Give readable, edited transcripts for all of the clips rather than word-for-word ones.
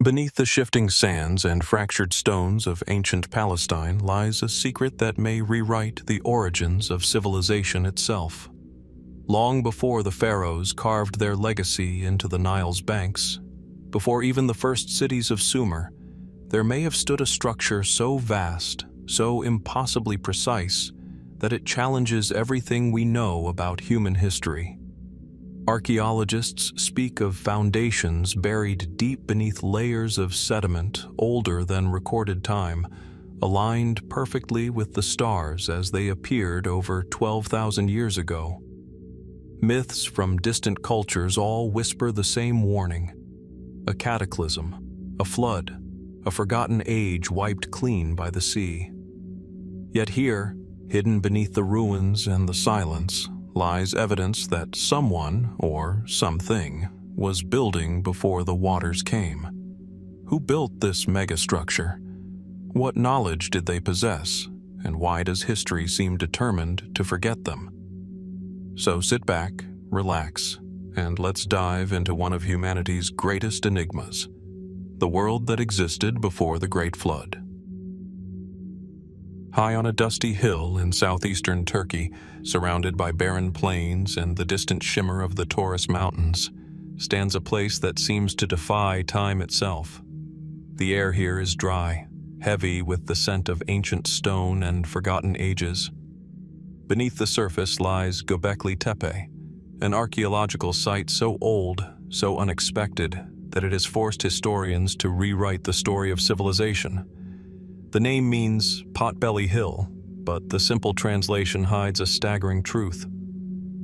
Beneath the shifting sands and fractured stones of ancient Palestine lies a secret that may rewrite the origins of civilization itself. Long before the pharaohs carved their legacy into the Nile's banks, before even the first cities of Sumer, there may have stood a structure so vast, so impossibly precise, that it challenges everything we know about human history. Archaeologists speak of foundations buried deep beneath layers of sediment older than recorded time, aligned perfectly with the stars as they appeared over 12,000 years ago. Myths from distant cultures all whisper the same warning: a cataclysm, a flood, a forgotten age wiped clean by the sea. Yet here, hidden beneath the ruins and the silence, lies evidence that someone, or something, was building before the waters came. Who built this megastructure? What knowledge did they possess, and why does history seem determined to forget them? So sit back, relax, and let's dive into one of humanity's greatest enigmas: the world that existed before the Great Flood. High on a dusty hill in southeastern Turkey, surrounded by barren plains and the distant shimmer of the Taurus Mountains, stands a place that seems to defy time itself. The air here is dry, heavy with the scent of ancient stone and forgotten ages. Beneath the surface lies Göbekli Tepe, an archaeological site so old, so unexpected, that it has forced historians to rewrite the story of civilization. The name means Potbelly Hill, but the simple translation hides a staggering truth.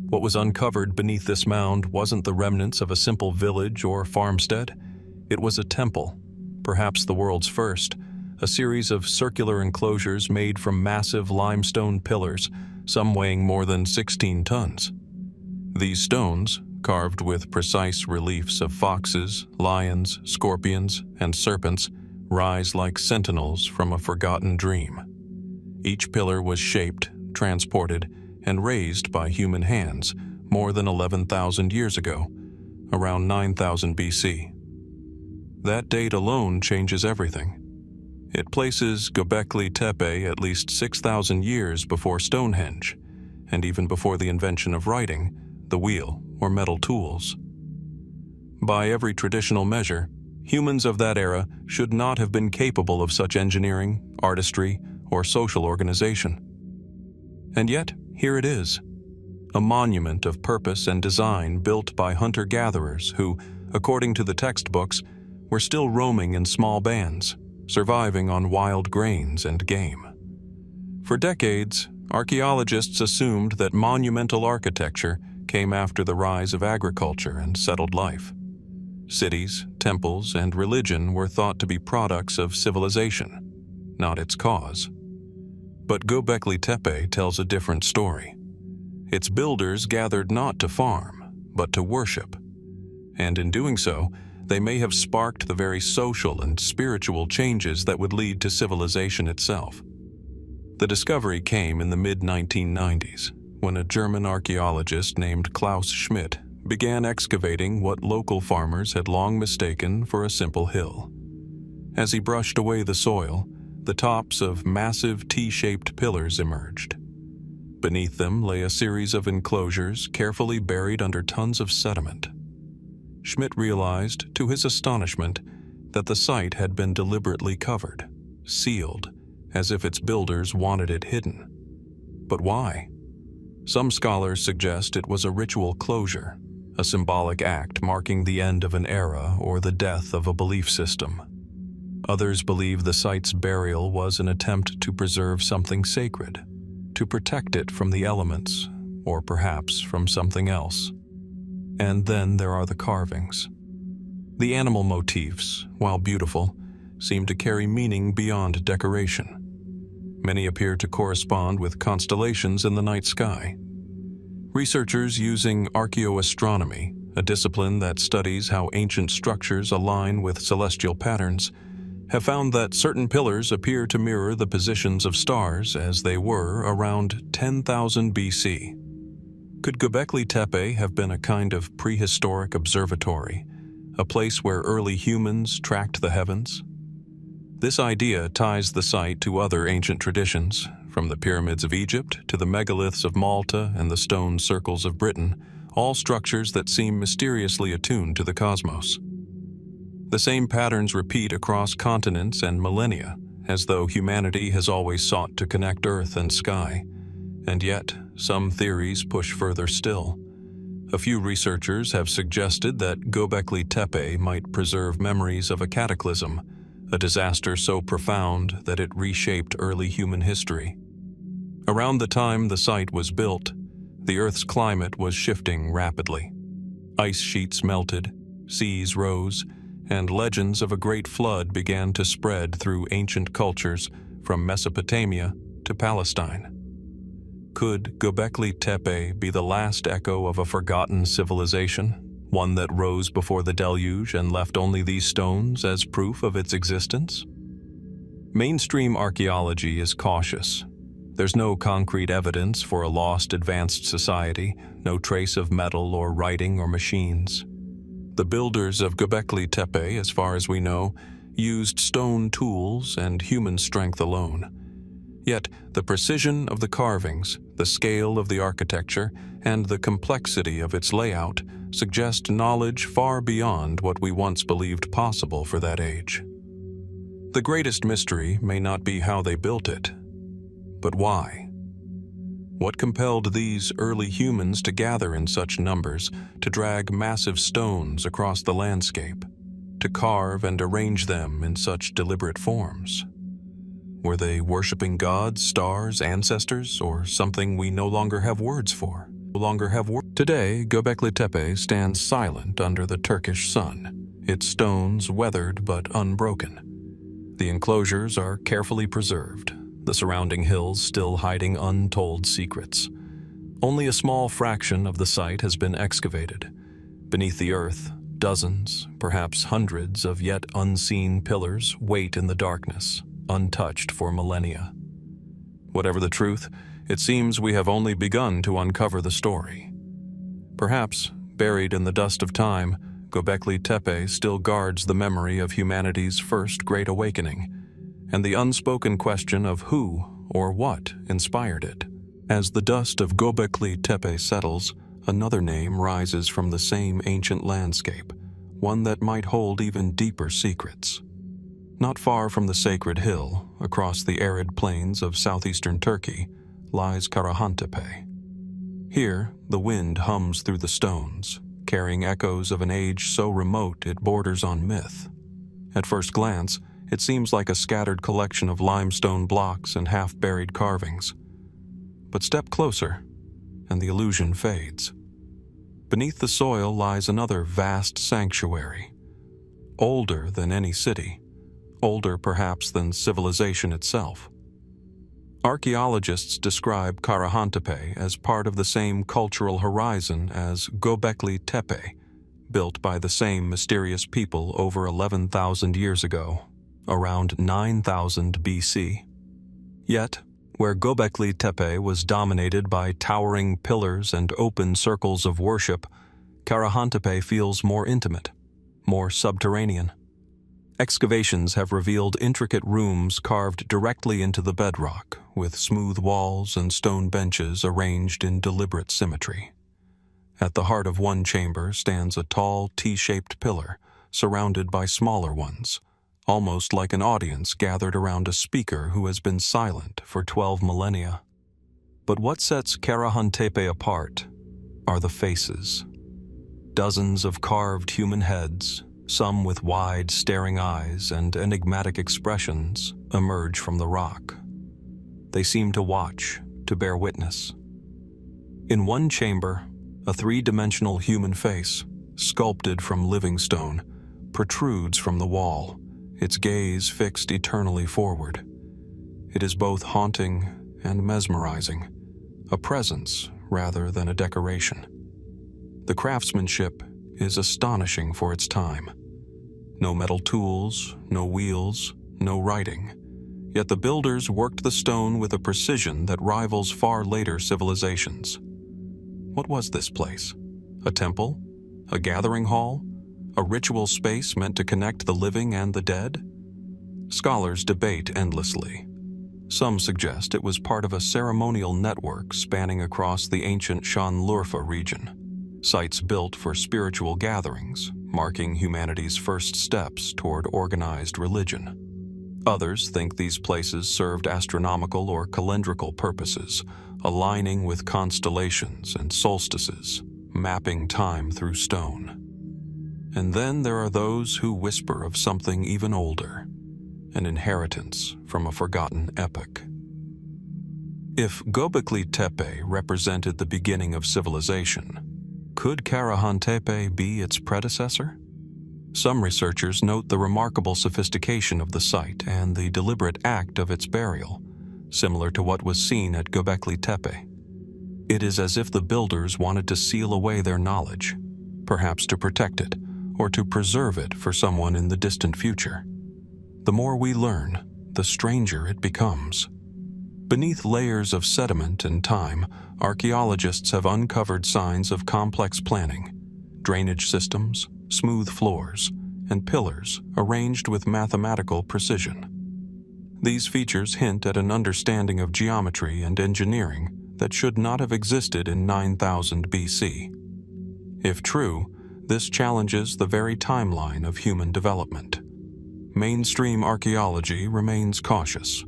What was uncovered beneath this mound wasn't the remnants of a simple village or farmstead. It was a temple, perhaps the world's first, a series of circular enclosures made from massive limestone pillars, some weighing more than 16 tons. These stones, carved with precise reliefs of foxes, lions, scorpions, and serpents, rise like sentinels from a forgotten dream. Each pillar was shaped, transported, and raised by human hands more than 11,000 years ago, around 9,000 BC. That date alone changes everything. It places Göbekli Tepe at least 6,000 years before Stonehenge, and even before the invention of writing, the wheel, or metal tools. By every traditional measure, humans of that era should not have been capable of such engineering, artistry, or social organization. And yet, here it is, a monument of purpose and design built by hunter-gatherers who, according to the textbooks, were still roaming in small bands, surviving on wild grains and game. For decades, archaeologists assumed that monumental architecture came after the rise of agriculture and settled life. Cities, temples, and religion were thought to be products of civilization, not its cause. But Göbekli Tepe tells a different story. Its builders gathered not to farm, but to worship. And in doing so, they may have sparked the very social and spiritual changes that would lead to civilization itself. The discovery came in the mid-1990s, when a German archaeologist named Klaus Schmidt began excavating what local farmers had long mistaken for a simple hill. As he brushed away the soil, the tops of massive T-shaped pillars emerged. Beneath them lay a series of enclosures carefully buried under tons of sediment. Schmidt realized, to his astonishment, that the site had been deliberately covered, sealed, as if its builders wanted it hidden. But why? Some scholars suggest it was a ritual closure, a symbolic act marking the end of an era or the death of a belief system. Others believe the site's burial was an attempt to preserve something sacred, to protect it from the elements, or perhaps from something else. And then there are the carvings. The animal motifs, while beautiful, seem to carry meaning beyond decoration. Many appear to correspond with constellations in the night sky. Researchers using archaeoastronomy, a discipline that studies how ancient structures align with celestial patterns, have found that certain pillars appear to mirror the positions of stars as they were around 10,000 BC. Could Göbekli Tepe have been a kind of prehistoric observatory, a place where early humans tracked the heavens? This idea ties the site to other ancient traditions, from the pyramids of Egypt to the megaliths of Malta and the stone circles of Britain, all structures that seem mysteriously attuned to the cosmos. The same patterns repeat across continents and millennia, as though humanity has always sought to connect earth and sky. And yet, some theories push further still. A few researchers have suggested that Göbekli Tepe might preserve memories of a cataclysm, a disaster so profound that it reshaped early human history. Around the time the site was built, the Earth's climate was shifting rapidly. Ice sheets melted, seas rose, and legends of a great flood began to spread through ancient cultures from Mesopotamia to Palestine. Could Göbekli Tepe be the last echo of a forgotten civilization? One that rose before the deluge and left only these stones as proof of its existence? Mainstream archaeology is cautious. There's no concrete evidence for a lost advanced society, no trace of metal or writing or machines. The builders of Göbekli Tepe, as far as we know, used stone tools and human strength alone. Yet, the precision of the carvings, the scale of the architecture, and the complexity of its layout suggest knowledge far beyond what we once believed possible for that age. The greatest mystery may not be how they built it, but why? What compelled these early humans to gather in such numbers, to drag massive stones across the landscape, to carve and arrange them in such deliberate forms? Were they worshipping gods, stars, ancestors, or something we no longer have words for? Today, Göbekli Tepe stands silent under the Turkish sun, its stones weathered but unbroken. The enclosures are carefully preserved, the surrounding hills still hiding untold secrets. Only a small fraction of the site has been excavated. Beneath the earth, dozens, perhaps hundreds of yet unseen pillars wait in the darkness, untouched for millennia. Whatever the truth, it seems we have only begun to uncover the story. Perhaps, buried in the dust of time, Göbekli Tepe still guards the memory of humanity's first great awakening, and the unspoken question of who or what inspired it. As the dust of Göbekli Tepe settles, another name rises from the same ancient landscape, one that might hold even deeper secrets. Not far from the sacred hill, across the arid plains of southeastern Turkey, lies Karahantepe. Here, the wind hums through the stones, carrying echoes of an age so remote it borders on myth. At first glance, it seems like a scattered collection of limestone blocks and half-buried carvings. But step closer, and the illusion fades. Beneath the soil lies another vast sanctuary, older than any city, older perhaps than civilization itself. Archaeologists describe Karahantepe as part of the same cultural horizon as Göbekli Tepe, built by the same mysterious people over 11,000 years ago, around 9,000 BC. Yet, where Göbekli Tepe was dominated by towering pillars and open circles of worship, Karahantepe feels more intimate, more subterranean. Excavations have revealed intricate rooms carved directly into the bedrock, with smooth walls and stone benches arranged in deliberate symmetry. At the heart of one chamber stands a tall T-shaped pillar, surrounded by smaller ones, almost like an audience gathered around a speaker who has been silent for 12 millennia. But what sets Karahantepe apart are the faces. Dozens of carved human heads, some with wide, staring eyes and enigmatic expressions, emerge from the rock. They seem to watch, to bear witness. In one chamber, a three-dimensional human face, sculpted from living stone, protrudes from the wall, its gaze fixed eternally forward. It is both haunting and mesmerizing, a presence rather than a decoration. The craftsmanship is astonishing for its time. No metal tools, no wheels, no writing. Yet the builders worked the stone with a precision that rivals far later civilizations. What was this place? A temple? A gathering hall? A ritual space meant to connect the living and the dead? Scholars debate endlessly. Some suggest it was part of a ceremonial network spanning across the ancient Shanlurfa region, sites built for spiritual gatherings, marking humanity's first steps toward organized religion. Others think these places served astronomical or calendrical purposes, aligning with constellations and solstices, mapping time through stone. And then there are those who whisper of something even older, an inheritance from a forgotten epoch. If Göbekli Tepe represented the beginning of civilization, could Karahantepe be its predecessor? Some researchers note the remarkable sophistication of the site and the deliberate act of its burial, similar to what was seen at Göbekli Tepe. It is as if the builders wanted to seal away their knowledge, perhaps to protect it, or to preserve it for someone in the distant future. The more we learn, the stranger it becomes. Beneath layers of sediment and time, archaeologists have uncovered signs of complex planning, drainage systems, smooth floors, and pillars arranged with mathematical precision. These features hint at an understanding of geometry and engineering that should not have existed in 9000 BC. If true, this challenges the very timeline of human development. Mainstream archaeology remains cautious.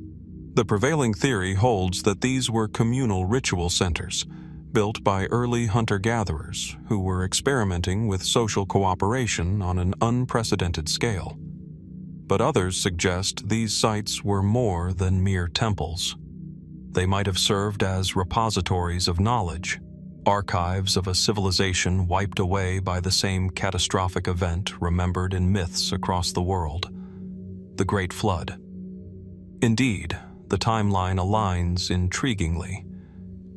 The prevailing theory holds that these were communal ritual centers, built by early hunter-gatherers who were experimenting with social cooperation on an unprecedented scale. But others suggest these sites were more than mere temples. They might have served as repositories of knowledge, archives of a civilization wiped away by the same catastrophic event remembered in myths across the world: the Great Flood. Indeed, the timeline aligns intriguingly.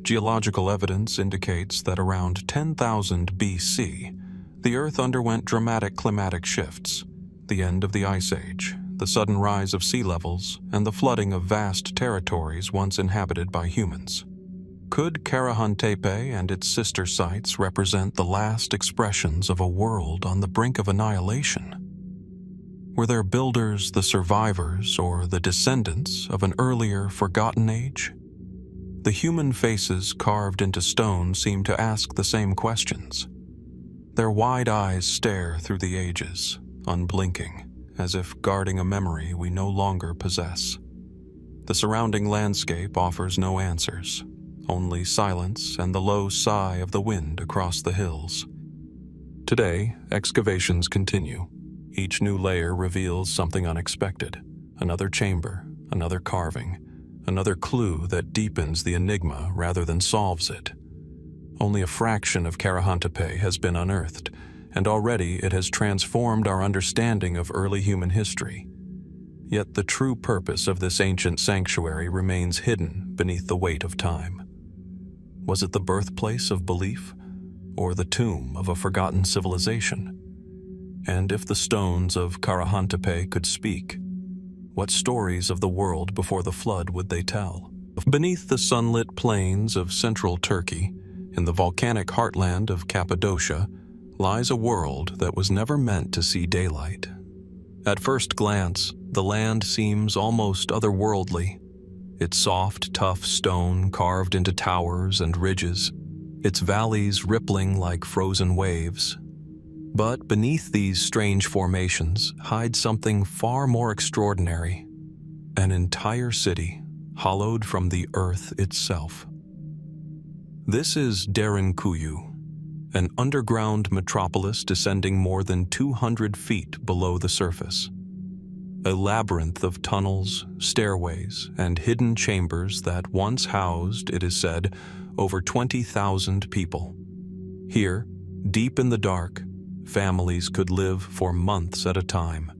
Geological evidence indicates that around 10,000 BC, the Earth underwent dramatic climatic shifts: the end of the Ice Age, the sudden rise of sea levels, and the flooding of vast territories once inhabited by humans. Could Karahantepe and its sister sites represent the last expressions of a world on the brink of annihilation? Were their builders the survivors or the descendants of an earlier, forgotten age? The human faces carved into stone seem to ask the same questions. Their wide eyes stare through the ages, unblinking, as if guarding a memory we no longer possess. The surrounding landscape offers no answers, only silence and the low sigh of the wind across the hills. Today, excavations continue. Each new layer reveals something unexpected: another chamber, another carving, another clue that deepens the enigma rather than solves it. Only a fraction of Karahantepe has been unearthed, and already it has transformed our understanding of early human history. Yet the true purpose of this ancient sanctuary remains hidden beneath the weight of time. Was it the birthplace of belief, or the tomb of a forgotten civilization? And if the stones of Karahantepe could speak, what stories of the world before the flood would they tell? Beneath the sunlit plains of central Turkey, in the volcanic heartland of Cappadocia, lies a world that was never meant to see daylight. At first glance, the land seems almost otherworldly. Its soft, tough stone carved into towers and ridges, its valleys rippling like frozen waves. But beneath these strange formations hides something far more extraordinary: an entire city, hollowed from the earth itself. This is Derinkuyu, an underground metropolis descending more than 200 feet below the surface. A labyrinth of tunnels, stairways, and hidden chambers that once housed, it is said, over 20,000 people. Here, deep in the dark, families could live for months at a time.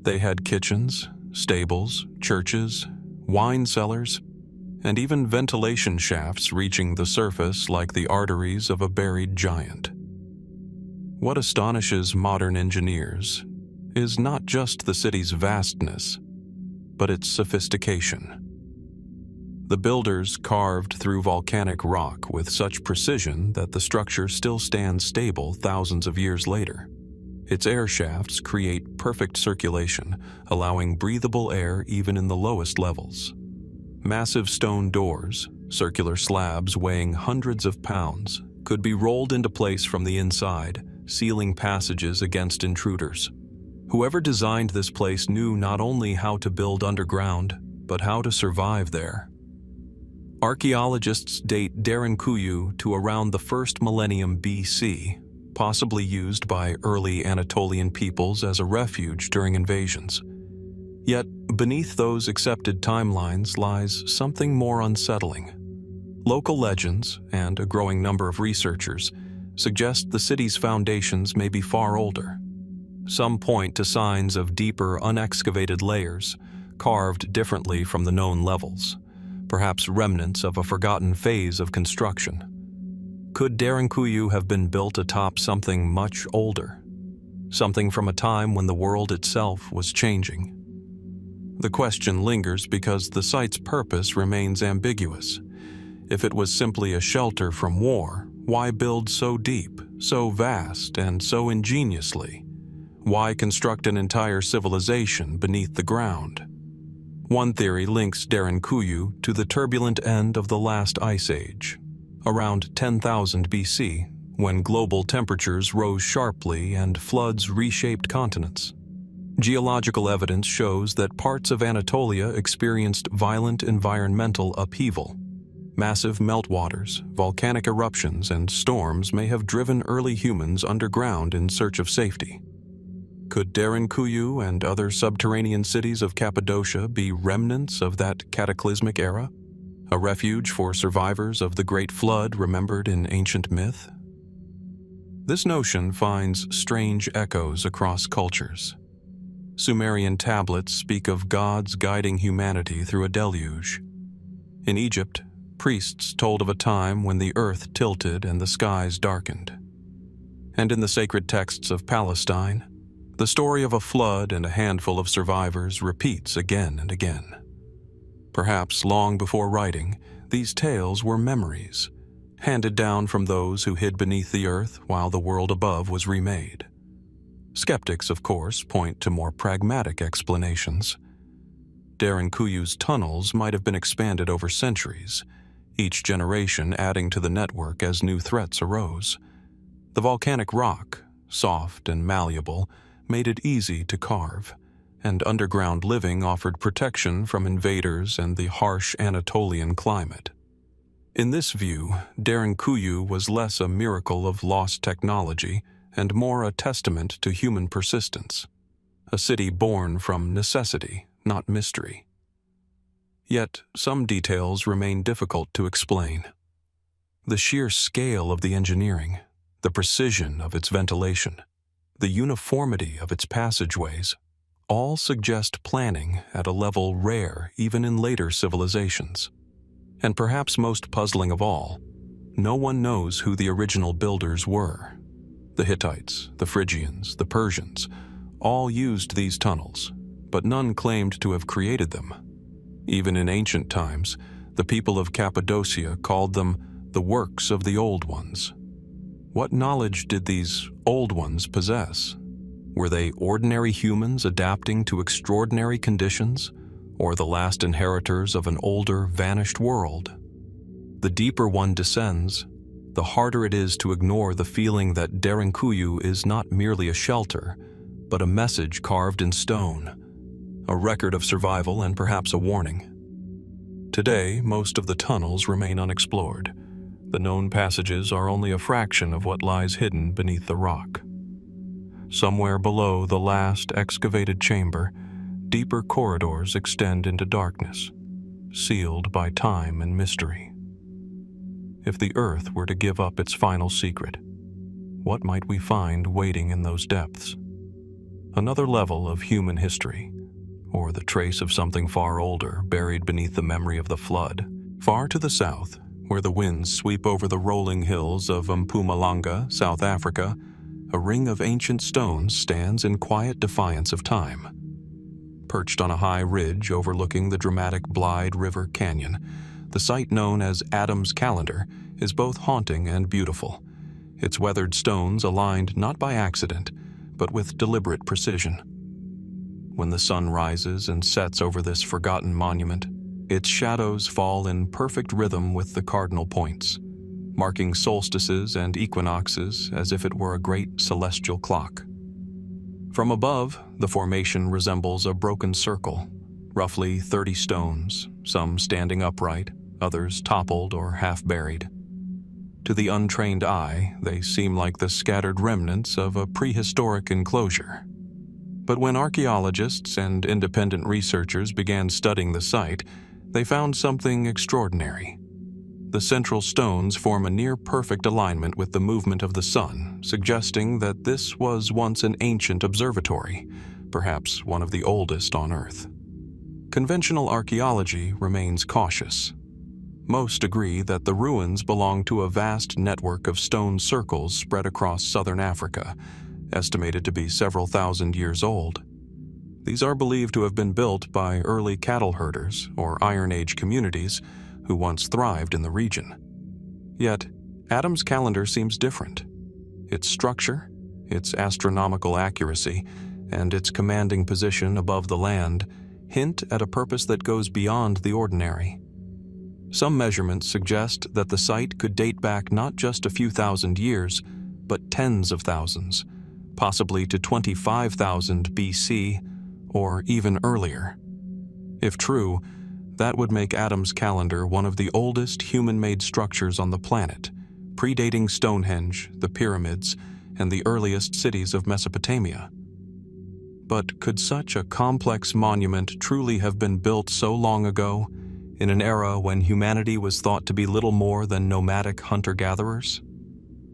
They had kitchens, stables, churches, wine cellars, and even ventilation shafts reaching the surface like the arteries of a buried giant. What astonishes modern engineers is not just the city's vastness, but its sophistication. The builders carved through volcanic rock with such precision that the structure still stands stable thousands of years later. Its air shafts create perfect circulation, allowing breathable air even in the lowest levels. Massive stone doors, circular slabs weighing hundreds of pounds, could be rolled into place from the inside, sealing passages against intruders. Whoever designed this place knew not only how to build underground, but how to survive there. Archaeologists date Derinkuyu to around the 1st millennium BC, possibly used by early Anatolian peoples as a refuge during invasions. Yet, beneath those accepted timelines lies something more unsettling. Local legends, and a growing number of researchers, suggest the city's foundations may be far older. Some point to signs of deeper, unexcavated layers, carved differently from the known levels, perhaps remnants of a forgotten phase of construction. Could Derinkuyu have been built atop something much older? Something from a time when the world itself was changing? The question lingers because the site's purpose remains ambiguous. If it was simply a shelter from war, why build so deep, so vast, and so ingeniously? Why construct an entire civilization beneath the ground? One theory links Derinkuyu to the turbulent end of the last ice age, around 10,000 BC, when global temperatures rose sharply and floods reshaped continents. Geological evidence shows that parts of Anatolia experienced violent environmental upheaval. Massive meltwaters, volcanic eruptions, and storms may have driven early humans underground in search of safety. Could Derinkuyu and other subterranean cities of Cappadocia be remnants of that cataclysmic era? A refuge for survivors of the Great Flood remembered in ancient myth? This notion finds strange echoes across cultures. Sumerian tablets speak of gods guiding humanity through a deluge. In Egypt, priests told of a time when the earth tilted and the skies darkened. And in the sacred texts of Palestine, the story of a flood and a handful of survivors repeats again and again. Perhaps long before writing, these tales were memories, handed down from those who hid beneath the earth while the world above was remade. Skeptics, of course, point to more pragmatic explanations. Derinkuyu's tunnels might have been expanded over centuries, each generation adding to the network as new threats arose. The volcanic rock, soft and malleable, made it easy to carve, and underground living offered protection from invaders and the harsh Anatolian climate. In this view, Derinkuyu was less a miracle of lost technology and more a testament to human persistence, a city born from necessity, not mystery. Yet, some details remain difficult to explain. The sheer scale of the engineering, the precision of its ventilation, the uniformity of its passageways, all suggest planning at a level rare even in later civilizations. And perhaps most puzzling of all, no one knows who the original builders were. The Hittites, the Phrygians, the Persians, all used these tunnels, but none claimed to have created them. Even in ancient times, the people of Cappadocia called them the works of the Old Ones. What knowledge did these Old Ones possess? Were they ordinary humans adapting to extraordinary conditions, or the last inheritors of an older, vanished world? The deeper one descends, the harder it is to ignore the feeling that Derinkuyu is not merely a shelter, but a message carved in stone, a record of survival and perhaps a warning. Today, most of the tunnels remain unexplored. The known passages are only a fraction of what lies hidden beneath the rock. Somewhere below the last excavated chamber, deeper corridors extend into darkness, sealed by time and mystery. If the earth were to give up its final secret, what might we find waiting in those depths? Another level of human history, or the trace of something far older buried beneath the memory of the flood. Far to the south, where the winds sweep over the rolling hills of Mpumalanga, South Africa, a ring of ancient stones stands in quiet defiance of time. Perched on a high ridge overlooking the dramatic Blyde River Canyon, the site known as Adam's Calendar is both haunting and beautiful, its weathered stones aligned not by accident, but with deliberate precision. When the sun rises and sets over this forgotten monument, its shadows fall in perfect rhythm with the cardinal points, marking solstices and equinoxes as if it were a great celestial clock. From above, the formation resembles a broken circle, roughly 30 stones, some standing upright, others toppled or half-buried. To the untrained eye, they seem like the scattered remnants of a prehistoric enclosure. But when archaeologists and independent researchers began studying the site, they found something extraordinary. The central stones form a near-perfect alignment with the movement of the sun, suggesting that this was once an ancient observatory, perhaps one of the oldest on Earth. Conventional archaeology remains cautious. Most agree that the ruins belong to a vast network of stone circles spread across southern Africa, estimated to be several thousand years old. These are believed to have been built by early cattle herders or Iron Age communities who once thrived in the region. Yet, Adam's calendar seems different. Its structure, its astronomical accuracy, and its commanding position above the land hint at a purpose that goes beyond the ordinary. Some measurements suggest that the site could date back not just a few thousand years, but tens of thousands, possibly to 25,000 BC or even earlier. If true, that would make Adam's calendar one of the oldest human-made structures on the planet, predating Stonehenge, the pyramids, and the earliest cities of Mesopotamia. But could such a complex monument truly have been built so long ago, in an era when humanity was thought to be little more than nomadic hunter-gatherers?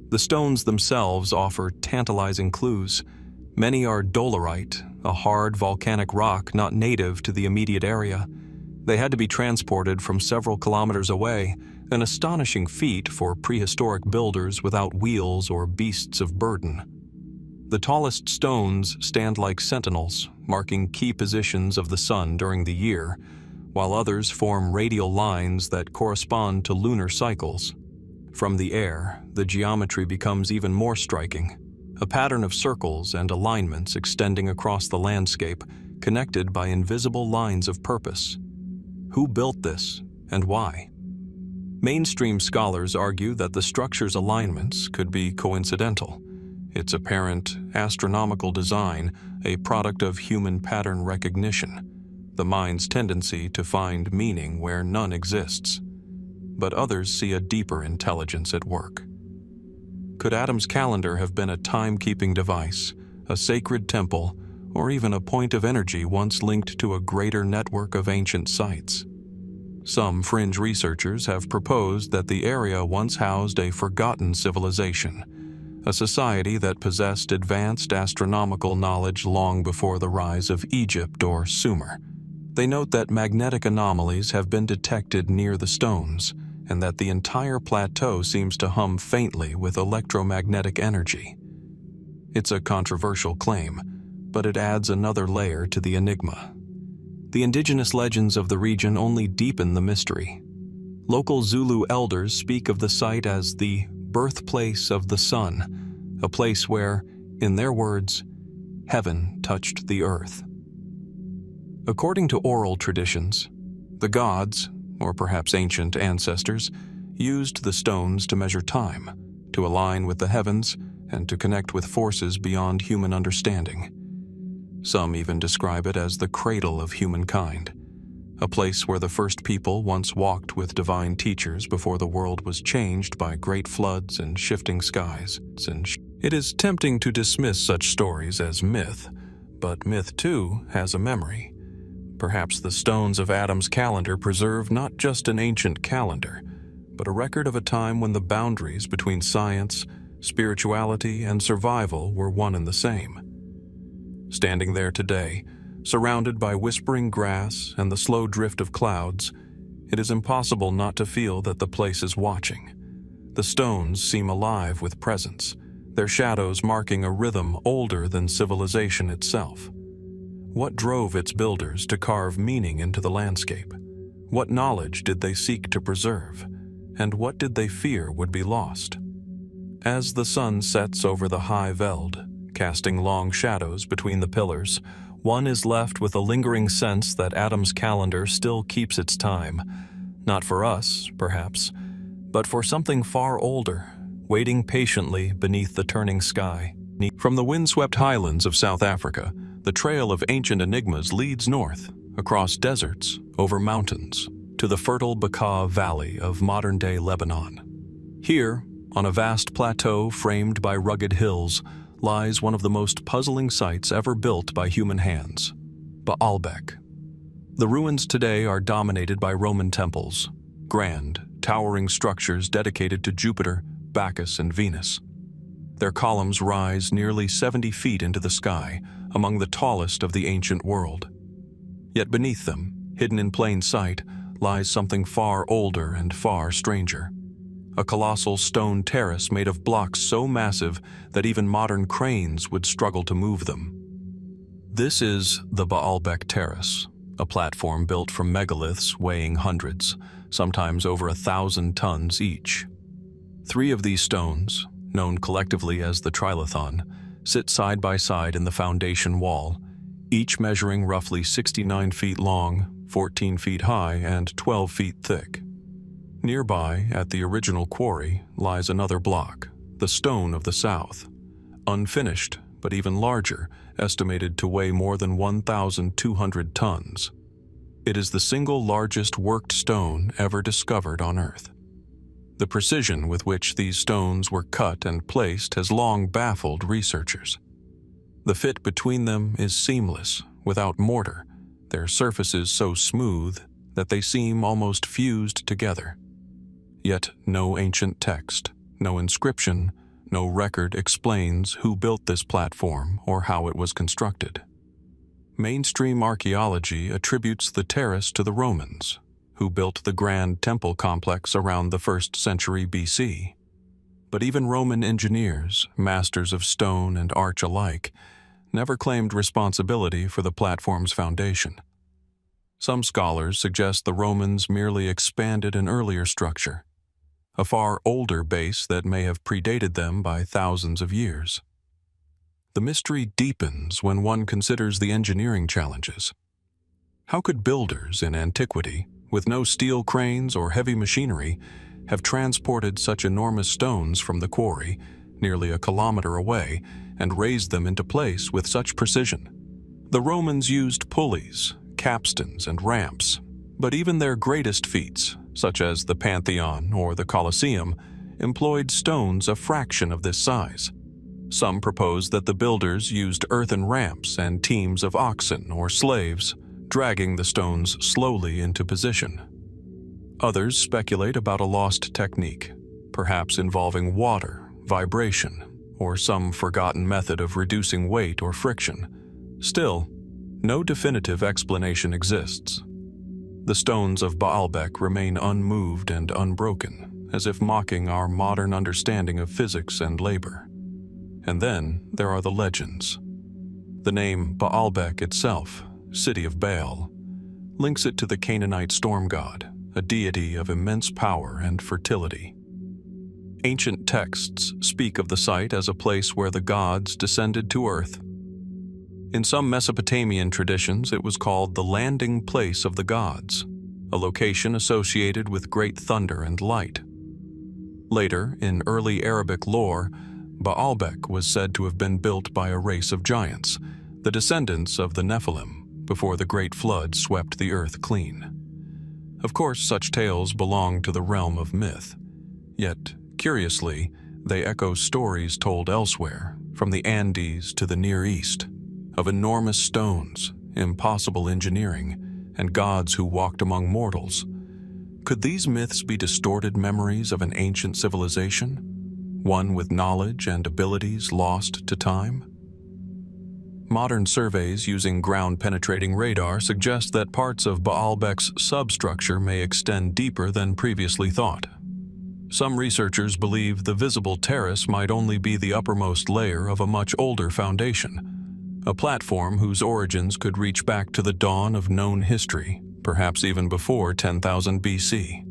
The stones themselves offer tantalizing clues. Many are dolerite, a hard volcanic rock not native to the immediate area. They had to be transported from several kilometers away, an astonishing feat for prehistoric builders without wheels or beasts of burden. The tallest stones stand like sentinels, marking key positions of the sun during the year, while others form radial lines that correspond to lunar cycles. From the air, the geometry becomes even more striking, a pattern of circles and alignments extending across the landscape, connected by invisible lines of purpose. Who built this, and why? Mainstream scholars argue that the structure's alignments could be coincidental, its apparent astronomical design a product of human pattern recognition, the mind's tendency to find meaning where none exists. But others see a deeper intelligence at work. Could Adam's calendar have been a timekeeping device, a sacred temple, or even a point of energy once linked to a greater network of ancient sites? Some fringe researchers have proposed that the area once housed a forgotten civilization, a society that possessed advanced astronomical knowledge long before the rise of Egypt or Sumer. They note that magnetic anomalies have been detected near the stones, and that the entire plateau seems to hum faintly with electromagnetic energy. It's a controversial claim, but it adds another layer to the enigma. The indigenous legends of the region only deepen the mystery. Local Zulu elders speak of the site as the birthplace of the sun, a place where, in their words, heaven touched the earth. According to oral traditions, the gods, or perhaps ancient ancestors, used the stones to measure time, to align with the heavens, and to connect with forces beyond human understanding. Some even describe it as the cradle of humankind, a place where the first people once walked with divine teachers before the world was changed by great floods and shifting skies. It is tempting to dismiss such stories as myth, but myth too has a memory. Perhaps the stones of Adam's calendar preserve not just an ancient calendar, but a record of a time when the boundaries between science, spirituality, and survival were one and the same. Standing there today, surrounded by whispering grass and the slow drift of clouds, it is impossible not to feel that the place is watching. The stones seem alive with presence, their shadows marking a rhythm older than civilization itself. What drove its builders to carve meaning into the landscape? What knowledge did they seek to preserve? And what did they fear would be lost? As the sun sets over the high veld, casting long shadows between the pillars, one is left with a lingering sense that Adam's calendar still keeps its time. Not for us, perhaps, but for something far older, waiting patiently beneath the turning sky. From the windswept highlands of South Africa, the trail of ancient enigmas leads north, across deserts, over mountains, to the fertile Bekaa Valley of modern-day Lebanon. Here, on a vast plateau framed by rugged hills, lies one of the most puzzling sites ever built by human hands, Baalbek. The ruins today are dominated by Roman temples, grand, towering structures dedicated to Jupiter, Bacchus, and Venus. Their columns rise nearly 70 feet into the sky, among the tallest of the ancient world. Yet beneath them, hidden in plain sight, lies something far older and far stranger. A colossal stone terrace made of blocks so massive that even modern cranes would struggle to move them. This is the Baalbek Terrace, a platform built from megaliths weighing hundreds, sometimes over 1,000 tons each. 3 of these stones, known collectively as the Trilithon, sit side by side in the foundation wall, each measuring roughly 69 feet long, 14 feet high, and 12 feet thick. Nearby, at the original quarry, lies another block, the Stone of the South, unfinished but even larger, estimated to weigh more than 1,200 tons. It is the single largest worked stone ever discovered on Earth. The precision with which these stones were cut and placed has long baffled researchers. The fit between them is seamless, without mortar, their surfaces so smooth that they seem almost fused together. Yet no ancient text, no inscription, no record explains who built this platform or how it was constructed. Mainstream archaeology attributes the terrace to the Romans, who built the grand temple complex around the 1st century BC. But even Roman engineers, masters of stone and arch alike, never claimed responsibility for the platform's foundation. Some scholars suggest the Romans merely expanded an earlier structure, a far older base that may have predated them by thousands of years. The mystery deepens when one considers the engineering challenges. How could builders in antiquity, with no steel cranes or heavy machinery, have transported such enormous stones from the quarry, nearly a kilometer away, and raised them into place with such precision? The Romans used pulleys, capstans, and ramps, but even their greatest feats, such as the Pantheon or the Colosseum, employed stones a fraction of this size. Some propose that the builders used earthen ramps and teams of oxen or slaves, dragging the stones slowly into position. Others speculate about a lost technique, perhaps involving water, vibration, or some forgotten method of reducing weight or friction. Still, no definitive explanation exists. The stones of Baalbek remain unmoved and unbroken, as if mocking our modern understanding of physics and labor. And then there are the legends. The name Baalbek itself, City of Baal, links it to the Canaanite storm god, a deity of immense power and fertility. Ancient texts speak of the site as a place where the gods descended to earth. In some Mesopotamian traditions, it was called the landing place of the gods, a location associated with great thunder and light. Later, in early Arabic lore, Baalbek was said to have been built by a race of giants, the descendants of the Nephilim, before the Great Flood swept the earth clean. Of course, such tales belong to the realm of myth. Yet, curiously, they echo stories told elsewhere, from the Andes to the Near East, of enormous stones, impossible engineering, and gods who walked among mortals. Could these myths be distorted memories of an ancient civilization, one with knowledge and abilities lost to time? Modern surveys using ground-penetrating radar suggest that parts of Baalbek's substructure may extend deeper than previously thought. Some researchers believe the visible terrace might only be the uppermost layer of a much older foundation, a platform whose origins could reach back to the dawn of known history, perhaps even before 10,000 BC.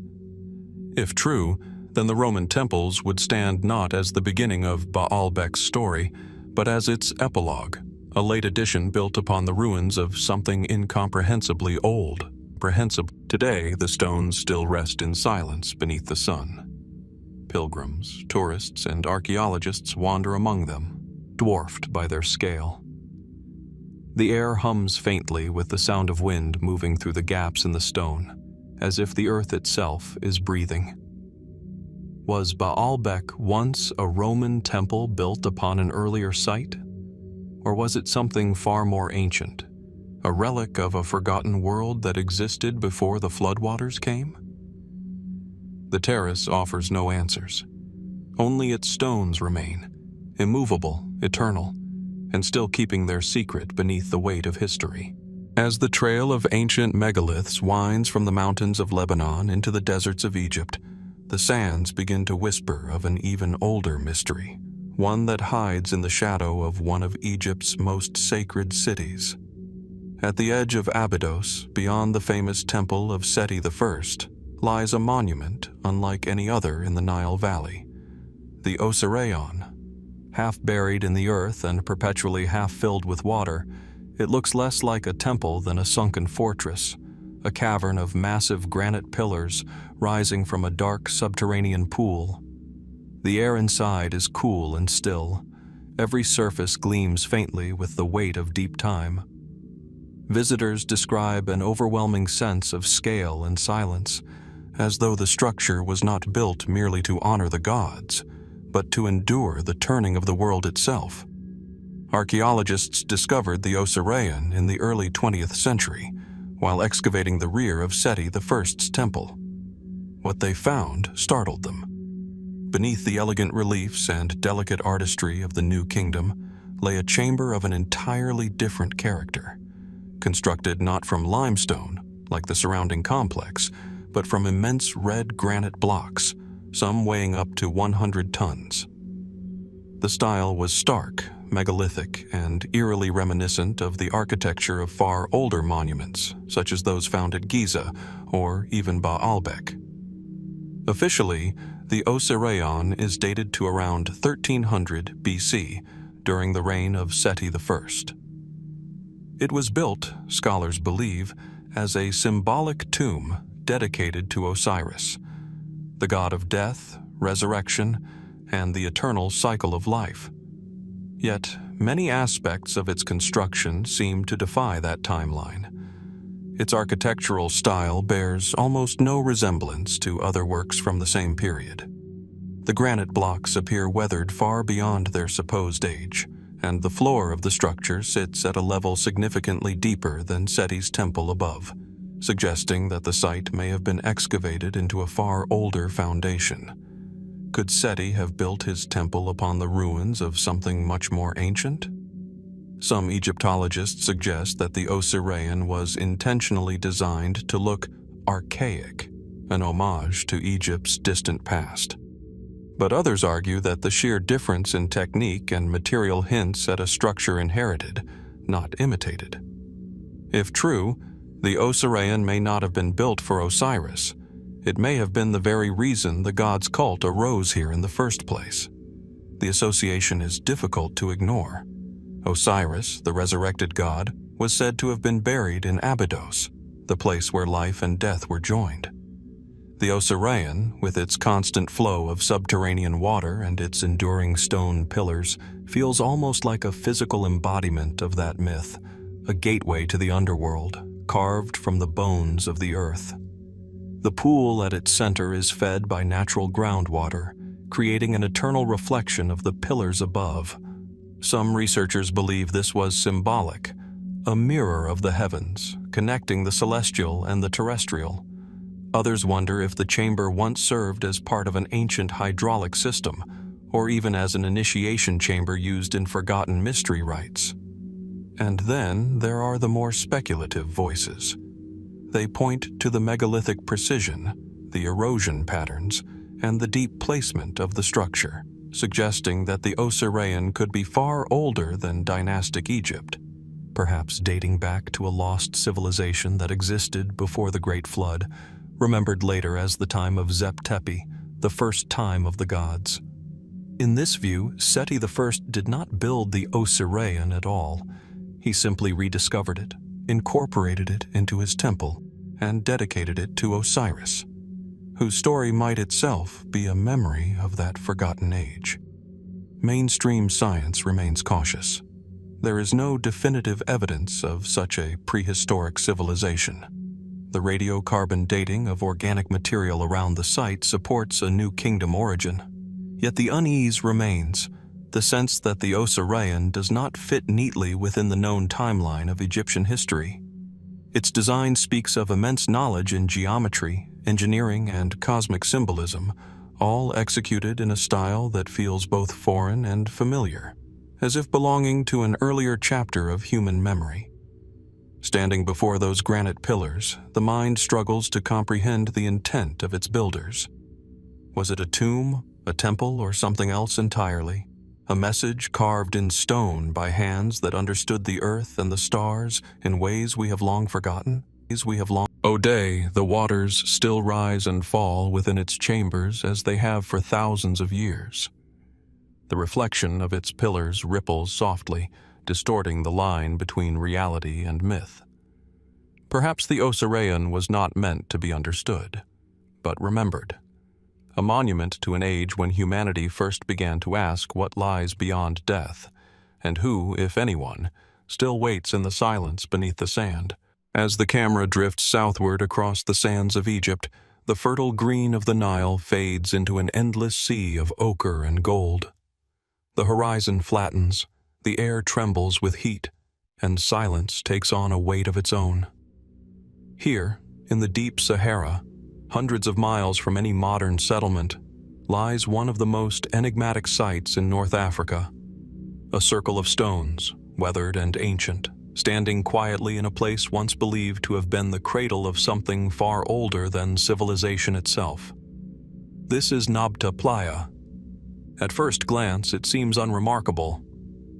If true, then the Roman temples would stand not as the beginning of Baalbek's story, but as its epilogue, a late addition built upon the ruins of something incomprehensibly old. Today, the stones still rest in silence beneath the sun. Pilgrims, tourists, and archaeologists wander among them, dwarfed by their scale. The air hums faintly with the sound of wind moving through the gaps in the stone, as if the earth itself is breathing. Was Baalbek once a Roman temple built upon an earlier site? Or was it something far more ancient, a relic of a forgotten world that existed before the floodwaters came? The terrace offers no answers. Only its stones remain, immovable, eternal, and still keeping their secret beneath the weight of history. As the trail of ancient megaliths winds from the mountains of Lebanon into the deserts of Egypt, the sands begin to whisper of an even older mystery, one that hides in the shadow of one of Egypt's most sacred cities. At the edge of Abydos, beyond the famous temple of Seti I, lies a monument unlike any other in the Nile Valley, the Osireion. Half buried in the earth and perpetually half filled with water, it looks less like a temple than a sunken fortress, a cavern of massive granite pillars rising from a dark subterranean pool. The air inside is cool and still. Every surface gleams faintly with the weight of deep time. Visitors describe an overwhelming sense of scale and silence, as though the structure was not built merely to honor the gods, but to endure the turning of the world itself. Archaeologists discovered the Osireion in the early 20th century, while excavating the rear of Seti I's temple. What they found startled them. Beneath the elegant reliefs and delicate artistry of the New Kingdom lay a chamber of an entirely different character, constructed not from limestone, like the surrounding complex, but from immense red granite blocks, some weighing up to 100 tons. The style was stark, megalithic, and eerily reminiscent of the architecture of far older monuments, such as those found at Giza or even Baalbek. Officially, the Osireion is dated to around 1300 BC, during the reign of Seti I. It was built, scholars believe, as a symbolic tomb dedicated to Osiris, the god of death, resurrection, and the eternal cycle of life. Yet, many aspects of its construction seem to defy that timeline. Its architectural style bears almost no resemblance to other works from the same period. The granite blocks appear weathered far beyond their supposed age, and the floor of the structure sits at a level significantly deeper than Seti's temple above, suggesting that the site may have been excavated into a far older foundation. Could Seti have built his temple upon the ruins of something much more ancient? Some Egyptologists suggest that the Osireion was intentionally designed to look archaic, an homage to Egypt's distant past. But others argue that the sheer difference in technique and material hints at a structure inherited, not imitated. If true, the Osireion may not have been built for Osiris. It may have been the very reason the god's cult arose here in the first place. The association is difficult to ignore. Osiris, the resurrected god, was said to have been buried in Abydos, the place where life and death were joined. The Osireion, with its constant flow of subterranean water and its enduring stone pillars, feels almost like a physical embodiment of that myth, a gateway to the underworld, carved from the bones of the earth. The pool at its center is fed by natural groundwater, creating an eternal reflection of the pillars above. Some researchers believe this was symbolic, a mirror of the heavens, connecting the celestial and the terrestrial. Others wonder if the chamber once served as part of an ancient hydraulic system, or even as an initiation chamber used in forgotten mystery rites. And then there are the more speculative voices. They point to the megalithic precision, the erosion patterns, and the deep placement of the structure, suggesting that the Osireion could be far older than dynastic Egypt, perhaps dating back to a lost civilization that existed before the Great Flood, remembered later as the time of Tepe, the first time of the gods. In this view, Seti I did not build the Osireion at all. He simply rediscovered it, incorporated it into his temple, and dedicated it to Osiris, whose story might itself be a memory of that forgotten age. Mainstream science remains cautious. There is no definitive evidence of such a prehistoric civilization. The radiocarbon dating of organic material around the site supports a New Kingdom origin. Yet the unease remains, the sense that the Osireion does not fit neatly within the known timeline of Egyptian history. Its design speaks of immense knowledge in geometry, engineering, and cosmic symbolism, all executed in a style that feels both foreign and familiar, as if belonging to an earlier chapter of human memory. Standing before those granite pillars, the mind struggles to comprehend the intent of its builders. Was it a tomb, a temple, or something else entirely? A message carved in stone by hands that understood the earth and the stars in ways we have long forgotten? O day, the waters still rise and fall within its chambers as they have for thousands of years. The reflection of its pillars ripples softly, distorting the line between reality and myth. Perhaps the Osireion was not meant to be understood, but remembered. A monument to an age when humanity first began to ask what lies beyond death, and who, if anyone, still waits in the silence beneath the sand. As the camera drifts southward across the sands of Egypt, the fertile green of the Nile fades into an endless sea of ochre and gold. The horizon flattens, the air trembles with heat, and silence takes on a weight of its own. Here, in the deep Sahara, hundreds of miles from any modern settlement, lies one of the most enigmatic sites in North Africa. A circle of stones, weathered and ancient, standing quietly in a place once believed to have been the cradle of something far older than civilization itself. This is Nabta Playa. At first glance, it seems unremarkable,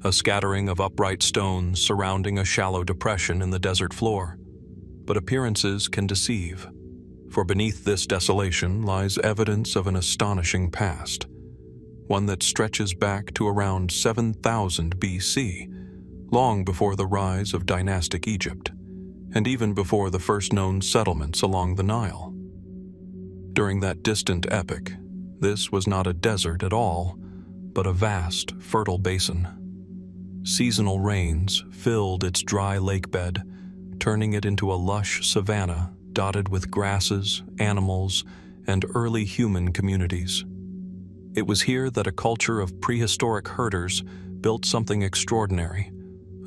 a scattering of upright stones surrounding a shallow depression in the desert floor. But appearances can deceive. For beneath this desolation lies evidence of an astonishing past, one that stretches back to around 7000 BC, long before the rise of dynastic Egypt, and even before the first known settlements along the Nile. During that distant epoch, this was not a desert at all, but a vast, fertile basin. Seasonal rains filled its dry lakebed, turning it into a lush savanna dotted with grasses, animals, and early human communities. It was here that a culture of prehistoric herders built something extraordinary,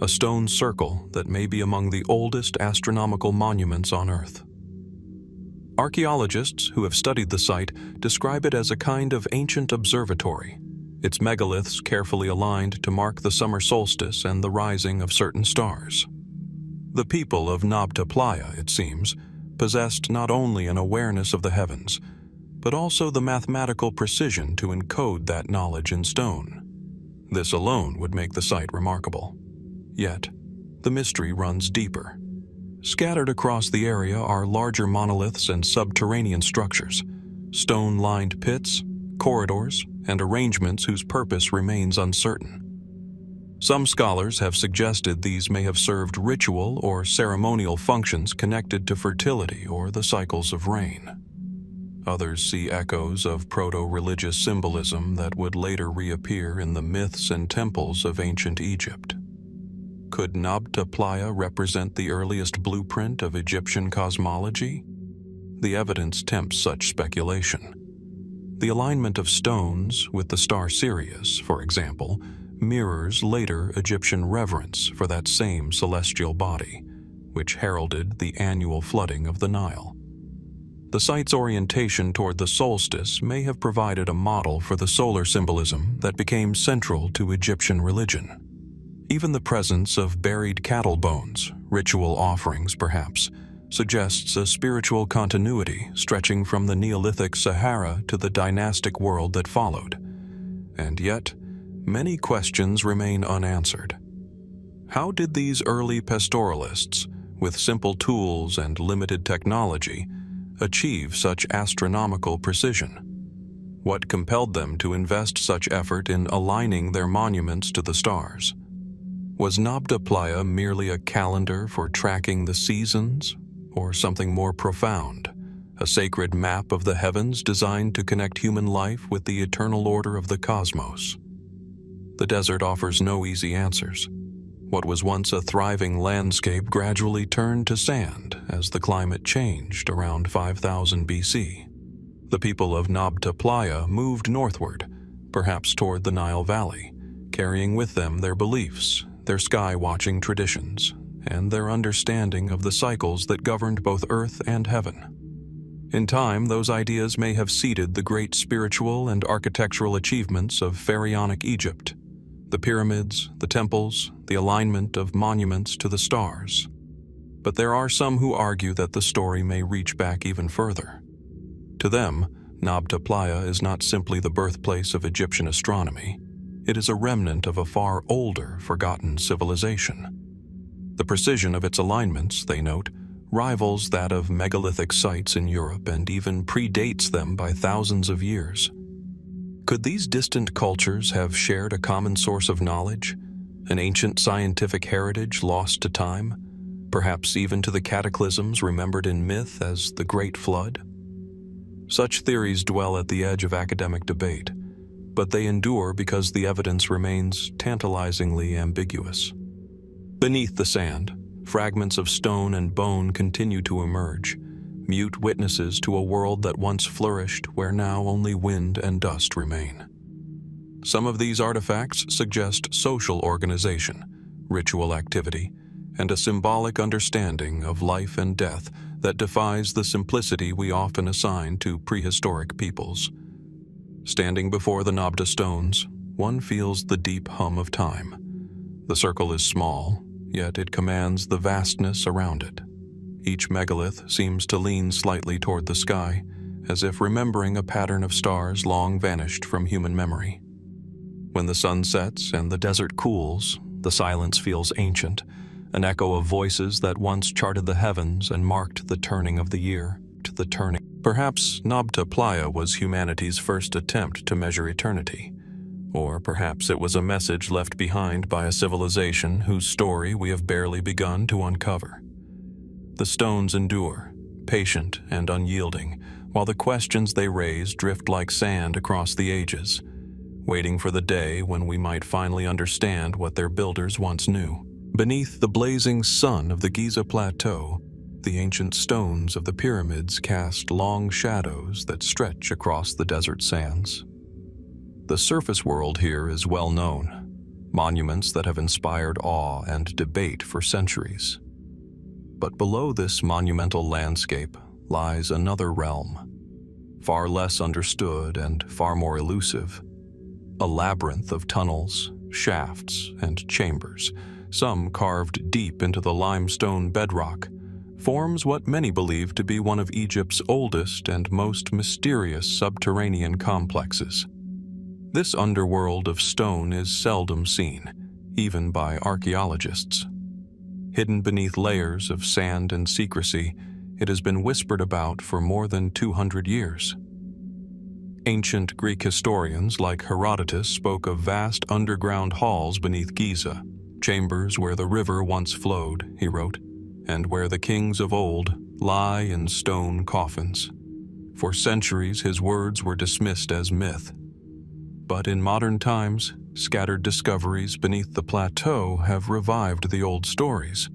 a stone circle that may be among the oldest astronomical monuments on Earth. Archaeologists who have studied the site describe it as a kind of ancient observatory, its megaliths carefully aligned to mark the summer solstice and the rising of certain stars. The people of Nabta Playa, it seems, possessed not only an awareness of the heavens, but also the mathematical precision to encode that knowledge in stone. This alone would make the site remarkable. Yet, the mystery runs deeper. Scattered across the area are larger monoliths and subterranean structures, stone-lined pits, corridors, and arrangements whose purpose remains uncertain. Some scholars have suggested these may have served ritual or ceremonial functions connected to fertility or the cycles of rain. Others see echoes of proto-religious symbolism that would later reappear in the myths and temples of ancient Egypt. Could Nabta Playa represent the earliest blueprint of Egyptian cosmology? The evidence tempts such speculation. The alignment of stones with the star Sirius, for example, mirrors later Egyptian reverence for that same celestial body, which heralded the annual flooding of the Nile. The site's orientation toward the solstice may have provided a model for the solar symbolism that became central to Egyptian religion. Even the presence of buried cattle bones, ritual offerings perhaps, suggests a spiritual continuity stretching from the Neolithic Sahara to the dynastic world that followed. And yet, many questions remain unanswered. How did these early pastoralists, with simple tools and limited technology, achieve such astronomical precision? What compelled them to invest such effort in aligning their monuments to the stars? Was Nabta Playa merely a calendar for tracking the seasons, or something more profound, a sacred map of the heavens designed to connect human life with the eternal order of the cosmos? The desert offers no easy answers. What was once a thriving landscape gradually turned to sand as the climate changed around 5000 BC. The people of Nabta Playa moved northward, perhaps toward the Nile Valley, carrying with them their beliefs, their sky-watching traditions, and their understanding of the cycles that governed both earth and heaven. In time, those ideas may have seeded the great spiritual and architectural achievements of pharaonic Egypt, the pyramids, the temples, the alignment of monuments to the stars. But there are some who argue that the story may reach back even further. To them, Nabta Playa is not simply the birthplace of Egyptian astronomy. It is a remnant of a far older, forgotten civilization. The precision of its alignments, they note, rivals that of megalithic sites in Europe and even predates them by thousands of years. Could these distant cultures have shared a common source of knowledge, an ancient scientific heritage lost to time, perhaps even to the cataclysms remembered in myth as the Great Flood? Such theories dwell at the edge of academic debate, but they endure because the evidence remains tantalizingly ambiguous. Beneath the sand, fragments of stone and bone continue to emerge, mute witnesses to a world that once flourished where now only wind and dust remain. Some of these artifacts suggest social organization, ritual activity, and a symbolic understanding of life and death that defies the simplicity we often assign to prehistoric peoples. Standing before the Nabta stones, one feels the deep hum of time. The circle is small, yet it commands the vastness around it. Each megalith seems to lean slightly toward the sky, as if remembering a pattern of stars long vanished from human memory. When the sun sets and the desert cools, the silence feels ancient, an echo of voices that once charted the heavens and marked the turning of the year to the turning. Perhaps Nabta Playa was humanity's first attempt to measure eternity. Or perhaps it was a message left behind by a civilization whose story we have barely begun to uncover. The stones endure, patient and unyielding, while the questions they raise drift like sand across the ages, waiting for the day when we might finally understand what their builders once knew. Beneath the blazing sun of the Giza Plateau, the ancient stones of the pyramids cast long shadows that stretch across the desert sands. The surface world here is well known, monuments that have inspired awe and debate for centuries. But below this monumental landscape lies another realm, far less understood and far more elusive, a labyrinth of tunnels, shafts, and chambers, some carved deep into the limestone bedrock, forms what many believe to be one of Egypt's oldest and most mysterious subterranean complexes. This underworld of stone is seldom seen, even by archaeologists. Hidden beneath layers of sand and secrecy, it has been whispered about for more than 200 years. Ancient Greek historians like Herodotus spoke of vast underground halls beneath Giza, chambers where the river once flowed, he wrote, and where the kings of old lie in stone coffins. For centuries his words were dismissed as myth. But in modern times, scattered discoveries beneath the plateau have revived the old stories.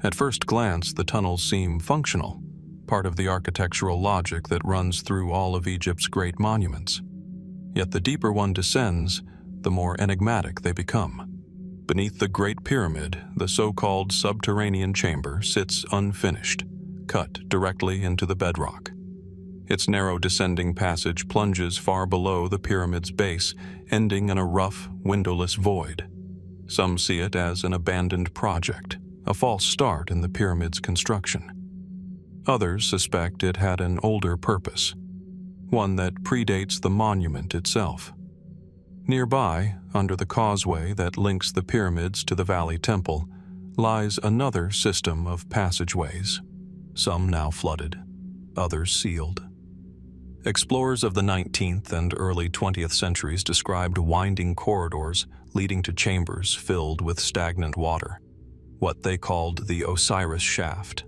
At first glance, the tunnels seem functional, part of the architectural logic that runs through all of Egypt's great monuments. Yet the deeper one descends, the more enigmatic they become. Beneath the Great Pyramid, the so-called subterranean chamber sits unfinished, cut directly into the bedrock. Its narrow descending passage plunges far below the pyramid's base, ending in a rough, windowless void. Some see it as an abandoned project, a false start in the pyramid's construction. Others suspect it had an older purpose, one that predates the monument itself. Nearby, under the causeway that links the pyramids to the Valley Temple, lies another system of passageways, some now flooded, others sealed. Explorers of the 19th and early 20th centuries described winding corridors leading to chambers filled with stagnant water, what they called the Osiris shaft.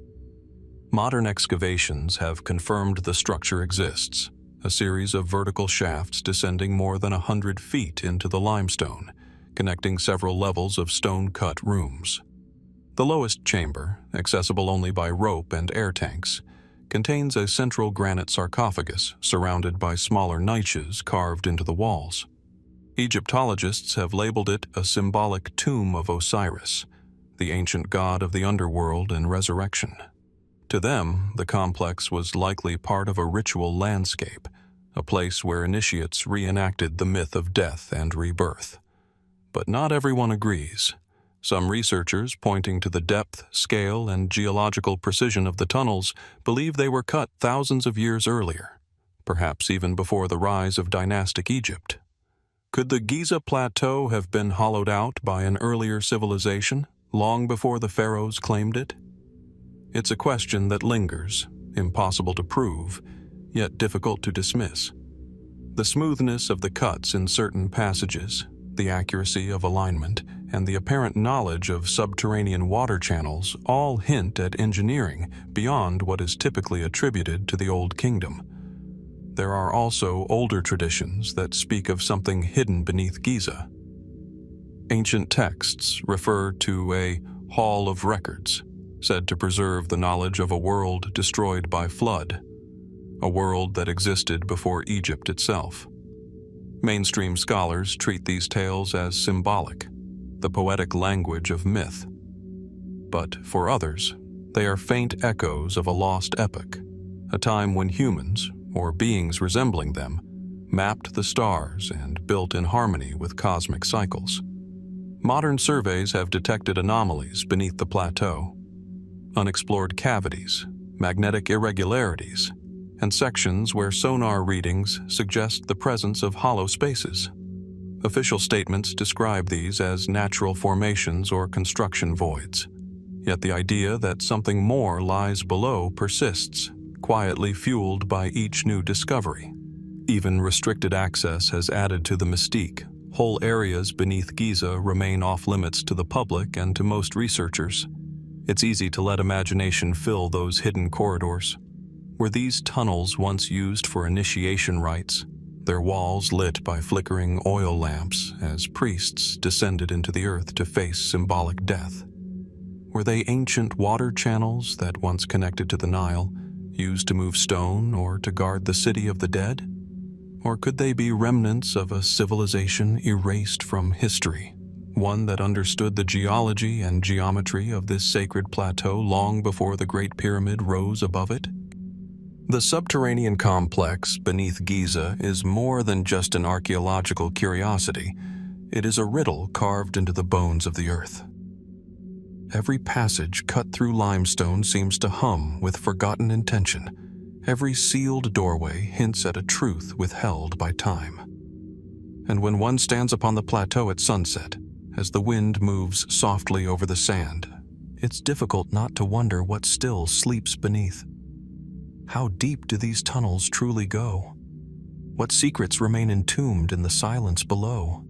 Modern excavations have confirmed the structure exists, a series of vertical shafts descending more than 100 feet into the limestone, connecting several levels of stone-cut rooms. The lowest chamber, accessible only by rope and air tanks, contains a central granite sarcophagus surrounded by smaller niches carved into the walls. Egyptologists have labeled it a symbolic tomb of Osiris, the ancient god of the underworld and resurrection. To them, the complex was likely part of a ritual landscape, a place where initiates reenacted the myth of death and rebirth. But not everyone agrees. Some researchers, pointing to the depth, scale, and geological precision of the tunnels, believe they were cut thousands of years earlier, perhaps even before the rise of dynastic Egypt. Could the Giza Plateau have been hollowed out by an earlier civilization, long before the pharaohs claimed it? It's a question that lingers, impossible to prove, yet difficult to dismiss. The smoothness of the cuts in certain passages, the accuracy of alignment, and the apparent knowledge of subterranean water channels all hint at engineering beyond what is typically attributed to the Old Kingdom. There are also older traditions that speak of something hidden beneath Giza. Ancient texts refer to a hall of records, said to preserve the knowledge of a world destroyed by flood, a world that existed before Egypt itself. Mainstream scholars treat these tales as symbolic, the poetic language of myth. But for others, they are faint echoes of a lost epoch, a time when humans, or beings resembling them, mapped the stars and built in harmony with cosmic cycles. Modern surveys have detected anomalies beneath the plateau, unexplored cavities, magnetic irregularities, and sections where sonar readings suggest the presence of hollow spaces. Official statements describe these as natural formations or construction voids. Yet the idea that something more lies below persists, quietly fueled by each new discovery. Even restricted access has added to the mystique. Whole areas beneath Giza remain off-limits to the public and to most researchers. It's easy to let imagination fill those hidden corridors. Were these tunnels once used for initiation rites, their walls lit by flickering oil lamps as priests descended into the earth to face symbolic death? Were they ancient water channels that once connected to the Nile, used to move stone or to guard the city of the dead? Or could they be remnants of a civilization erased from history, one that understood the geology and geometry of this sacred plateau long before the Great Pyramid rose above it? The subterranean complex beneath Giza is more than just an archaeological curiosity. It is a riddle carved into the bones of the earth. Every passage cut through limestone seems to hum with forgotten intention. Every sealed doorway hints at a truth withheld by time. And when one stands upon the plateau at sunset, as the wind moves softly over the sand, it's difficult not to wonder what still sleeps beneath. How deep do these tunnels truly go? What secrets remain entombed in the silence below?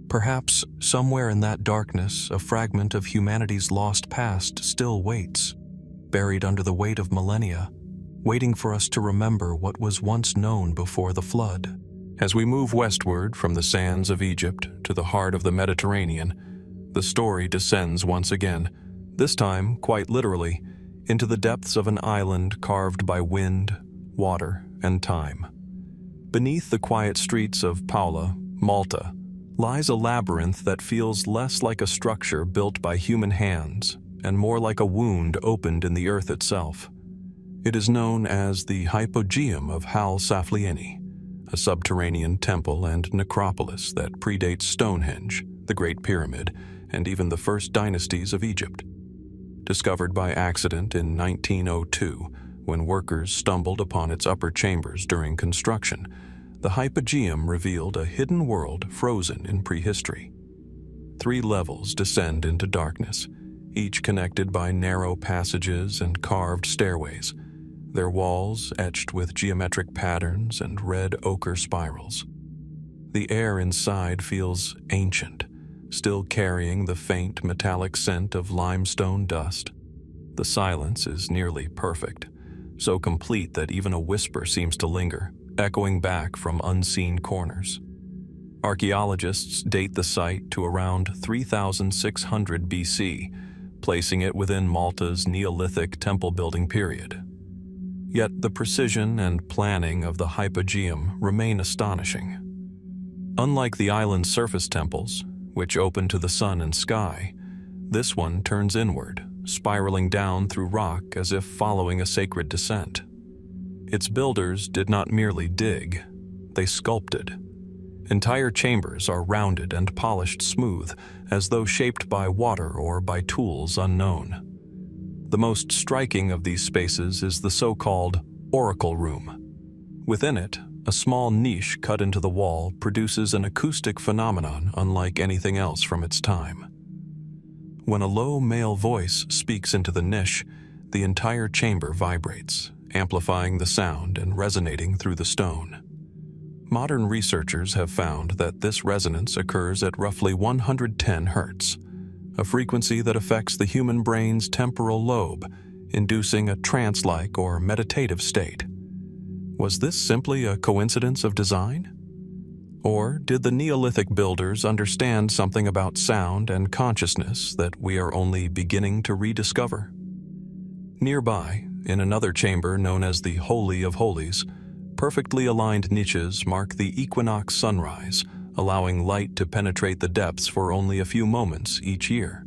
Perhaps somewhere in that darkness, a fragment of humanity's lost past still waits, buried under the weight of millennia, waiting for us to remember what was once known before the flood. As we move westward from the sands of Egypt to the heart of the Mediterranean, the story descends once again, this time quite literally, into the depths of an island carved by wind, water, and time. Beneath the quiet streets of Paula, Malta, lies a labyrinth that feels less like a structure built by human hands and more like a wound opened in the earth itself. It is known as the Hypogeum of Ħal-Saflieni, a subterranean temple and necropolis that predates Stonehenge, the Great Pyramid, and even the first dynasties of Egypt. Discovered by accident in 1902, when workers stumbled upon its upper chambers during construction, the Hypogeum revealed a hidden world frozen in prehistory. 3 levels descend into darkness, each connected by narrow passages and carved stairways. their walls etched with geometric patterns and red ochre spirals. The air inside feels ancient, still carrying the faint metallic scent of limestone dust. The silence is nearly perfect, so complete that even a whisper seems to linger, echoing back from unseen corners. Archaeologists date the site to around 3600 BC, placing it within Malta's Neolithic temple-building period. Yet the precision and planning of the Hypogeum remain astonishing. Unlike the island's surface temples, which open to the sun and sky, this one turns inward, spiraling down through rock as if following a sacred descent. Its builders did not merely dig, they sculpted. Entire chambers are rounded and polished smooth, as though shaped by water or by tools unknown. The most striking of these spaces is the so-called oracle room. Within it, a small niche cut into the wall produces an acoustic phenomenon unlike anything else from its time. When a low male voice speaks into the niche, the entire chamber vibrates, amplifying the sound and resonating through the stone. Modern researchers have found that this resonance occurs at roughly 110 Hz, a frequency that affects the human brain's temporal lobe, inducing a trance-like or meditative state. Was this simply a coincidence of design? Or did the Neolithic builders understand something about sound and consciousness that we are only beginning to rediscover? Nearby, in another chamber known as the Holy of Holies, perfectly aligned niches mark the equinox sunrise, allowing light to penetrate the depths for only a few moments each year.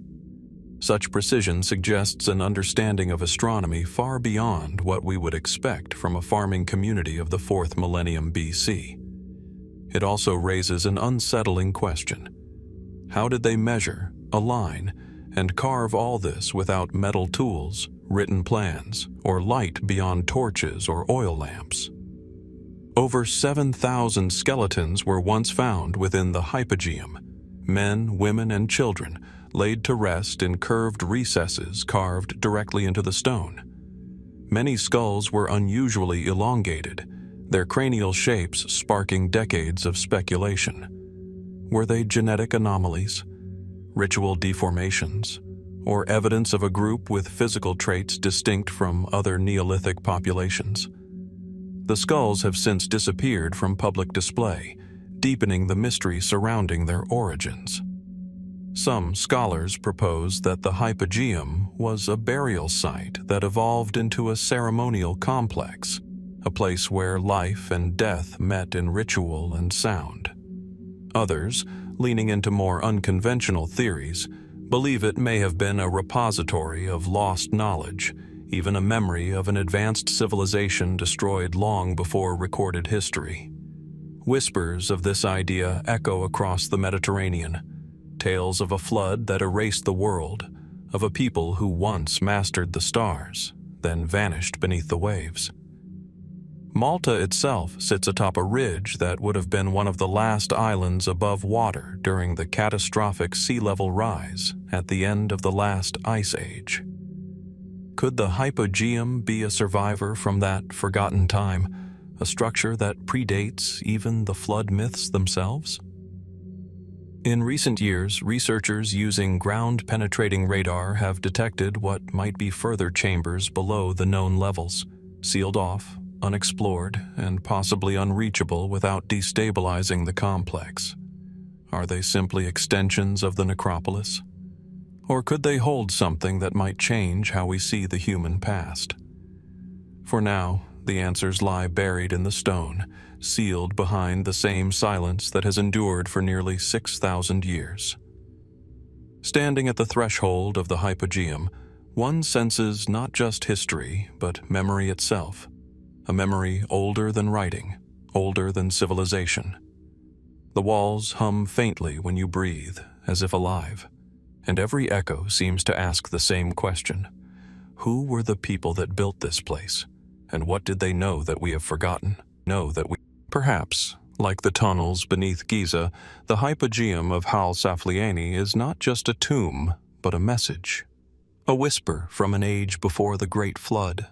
Such precision suggests an understanding of astronomy far beyond what we would expect from a farming community of the 4th millennium BC. It also raises an unsettling question. How did they measure, align, and carve all this without metal tools, written plans, or light beyond torches or oil lamps? Over 7,000 skeletons were once found within the Hypogeum, men, women, and children, laid to rest in curved recesses carved directly into the stone. Many skulls were unusually elongated, their cranial shapes sparking decades of speculation. Were they genetic anomalies, ritual deformations, or evidence of a group with physical traits distinct from other Neolithic populations? The skulls have since disappeared from public display, deepening the mystery surrounding their origins. Some scholars propose that the Hypogeum was a burial site that evolved into a ceremonial complex, a place where life and death met in ritual and sound. Others, leaning into more unconventional theories, believe it may have been a repository of lost knowledge, even a memory of an advanced civilization destroyed long before recorded history. Whispers of this idea echo across the Mediterranean, tales of a flood that erased the world, of a people who once mastered the stars, then vanished beneath the waves. Malta itself sits atop a ridge that would have been one of the last islands above water during the catastrophic sea level rise at the end of the last ice age. Could the Hypogeum be a survivor from that forgotten time, a structure that predates even the flood myths themselves? In recent years, researchers using ground-penetrating radar have detected what might be further chambers below the known levels, sealed off, unexplored, and possibly unreachable without destabilizing the complex. Are they simply extensions of the necropolis? Or could they hold something that might change how we see the human past? For now, the answers lie buried in the stone, sealed behind the same silence that has endured for nearly 6,000 years. Standing at the threshold of the Hypogeum, one senses not just history, but memory itself. A memory older than writing, older than civilization. The walls hum faintly when you breathe, as if alive, and every echo seems to ask the same question. Who were the people that built this place, and what did they know that we have forgotten? Perhaps, like the tunnels beneath Giza, the Hypogeum of Ħal-Saflieni is not just a tomb, but a message. A whisper from an age before the Great Flood.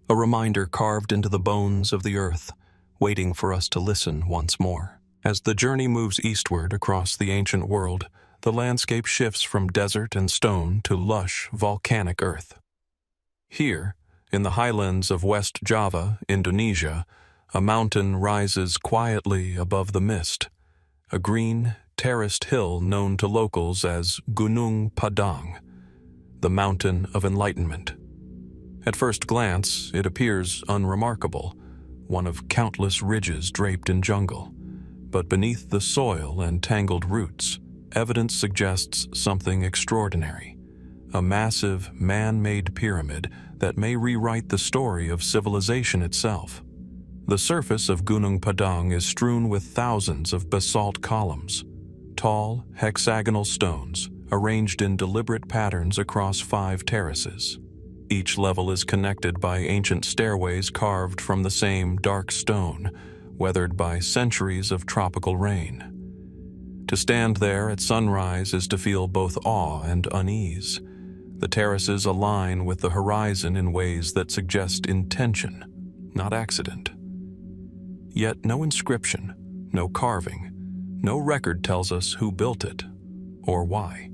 a reminder carved into the bones of the earth, waiting for us to listen once more. As the journey moves eastward across the ancient world, the landscape shifts from desert and stone to lush, volcanic earth. Here, in the highlands of West Java, Indonesia, a mountain rises quietly above the mist, a green, terraced hill known to locals as Gunung Padang, the Mountain of Enlightenment. At first glance, it appears unremarkable, one of countless ridges draped in jungle. But beneath the soil and tangled roots, evidence suggests something extraordinary, a massive, man-made pyramid that may rewrite the story of civilization itself. The surface of Gunung Padang is strewn with thousands of basalt columns, tall, hexagonal stones arranged in deliberate patterns across 5 terraces. Each level is connected by ancient stairways carved from the same dark stone, weathered by centuries of tropical rain. To stand there at sunrise is to feel both awe and unease. The terraces align with the horizon in ways that suggest intention, not accident. Yet no inscription, no carving, no record tells us who built it or why.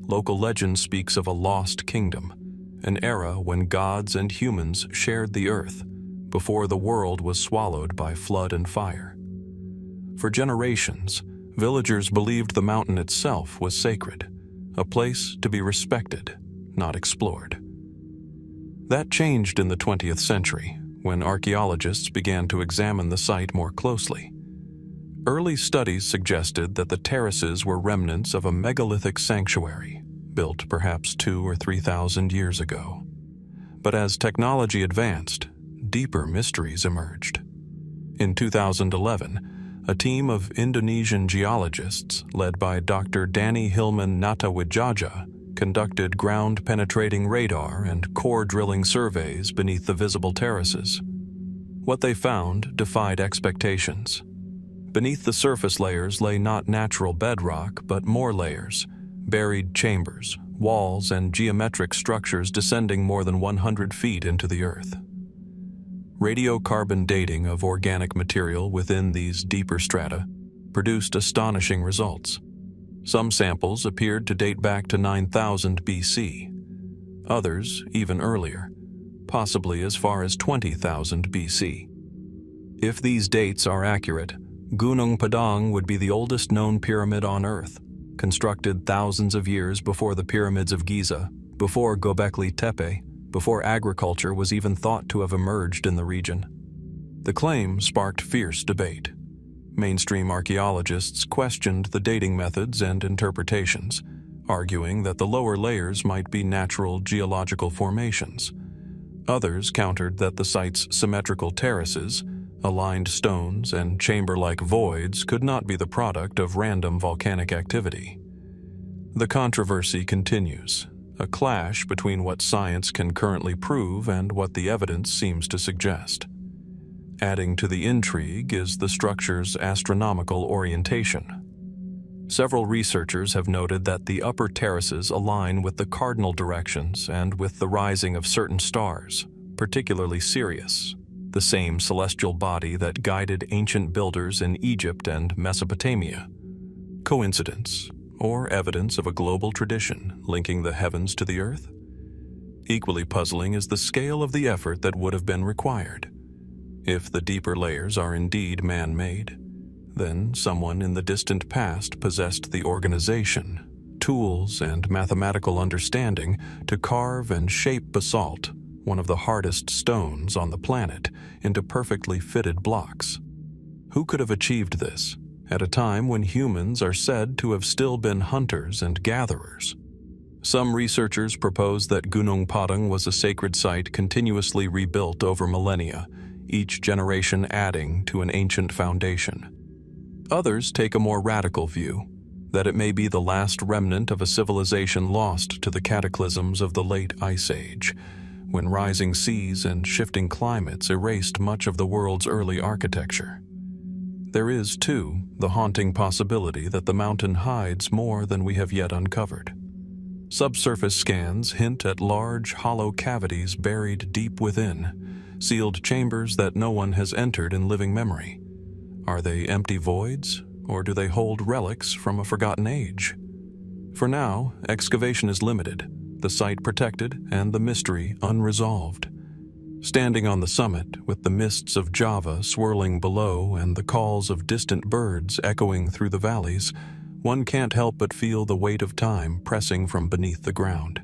Local legend speaks of a lost kingdom, an era when gods and humans shared the earth before the world was swallowed by flood and fire. For generations, villagers believed the mountain itself was sacred, a place to be respected, not explored. That changed in the 20th century, when archaeologists began to examine the site more closely. Early studies suggested that the terraces were remnants of a megalithic sanctuary, built perhaps 2,000 or 3,000 years ago. But as technology advanced, deeper mysteries emerged. In 2011, a team of Indonesian geologists, led by Dr. Danny Hilman Natawijaja, conducted ground-penetrating radar and core-drilling surveys beneath the visible terraces. What they found defied expectations. Beneath the surface layers lay not natural bedrock, but more layers, buried chambers, walls, and geometric structures descending more than 100 feet into the earth. Radiocarbon dating of organic material within these deeper strata produced astonishing results. Some samples appeared to date back to 9,000 BC, others even earlier, possibly as far as 20,000 BC. If these dates are accurate, Gunung Padang would be the oldest known pyramid on Earth, constructed thousands of years before the pyramids of Giza, before Göbekli Tepe, before agriculture was even thought to have emerged in the region. The claim sparked fierce debate. Mainstream archaeologists questioned the dating methods and interpretations, arguing that the lower layers might be natural geological formations. Others countered that the site's symmetrical terraces, aligned stones, and chamber-like voids could not be the product of random volcanic activity. The controversy continues, a clash between what science can currently prove and what the evidence seems to suggest. Adding to the intrigue is the structure's astronomical orientation. Several researchers have noted that the upper terraces align with the cardinal directions and with the rising of certain stars, particularly Sirius, the same celestial body that guided ancient builders in Egypt and Mesopotamia. Coincidence, or evidence of a global tradition linking the heavens to the earth? Equally puzzling is the scale of the effort that would have been required. If the deeper layers are indeed man-made, then someone in the distant past possessed the organization, tools, and mathematical understanding to carve and shape basalt, one of the hardest stones on the planet, into perfectly fitted blocks. Who could have achieved this at a time when humans are said to have still been hunters and gatherers? Some researchers propose that Gunung Padang was a sacred site continuously rebuilt over millennia, each generation adding to an ancient foundation. Others take a more radical view, that it may be the last remnant of a civilization lost to the cataclysms of the late Ice Age, when rising seas and shifting climates erased much of the world's early architecture. There is, too, the haunting possibility that the mountain hides more than we have yet uncovered. Subsurface scans hint at large, hollow cavities buried deep within, sealed chambers that no one has entered in living memory. Are they empty voids, or do they hold relics from a forgotten age? For now, excavation is limited, the site protected, and the mystery unresolved. Standing on the summit, with the mists of Java swirling below and the calls of distant birds echoing through the valleys, one can't help but feel the weight of time pressing from beneath the ground.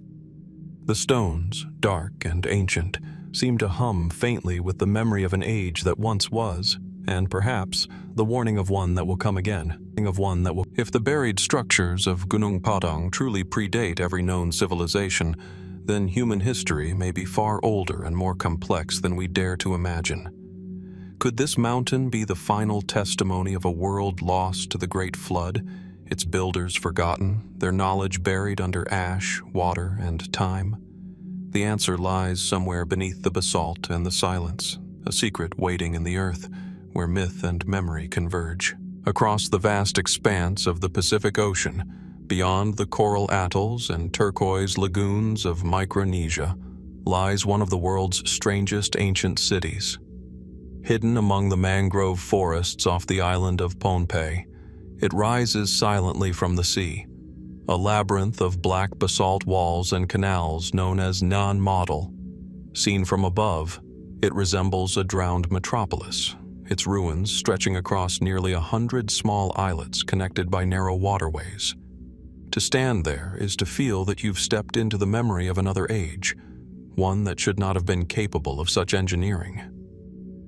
The stones, dark and ancient, seem to hum faintly with the memory of an age that once was, and perhaps the warning of one that will come again. If the buried structures of Gunung Padang truly predate every known civilization, then human history may be far older and more complex than we dare to imagine. Could this mountain be the final testimony of a world lost to the Great Flood, its builders forgotten, their knowledge buried under ash, water, and time? The answer lies somewhere beneath the basalt and the silence, a secret waiting in the earth, where myth and memory converge. Across the vast expanse of the Pacific Ocean, beyond the coral atolls and turquoise lagoons of Micronesia, lies one of the world's strangest ancient cities. Hidden among the mangrove forests off the island of Pohnpei, it rises silently from the sea, a labyrinth of black basalt walls and canals known as Nan Madol. Seen from above, it resembles a drowned metropolis, its ruins stretching across nearly 100 small islets connected by narrow waterways. To stand there is to feel that you've stepped into the memory of another age, one that should not have been capable of such engineering.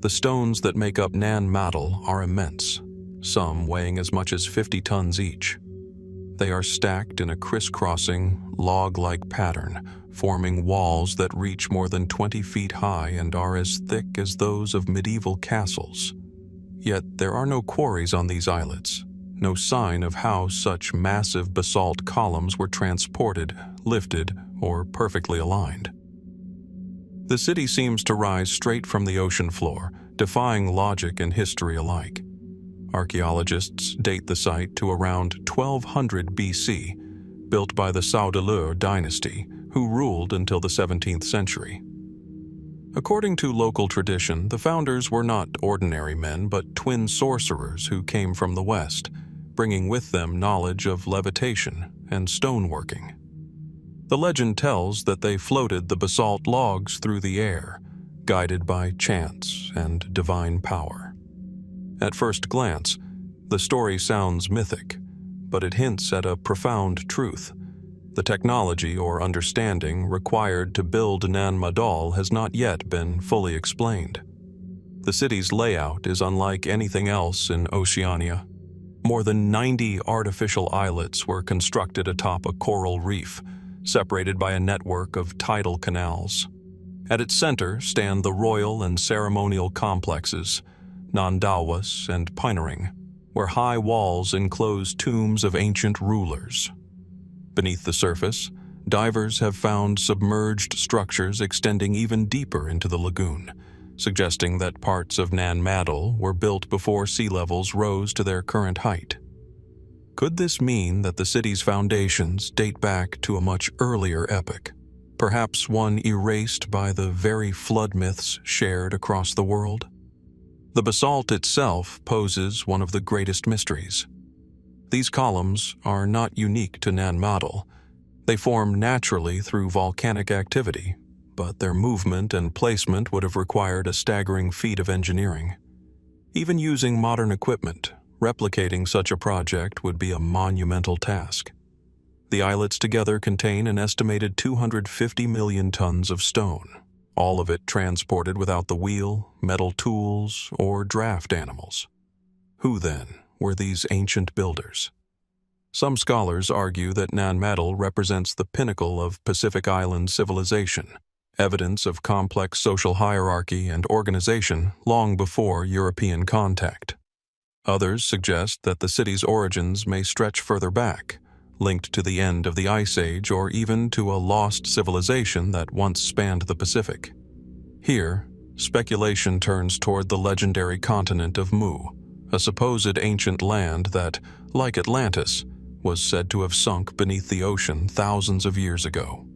The stones that make up Nan Madol are immense, some weighing as much as 50 tons each. They are stacked in a crisscrossing, log-like pattern, forming walls that reach more than 20 feet high and are as thick as those of medieval castles. Yet there are no quarries on these islets, no sign of how such massive basalt columns were transported, lifted, or perfectly aligned. The city seems to rise straight from the ocean floor, defying logic and history alike. Archaeologists date the site to around 1200 BC, built by the Saudeleur dynasty, who ruled until the 17th century. According to local tradition, the founders were not ordinary men but twin sorcerers who came from the West, bringing with them knowledge of levitation and stoneworking. The legend tells that they floated the basalt logs through the air, guided by chance and divine power. At first glance, the story sounds mythic, but it hints at a profound truth. The technology or understanding required to build Nan Madol has not yet been fully explained. The city's layout is unlike anything else in Oceania. More than 90 artificial islets were constructed atop a coral reef, separated by a network of tidal canals. At its center stand the royal and ceremonial complexes, Nandawas and Pinering, where high walls enclose tombs of ancient rulers. Beneath the surface, divers have found submerged structures extending even deeper into the lagoon, suggesting that parts of Nan Madol were built before sea levels rose to their current height. Could this mean that the city's foundations date back to a much earlier epoch, perhaps one erased by the very flood myths shared across the world? The basalt itself poses one of the greatest mysteries. These columns are not unique to Nan Madol. They form naturally through volcanic activity, but their movement and placement would have required a staggering feat of engineering. Even using modern equipment, replicating such a project would be a monumental task. The islets together contain an estimated 250 million tons of stone, all of it transported without the wheel, metal tools, or draft animals. Who, then, were these ancient builders? Some scholars argue that Nan Madol represents the pinnacle of Pacific Island civilization, evidence of complex social hierarchy and organization long before European contact. Others suggest that the city's origins may stretch further back, linked to the end of the Ice Age or even to a lost civilization that once spanned the Pacific. Here, speculation turns toward the legendary continent of Mu, a supposed ancient land that, like Atlantis, was said to have sunk beneath the ocean thousands of years ago.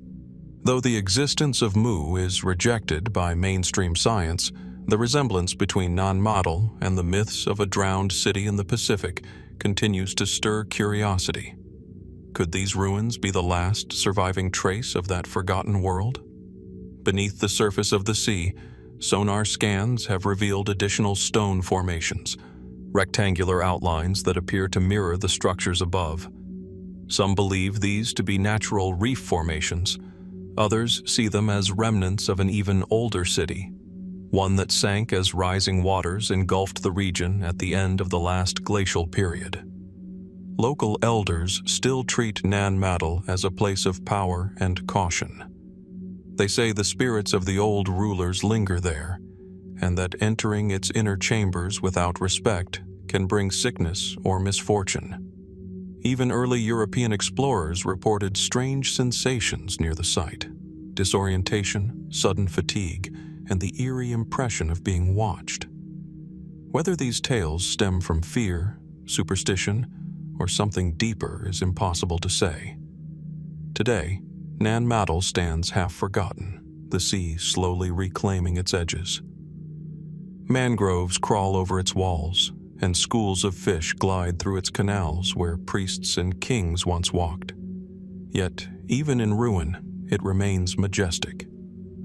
Though the existence of Mu is rejected by mainstream science, the resemblance between Nan Madol and the myths of a drowned city in the Pacific continues to stir curiosity. Could these ruins be the last surviving trace of that forgotten world? Beneath the surface of the sea, sonar scans have revealed additional stone formations, rectangular outlines that appear to mirror the structures above. Some believe these to be natural reef formations. Others see them as remnants of an even older city, one that sank as rising waters engulfed the region at the end of the last glacial period. Local elders still treat Nan Madol as a place of power and caution. They say the spirits of the old rulers linger there, and that entering its inner chambers without respect can bring sickness or misfortune. Even early European explorers reported strange sensations near the site: disorientation, sudden fatigue, and the eerie impression of being watched. Whether these tales stem from fear, superstition, or something deeper is impossible to say. Today, Nan Madol stands half forgotten, the sea slowly reclaiming its edges. Mangroves crawl over its walls, and schools of fish glide through its canals where priests and kings once walked. Yet, even in ruin, it remains majestic,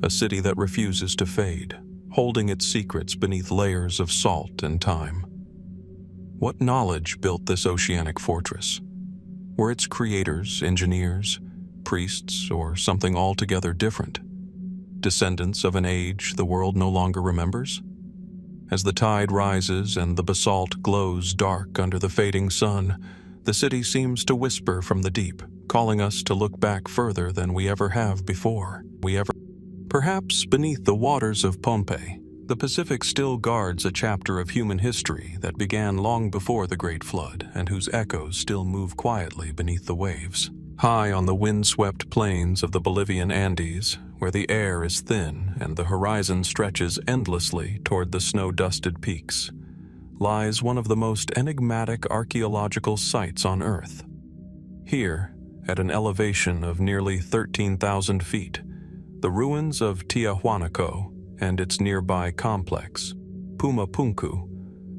a city that refuses to fade, holding its secrets beneath layers of salt and time. What knowledge built this oceanic fortress? Were its creators engineers, priests, or something altogether different? Descendants of an age the world no longer remembers? As the tide rises and the basalt glows dark under the fading sun, the city seems to whisper from the deep, calling us to look back further than we ever have before. Perhaps beneath the waters of Pompeii, the Pacific still guards a chapter of human history that began long before the Great Flood and whose echoes still move quietly beneath the waves. High on the wind-swept plains of the Bolivian Andes, where the air is thin and the horizon stretches endlessly toward the snow-dusted peaks, lies one of the most enigmatic archaeological sites on Earth. Here, at an elevation of nearly 13,000 feet, the ruins of Tiahuanaco and its nearby complex, Puma Punku,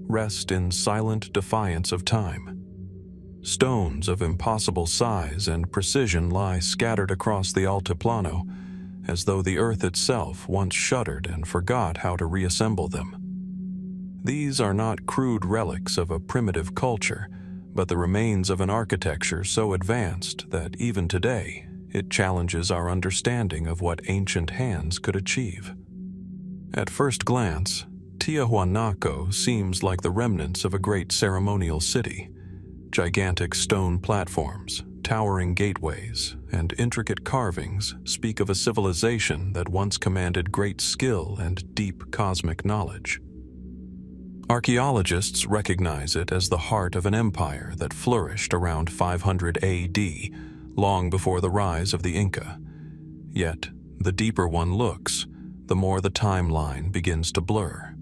rest in silent defiance of time. Stones of impossible size and precision lie scattered across the altiplano, as though the earth itself once shuddered and forgot how to reassemble them. These are not crude relics of a primitive culture, but the remains of an architecture so advanced that even today it challenges our understanding of what ancient hands could achieve. At first glance, Tiahuanaco seems like the remnants of a great ceremonial city. Gigantic stone platforms, towering gateways, and intricate carvings speak of a civilization that once commanded great skill and deep cosmic knowledge. Archaeologists recognize it as the heart of an empire that flourished around 500 AD, long before the rise of the Inca. Yet, the deeper one looks, the more the timeline begins to blur.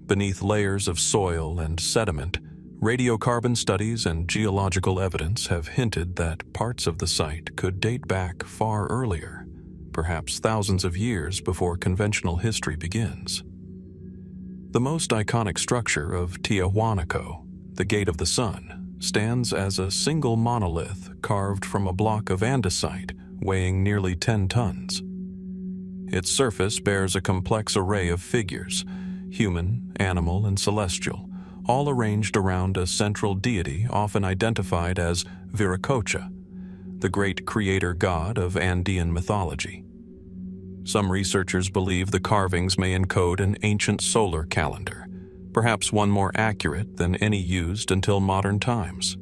Beneath layers of soil and sediment, radiocarbon studies and geological evidence have hinted that parts of the site could date back far earlier, perhaps thousands of years before conventional history begins. The most iconic structure of Tiahuanaco, the Gate of the Sun, stands as a single monolith carved from a block of andesite weighing nearly 10 tons. Its surface bears a complex array of figures, human, animal, and celestial, all arranged around a central deity often identified as Viracocha, the great creator god of Andean mythology. Some researchers believe the carvings may encode an ancient solar calendar, perhaps one more accurate than any used until modern times.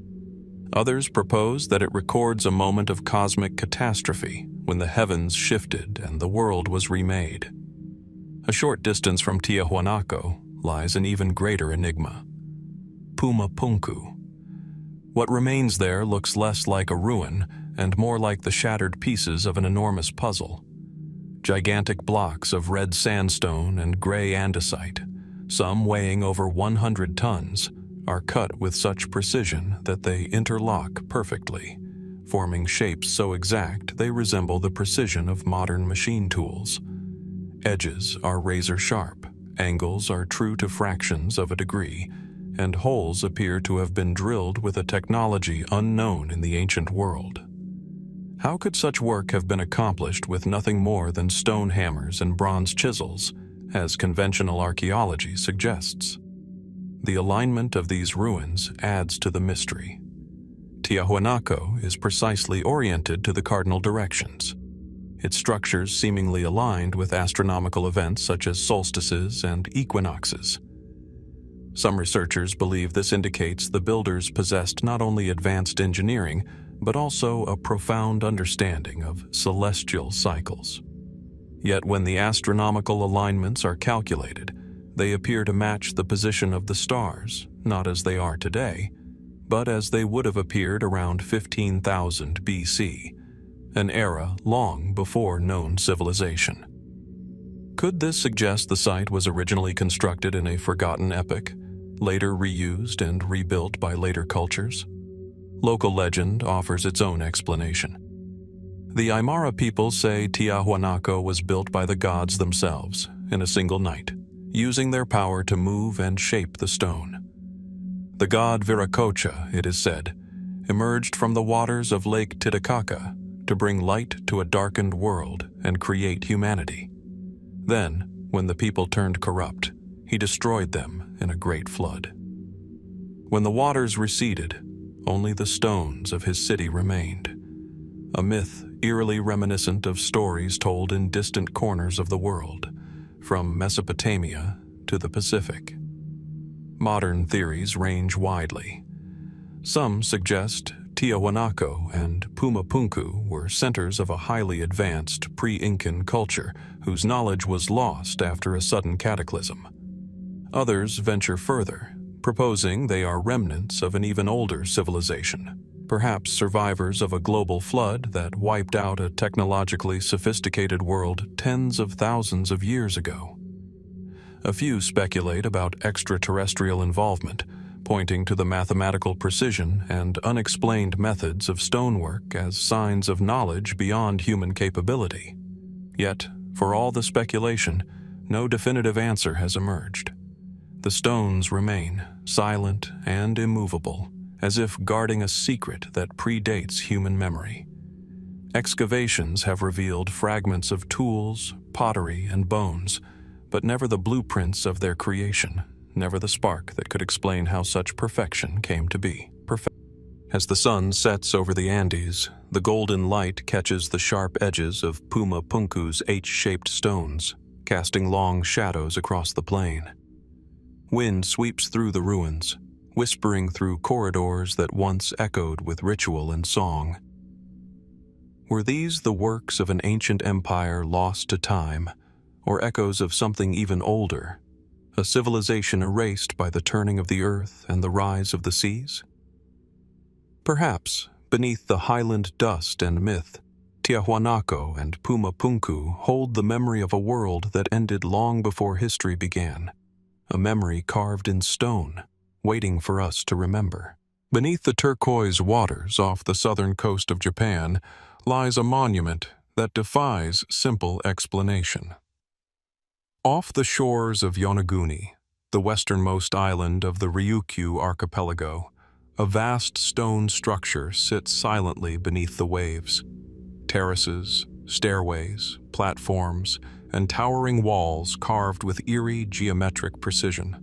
Others propose that it records a moment of cosmic catastrophe when the heavens shifted and the world was remade. A short distance from Tiahuanaco lies an even greater enigma: Puma Punku. What remains there looks less like a ruin and more like the shattered pieces of an enormous puzzle. Gigantic blocks of red sandstone and gray andesite, some weighing over 100 tons, are cut with such precision that they interlock perfectly, forming shapes so exact they resemble the precision of modern machine tools. Edges are razor-sharp, angles are true to fractions of a degree, and holes appear to have been drilled with a technology unknown in the ancient world. How could such work have been accomplished with nothing more than stone hammers and bronze chisels, as conventional archaeology suggests? The alignment of these ruins adds to the mystery. Tiahuanaco is precisely oriented to the cardinal directions, its structures seemingly aligned with astronomical events such as solstices and equinoxes. Some researchers believe this indicates the builders possessed not only advanced engineering, but also a profound understanding of celestial cycles. Yet when the astronomical alignments are calculated, they appear to match the position of the stars, not as they are today, but as they would have appeared around 15,000 BC, an era long before known civilization. Could this suggest the site was originally constructed in a forgotten epoch, later reused and rebuilt by later cultures? Local legend offers its own explanation. The Aymara people say Tiahuanaco was built by the gods themselves in a single night, using their power to move and shape the stone. The god Viracocha, it is said, emerged from the waters of Lake Titicaca to bring light to a darkened world and create humanity. Then, when the people turned corrupt, he destroyed them in a great flood. When the waters receded, only the stones of his city remained, a myth eerily reminiscent of stories told in distant corners of the world, from Mesopotamia to the Pacific. Modern theories range widely. Some suggest Tiahuanaco and Puma Punku were centers of a highly advanced pre-Incan culture whose knowledge was lost after a sudden cataclysm. Others venture further, proposing they are remnants of an even older civilization, perhaps survivors of a global flood that wiped out a technologically sophisticated world tens of thousands of years ago. A few speculate about extraterrestrial involvement, pointing to the mathematical precision and unexplained methods of stonework as signs of knowledge beyond human capability. Yet, for all the speculation, no definitive answer has emerged. The stones remain, silent and immovable, as if guarding a secret that predates human memory. Excavations have revealed fragments of tools, pottery, and bones, but never the blueprints of their creation, never the spark that could explain how such perfection came to be. As the sun sets over the Andes, the golden light catches the sharp edges of Puma Punku's H-shaped stones, casting long shadows across the plain. Wind sweeps through the ruins, whispering through corridors that once echoed with ritual and song. Were these the works of an ancient empire lost to time, or echoes of something even older, a civilization erased by the turning of the earth and the rise of the seas? Perhaps, beneath the highland dust and myth, Tiahuanaco and Puma Punku hold the memory of a world that ended long before history began, a memory carved in stone, waiting for us to remember. Beneath the turquoise waters off the southern coast of Japan lies a monument that defies simple explanation. Off the shores of Yonaguni, the westernmost island of the Ryukyu archipelago, a vast stone structure sits silently beneath the waves. Terraces, stairways, platforms, and towering walls carved with eerie geometric precision.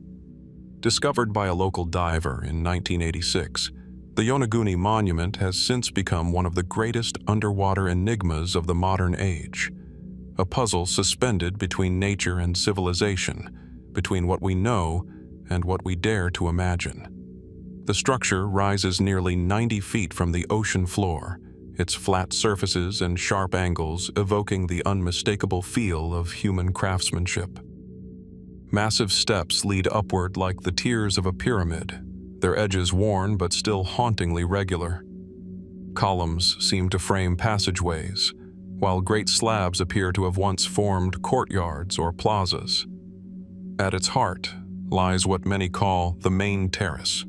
Discovered by a local diver in 1986, the Yonaguni monument has since become one of the greatest underwater enigmas of the modern age, a puzzle suspended between nature and civilization, between what we know and what we dare to imagine. The structure rises nearly 90 feet from the ocean floor, its flat surfaces and sharp angles evoking the unmistakable feel of human craftsmanship. Massive steps lead upward like the tiers of a pyramid, their edges worn but still hauntingly regular. Columns seem to frame passageways, while great slabs appear to have once formed courtyards or plazas. At its heart lies what many call the main terrace,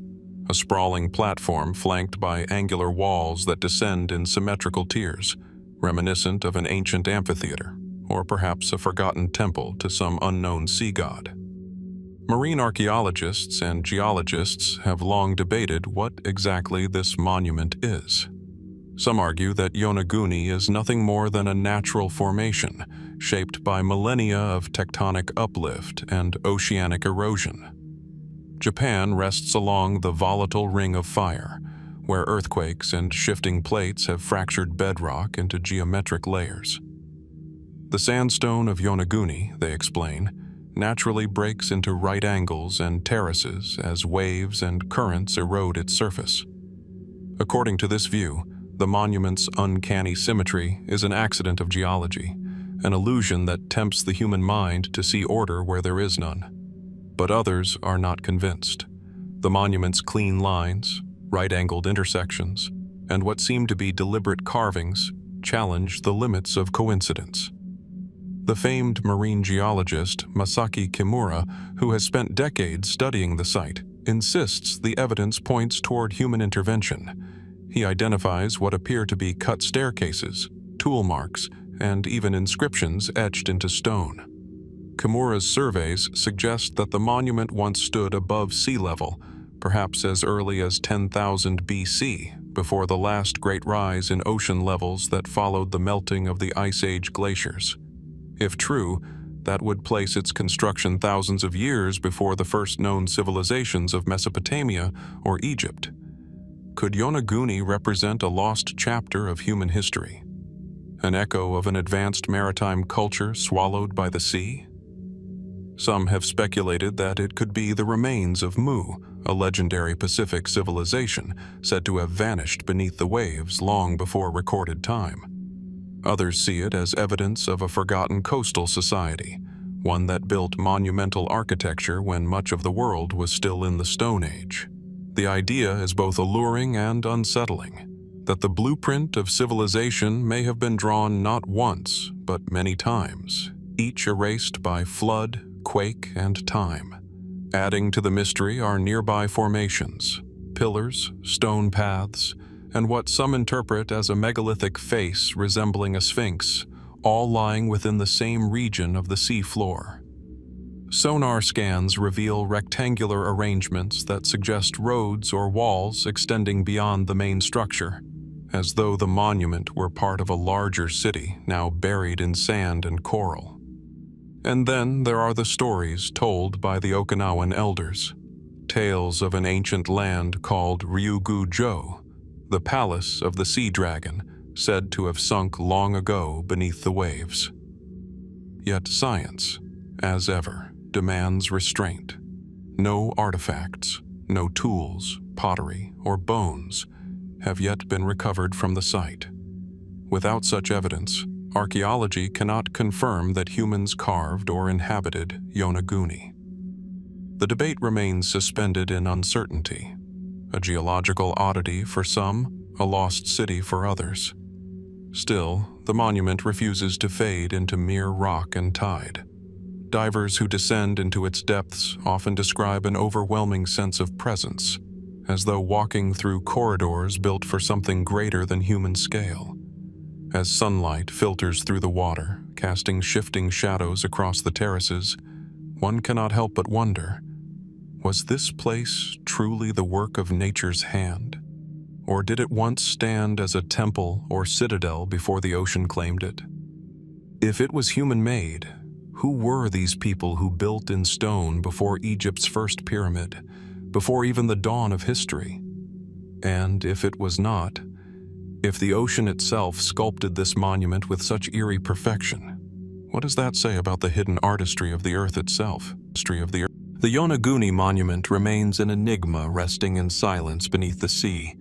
a sprawling platform flanked by angular walls that descend in symmetrical tiers, reminiscent of an ancient amphitheater, or perhaps a forgotten temple to some unknown sea god. Marine archaeologists and geologists have long debated what exactly this monument is. Some argue that Yonaguni is nothing more than a natural formation, shaped by millennia of tectonic uplift and oceanic erosion. Japan rests along the volatile Ring of Fire, where earthquakes and shifting plates have fractured bedrock into geometric layers. The sandstone of Yonaguni, they explain, naturally breaks into right angles and terraces as waves and currents erode its surface. According to this view, the monument's uncanny symmetry is an accident of geology, an illusion that tempts the human mind to see order where there is none. But others are not convinced. The monument's clean lines, right-angled intersections, and what seem to be deliberate carvings challenge the limits of coincidence. The famed marine geologist Masaki Kimura, who has spent decades studying the site, insists the evidence points toward human intervention. He identifies what appear to be cut staircases, tool marks, and even inscriptions etched into stone. Kimura's surveys suggest that the monument once stood above sea level, perhaps as early as 10,000 BC, before the last great rise in ocean levels that followed the melting of the Ice Age glaciers. If true, that would place its construction thousands of years before the first known civilizations of Mesopotamia or Egypt. Could Yonaguni represent a lost chapter of human history? An echo of an advanced maritime culture swallowed by the sea? Some have speculated that it could be the remains of Mu, a legendary Pacific civilization said to have vanished beneath the waves long before recorded time. Others see it as evidence of a forgotten coastal society, one that built monumental architecture when much of the world was still in the Stone Age. The idea is both alluring and unsettling, that the blueprint of civilization may have been drawn not once, but many times, each erased by flood, quake, and time. Adding to the mystery are nearby formations, pillars, stone paths, and what some interpret as a megalithic face resembling a sphinx, all lying within the same region of the sea floor. Sonar scans reveal rectangular arrangements that suggest roads or walls extending beyond the main structure, as though the monument were part of a larger city now buried in sand and coral. And then there are the stories told by the Okinawan elders, tales of an ancient land called Ryugu-jo, the palace of the sea dragon, said to have sunk long ago beneath the waves. Yet science, as ever, demands restraint. No artifacts, no tools, pottery, or bones have yet been recovered from the site. Without such evidence, archaeology cannot confirm that humans carved or inhabited Yonaguni. The debate remains suspended in uncertainty, a geological oddity for some, a lost city for others. Still, the monument refuses to fade into mere rock and tide. Divers who descend into its depths often describe an overwhelming sense of presence, as though walking through corridors built for something greater than human scale. As sunlight filters through the water, casting shifting shadows across the terraces, one cannot help but wonder, was this place truly the work of nature's hand? Or did it once stand as a temple or citadel before the ocean claimed it? If it was human-made, who were these people who built in stone before Egypt's first pyramid, before even the dawn of history? And if it was not, if the ocean itself sculpted this monument with such eerie perfection, what does that say about the hidden artistry of the earth itself? The Yonaguni monument remains an enigma resting in silence beneath the sea,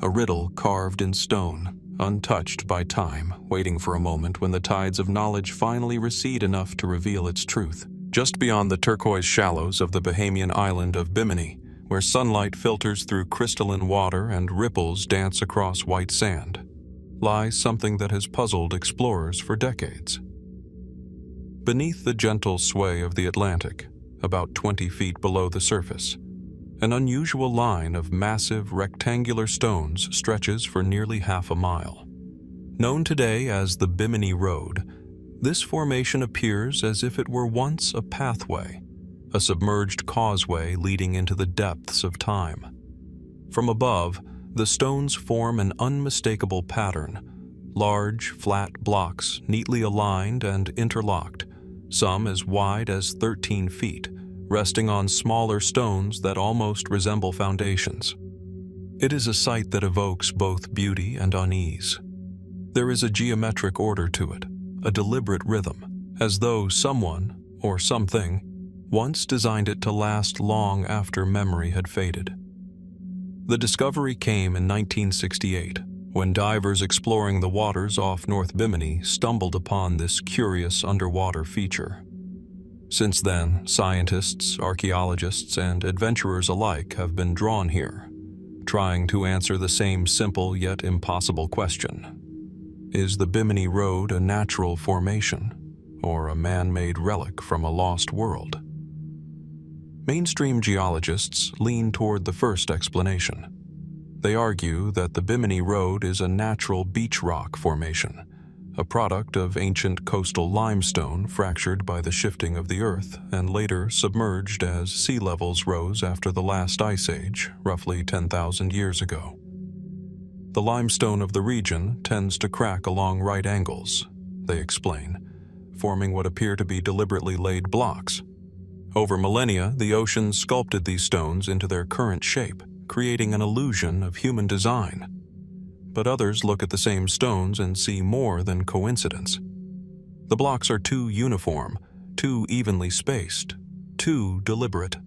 a riddle carved in stone, untouched by time, waiting for a moment when the tides of knowledge finally recede enough to reveal its truth. Just beyond the turquoise shallows of the Bahamian island of Bimini, where sunlight filters through crystalline water and ripples dance across white sand, lies something that has puzzled explorers for decades. Beneath the gentle sway of the Atlantic, about 20 feet below the surface, An unusual line of massive rectangular stones stretches for nearly half a mile. Known today as the Bimini Road, this formation appears as if it were once a pathway, a submerged causeway leading into the depths of time. From above, the stones form an unmistakable pattern, large, flat blocks neatly aligned and interlocked, some as wide as 13 feet, resting on smaller stones that almost resemble foundations. It is a sight that evokes both beauty and unease. There is a geometric order to it, a deliberate rhythm, as though someone, or something, once designed it to last long after memory had faded. The discovery came in 1968, when divers exploring the waters off North Bimini stumbled upon this curious underwater feature. Since then, scientists, archaeologists, and adventurers alike have been drawn here, trying to answer the same simple yet impossible question. Is the Bimini Road a natural formation, or a man-made relic from a lost world? Mainstream geologists lean toward the first explanation. They argue that the Bimini Road is a natural beach rock formation, a product of ancient coastal limestone fractured by the shifting of the earth and later submerged as sea levels rose after the last ice age, roughly 10,000 years ago. The limestone of the region tends to crack along right angles, they explain, forming what appear to be deliberately laid blocks. Over millennia, the ocean sculpted these stones into their current shape, creating an illusion of human design. But others look at the same stones and see more than coincidence. The blocks are too uniform, too evenly spaced, too deliberate.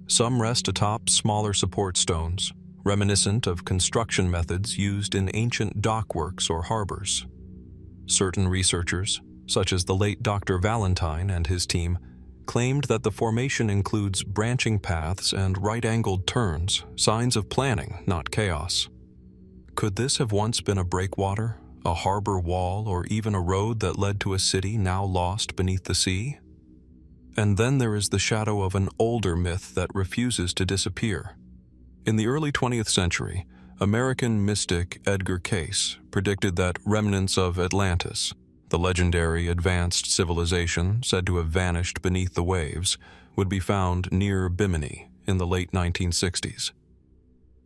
Some rest atop smaller support stones, reminiscent of construction methods used in ancient dockworks or harbors. Certain researchers, such as the late Dr. Valentine and his team, claimed that the formation includes branching paths and right-angled turns, signs of planning, not chaos. Could this have once been a breakwater, a harbor wall, or even a road that led to a city now lost beneath the sea? And then there is the shadow of an older myth that refuses to disappear. In the early 20th century, American mystic Edgar Cayce predicted that remnants of Atlantis, the legendary advanced civilization said to have vanished beneath the waves, would be found near Bimini in the late 1960s.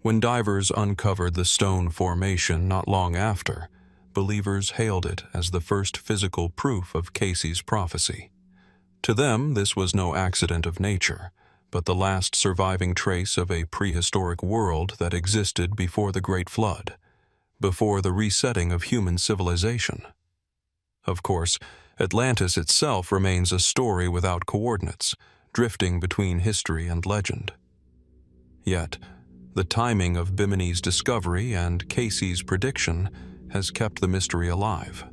When divers uncovered the stone formation not long after, believers hailed it as the first physical proof of Cayce's prophecy. To them, this was no accident of nature, but the last surviving trace of a prehistoric world that existed before the Great Flood, before the resetting of human civilization. Of course, Atlantis itself remains a story without coordinates, drifting between history and legend. Yet, the timing of Bimini's discovery and Cayce's prediction has kept the mystery alive.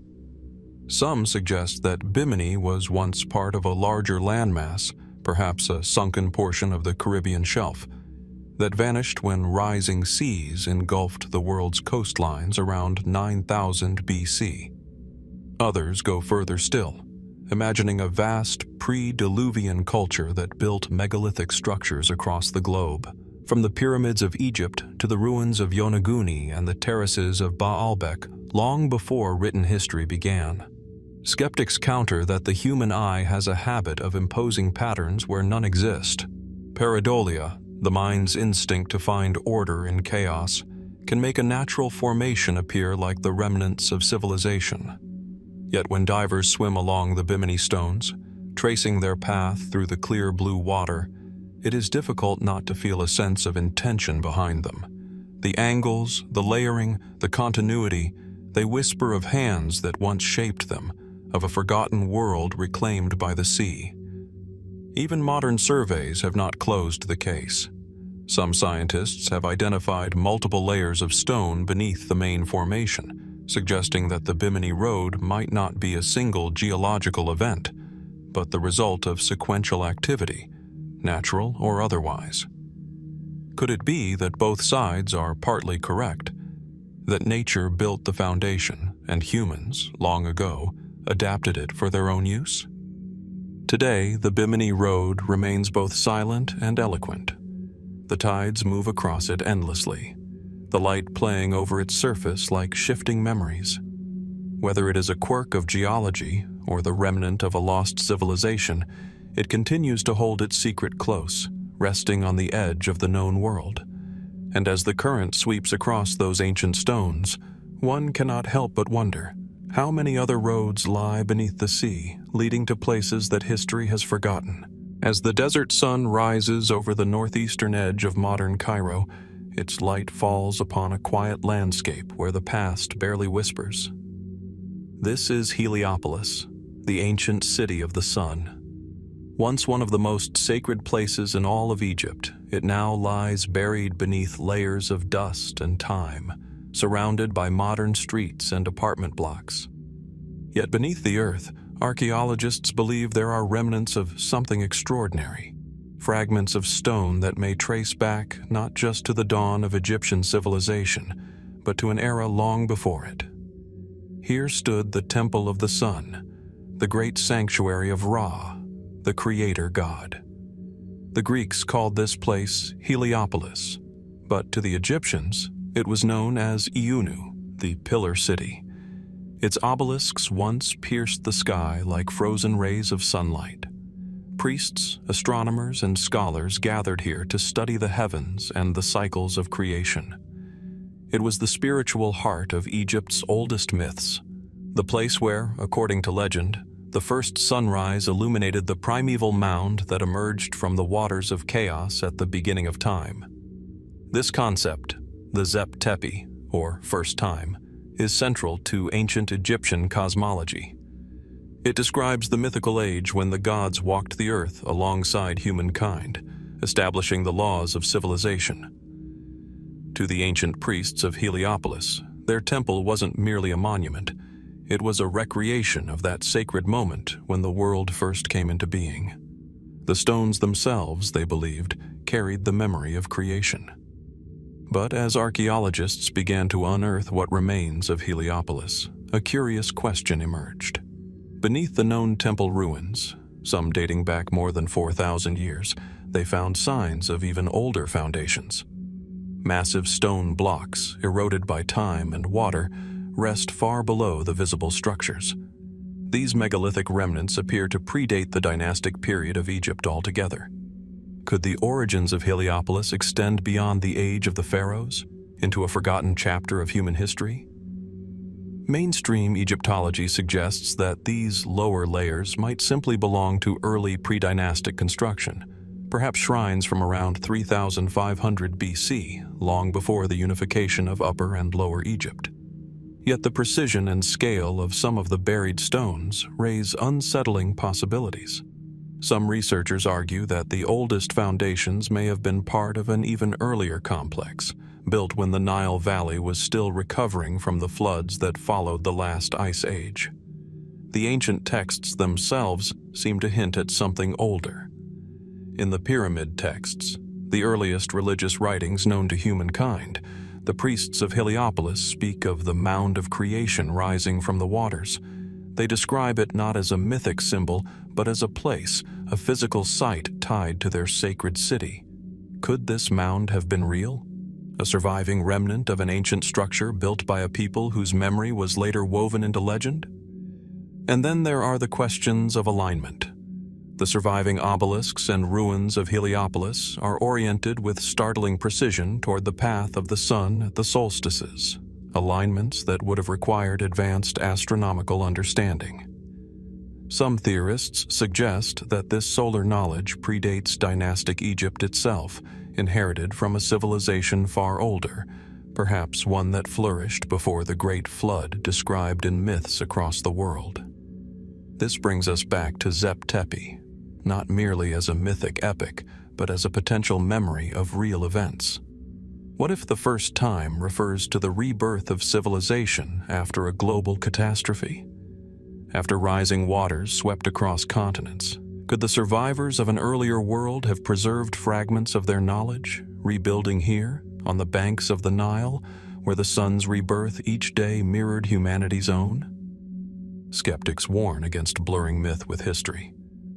Some suggest that Bimini was once part of a larger landmass, perhaps a sunken portion of the Caribbean shelf, that vanished when rising seas engulfed the world's coastlines around 9000 BC. Others go further still, imagining a vast pre-Diluvian culture that built megalithic structures across the globe, from the pyramids of Egypt to the ruins of Yonaguni and the terraces of Baalbek long before written history began. Skeptics counter that the human eye has a habit of imposing patterns where none exist. Pareidolia, the mind's instinct to find order in chaos, can make a natural formation appear like the remnants of civilization. Yet when divers swim along the Bimini stones, tracing their path through the clear blue water, it is difficult not to feel a sense of intention behind them. The angles, the layering, the continuity, they whisper of hands that once shaped them, of a forgotten world reclaimed by the sea. Even modern surveys have not closed the case. Some scientists have identified multiple layers of stone beneath the main formation, suggesting that the Bimini Road might not be a single geological event, but the result of sequential activity, natural or otherwise. Could it be that both sides are partly correct? That nature built the foundation and humans, long ago, adapted it for their own use? Today, the Bimini Road remains both silent and eloquent. The tides move across it endlessly, the light playing over its surface like shifting memories. Whether it is a quirk of geology or the remnant of a lost civilization, it continues to hold its secret close, resting on the edge of the known world. And as the current sweeps across those ancient stones, one cannot help but wonder, how many other roads lie beneath the sea, leading to places that history has forgotten? As the desert sun rises over the northeastern edge of modern Cairo, its light falls upon a quiet landscape where the past barely whispers. This is Heliopolis, the ancient city of the sun. Once one of the most sacred places in all of Egypt, it now lies buried beneath layers of dust and time, surrounded by modern streets and apartment blocks. Yet beneath the earth, archaeologists believe there are remnants of something extraordinary, fragments of stone that may trace back not just to the dawn of Egyptian civilization, but to an era long before it. Here stood the Temple of the Sun, the great sanctuary of Ra, the creator god. The Greeks called this place Heliopolis, but to the Egyptians, it was known as Iunu, the Pillar City. Its obelisks once pierced the sky like frozen rays of sunlight. Priests, astronomers, and scholars gathered here to study the heavens and the cycles of creation. It was the spiritual heart of Egypt's oldest myths, the place where, according to legend, the first sunrise illuminated the primeval mound that emerged from the waters of chaos at the beginning of time. This concept, the Zep Tepi, or first time, is central to ancient Egyptian cosmology. It describes the mythical age when the gods walked the earth alongside humankind, establishing the laws of civilization. To the ancient priests of Heliopolis, their temple wasn't merely a monument. It was a recreation of that sacred moment when the world first came into being. The stones themselves, they believed, carried the memory of creation. But as archaeologists began to unearth what remains of Heliopolis, a curious question emerged. Beneath the known temple ruins, some dating back more than 4,000 years, they found signs of even older foundations. Massive stone blocks, eroded by time and water, rest far below the visible structures. These megalithic remnants appear to predate the dynastic period of Egypt altogether. Could the origins of Heliopolis extend beyond the age of the pharaohs, into a forgotten chapter of human history? Mainstream Egyptology suggests that these lower layers might simply belong to early pre-dynastic construction, perhaps shrines from around 3,500 BC, long before the unification of Upper and Lower Egypt. Yet the precision and scale of some of the buried stones raise unsettling possibilities. Some researchers argue that the oldest foundations may have been part of an even earlier complex, built when the Nile Valley was still recovering from the floods that followed the last ice age. The ancient texts themselves seem to hint at something older. In the pyramid texts, the earliest religious writings known to humankind, the priests of Heliopolis speak of the mound of creation rising from the waters. They describe it not as a mythic symbol, but as a place, a physical site tied to their sacred city. Could this mound have been real? A surviving remnant of an ancient structure built by a people whose memory was later woven into legend? And then there are the questions of alignment. The surviving obelisks and ruins of Heliopolis are oriented with startling precision toward the path of the sun at the solstices, alignments that would have required advanced astronomical understanding. Some theorists suggest that this solar knowledge predates dynastic Egypt itself, inherited from a civilization far older, perhaps one that flourished before the Great Flood described in myths across the world. This brings us back to Zep Tepi, not merely as a mythic epic, but as a potential memory of real events. What if the first time refers to the rebirth of civilization after a global catastrophe? After rising waters swept across continents, could the survivors of an earlier world have preserved fragments of their knowledge, rebuilding here, on the banks of the Nile, where the sun's rebirth each day mirrored humanity's own? Skeptics warn against blurring myth with history.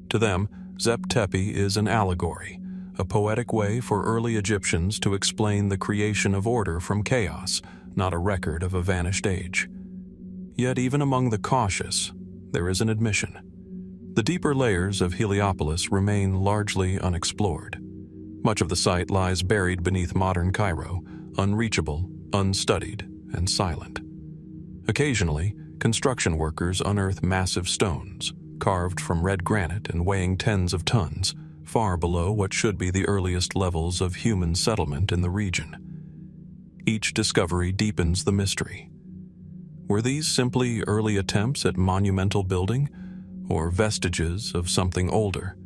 To them, Zep Tepi is an allegory, a poetic way for early Egyptians to explain the creation of order from chaos, not a record of a vanished age. Yet even among the cautious, there is an admission. The deeper layers of Heliopolis remain largely unexplored. Much of the site lies buried beneath modern Cairo, unreachable, unstudied, and silent. Occasionally, construction workers unearth massive stones, carved from red granite and weighing tens of tons, far below what should be the earliest levels of human settlement in the region. Each discovery deepens the mystery. Were these simply early attempts at monumental building, or vestiges of something older,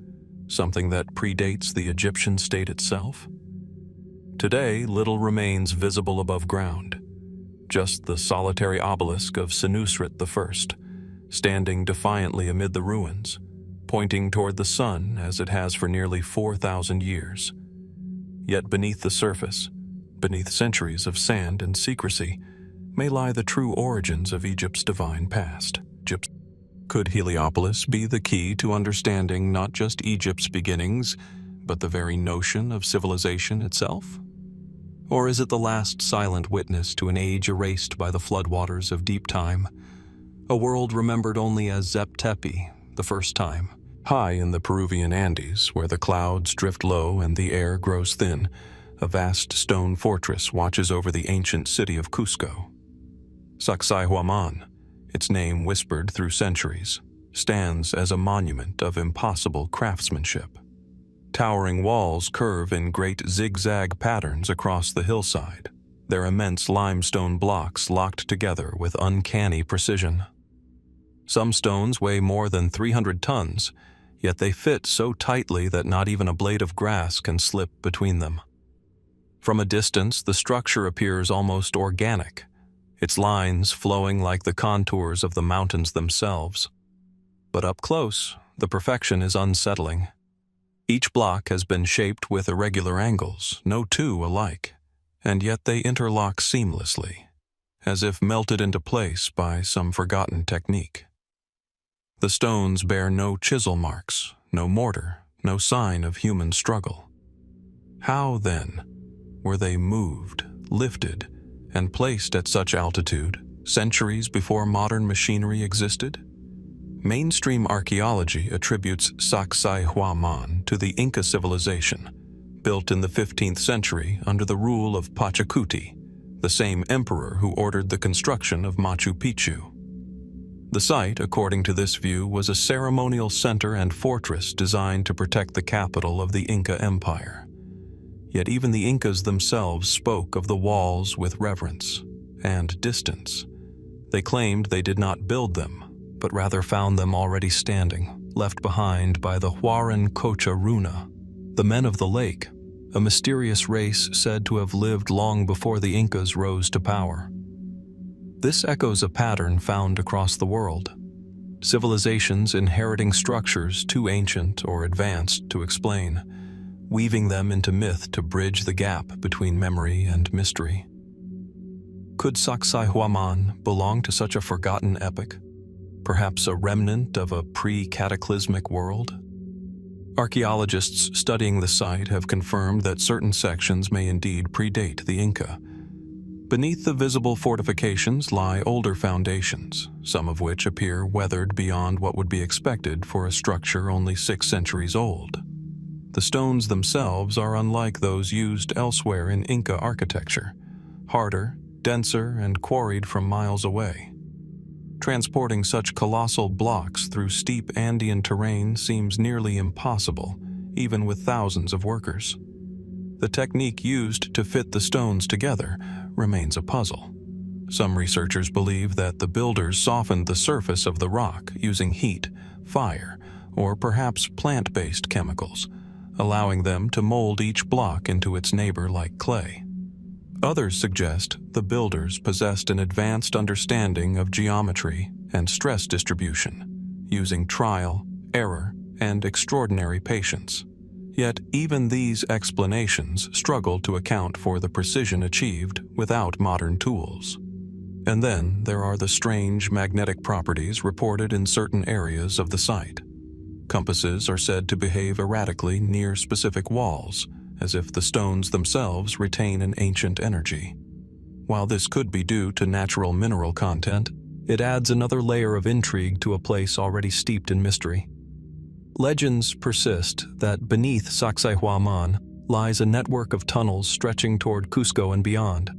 something that predates the Egyptian state itself? Today, little remains visible above ground. Just the solitary obelisk of Senusret I, standing defiantly amid the ruins, pointing toward the sun as it has for nearly 4,000 years. Yet beneath the surface, beneath centuries of sand and secrecy, may lie the true origins of Egypt's divine past. Could Heliopolis be the key to understanding not just Egypt's beginnings, but the very notion of civilization itself? Or is it the last silent witness to an age erased by the floodwaters of deep time? A world remembered only as Tepe, the first time. High in the Peruvian Andes, where the clouds drift low and the air grows thin, a vast stone fortress watches over the ancient city of Cusco. Sacsayhuaman, its name whispered through centuries, stands as a monument of impossible craftsmanship. Towering walls curve in great zigzag patterns across the hillside, their immense limestone blocks locked together with uncanny precision. Some stones weigh more than 300 tons, yet they fit so tightly that not even a blade of grass can slip between them. From a distance, the structure appears almost organic, its lines flowing like the contours of the mountains themselves. But up close, the perfection is unsettling. Each block has been shaped with irregular angles, no two alike, and yet they interlock seamlessly, as if melted into place by some forgotten technique. The stones bear no chisel marks, no mortar, no sign of human struggle. How, then, were they moved, lifted, and placed at such altitude centuries before modern machinery existed? Mainstream archaeology attributes Sacsayhuaman to the Inca civilization, built in the 15th century under the rule of Pachacuti, the same emperor who ordered the construction of Machu Picchu. The site, according to this view, was a ceremonial center and fortress designed to protect the capital of the Inca Empire. Yet even the Incas themselves spoke of the walls with reverence and distance. They claimed they did not build them, but rather found them already standing, left behind by the Huaran Cocha Runa, the men of the lake, a mysterious race said to have lived long before the Incas rose to power. This echoes a pattern found across the world. Civilizations inheriting structures too ancient or advanced to explain, weaving them into myth to bridge the gap between memory and mystery. Could Sacsayhuaman belong to such a forgotten epoch? Perhaps a remnant of a pre-cataclysmic world? Archaeologists studying the site have confirmed that certain sections may indeed predate the Inca. Beneath the visible fortifications lie older foundations, some of which appear weathered beyond what would be expected for a structure only 6 centuries old. The stones themselves are unlike those used elsewhere in Inca architecture, harder, denser, and quarried from miles away. Transporting such colossal blocks through steep Andean terrain seems nearly impossible, even with thousands of workers. The technique used to fit the stones together remains a puzzle. Some researchers believe that the builders softened the surface of the rock using heat, fire, or perhaps plant-based chemicals, allowing them to mold each block into its neighbor like clay. Others suggest the builders possessed an advanced understanding of geometry and stress distribution, using trial, error, and extraordinary patience. Yet even these explanations struggle to account for the precision achieved without modern tools. And then there are the strange magnetic properties reported in certain areas of the site. Compasses are said to behave erratically near specific walls, as if the stones themselves retain an ancient energy. While this could be due to natural mineral content, it adds another layer of intrigue to a place already steeped in mystery. Legends persist that beneath Sacsayhuaman lies a network of tunnels stretching toward Cusco and beyond,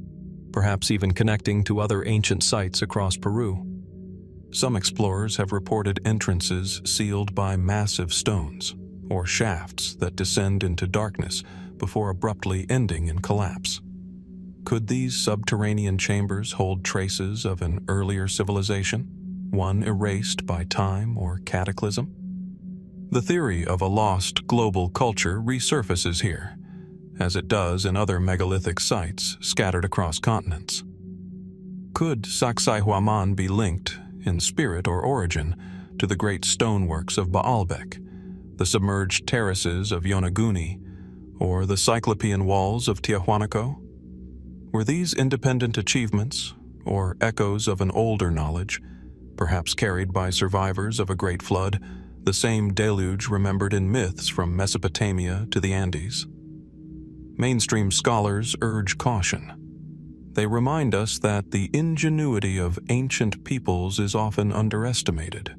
perhaps even connecting to other ancient sites across Peru. Some explorers have reported entrances sealed by massive stones, or shafts that descend into darkness before abruptly ending in collapse. Could these subterranean chambers hold traces of an earlier civilization, one erased by time or cataclysm? The theory of a lost global culture resurfaces here, as it does in other megalithic sites scattered across continents. Could Sacsayhuaman be linked, in spirit or origin, to the great stoneworks of Baalbek, the submerged terraces of Yonaguni, or the Cyclopean walls of Tiahuanaco? Were these independent achievements, or echoes of an older knowledge, perhaps carried by survivors of a great flood, the same deluge remembered in myths from Mesopotamia to the Andes? Mainstream scholars urge caution. They remind us that the ingenuity of ancient peoples is often underestimated.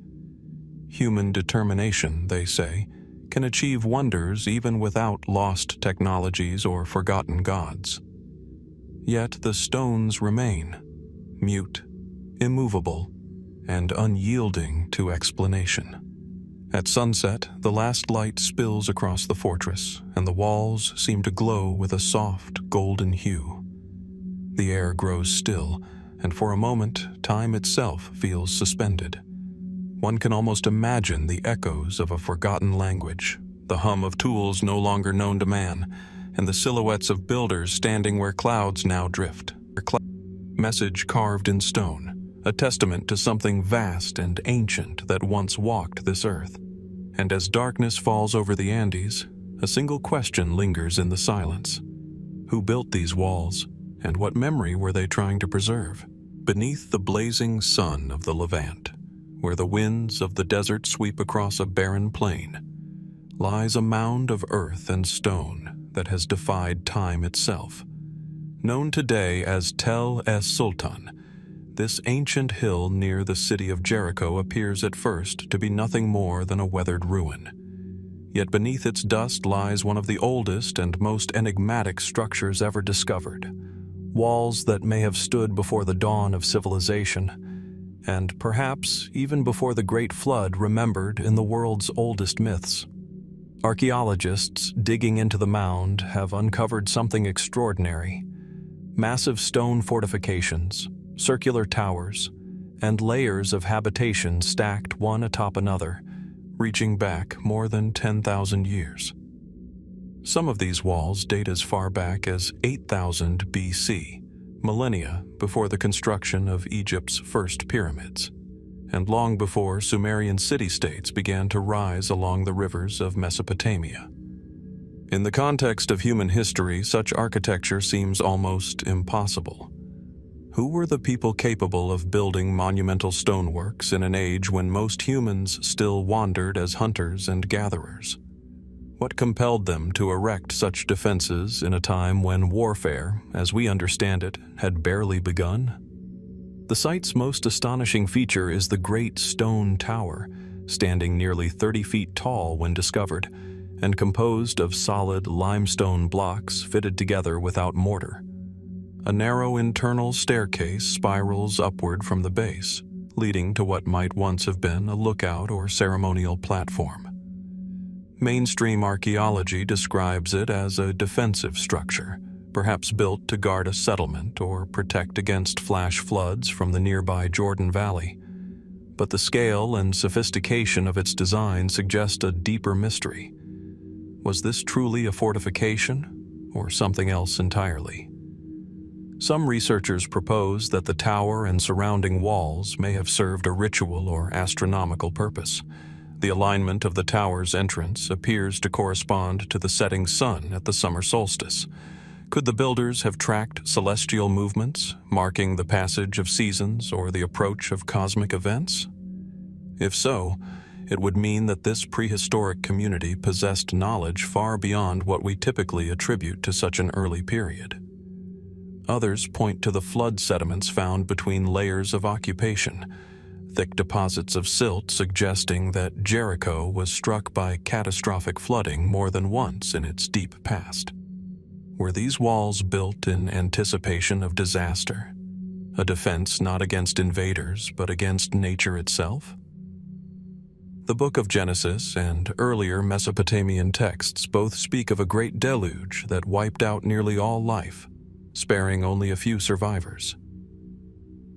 Human determination, they say, can achieve wonders even without lost technologies or forgotten gods. Yet the stones remain, mute, immovable, and unyielding to explanation. At sunset, the last light spills across the fortress, and the walls seem to glow with a soft, golden hue. The air grows still, and for a moment, time itself feels suspended. One can almost imagine the echoes of a forgotten language, the hum of tools no longer known to man, and the silhouettes of builders standing where clouds now drift. Message carved in stone, a testament to something vast and ancient that once walked this earth. And as darkness falls over the Andes, a single question lingers in the silence. Who built these walls, and what memory were they trying to preserve? Beneath the blazing sun of the Levant, where the winds of the desert sweep across a barren plain, lies a mound of earth and stone that has defied time itself. Known today as Tel es Sultan, this ancient hill near the city of Jericho appears at first to be nothing more than a weathered ruin. Yet beneath its dust lies one of the oldest and most enigmatic structures ever discovered. Walls that may have stood before the dawn of civilization, and perhaps even before the Great Flood remembered in the world's oldest myths. Archaeologists digging into the mound have uncovered something extraordinary. Massive stone fortifications, circular towers, and layers of habitation stacked one atop another, reaching back more than 10,000 years. Some of these walls date as far back as 8,000 BC, millennia before the construction of Egypt's first pyramids, and long before Sumerian city-states began to rise along the rivers of Mesopotamia. In the context of human history, such architecture seems almost impossible. Who were the people capable of building monumental stoneworks in an age when most humans still wandered as hunters and gatherers? What compelled them to erect such defenses in a time when warfare, as we understand it, had barely begun? The site's most astonishing feature is the Great Stone Tower, standing nearly 30 feet tall when discovered, and composed of solid limestone blocks fitted together without mortar. A narrow internal staircase spirals upward from the base, leading to what might once have been a lookout or ceremonial platform. Mainstream archaeology describes it as a defensive structure, perhaps built to guard a settlement or protect against flash floods from the nearby Jordan Valley. But the scale and sophistication of its design suggest a deeper mystery. Was this truly a fortification, or something else entirely? Some researchers propose that the tower and surrounding walls may have served a ritual or astronomical purpose. The alignment of the tower's entrance appears to correspond to the setting sun at the summer solstice. Could the builders have tracked celestial movements, marking the passage of seasons or the approach of cosmic events? If so, it would mean that this prehistoric community possessed knowledge far beyond what we typically attribute to such an early period. Others point to the flood sediments found between layers of occupation, thick deposits of silt suggesting that Jericho was struck by catastrophic flooding more than once in its deep past. Were these walls built in anticipation of disaster, a defense not against invaders but against nature itself? The Book of Genesis and earlier Mesopotamian texts both speak of a great deluge that wiped out nearly all life, sparing only a few survivors.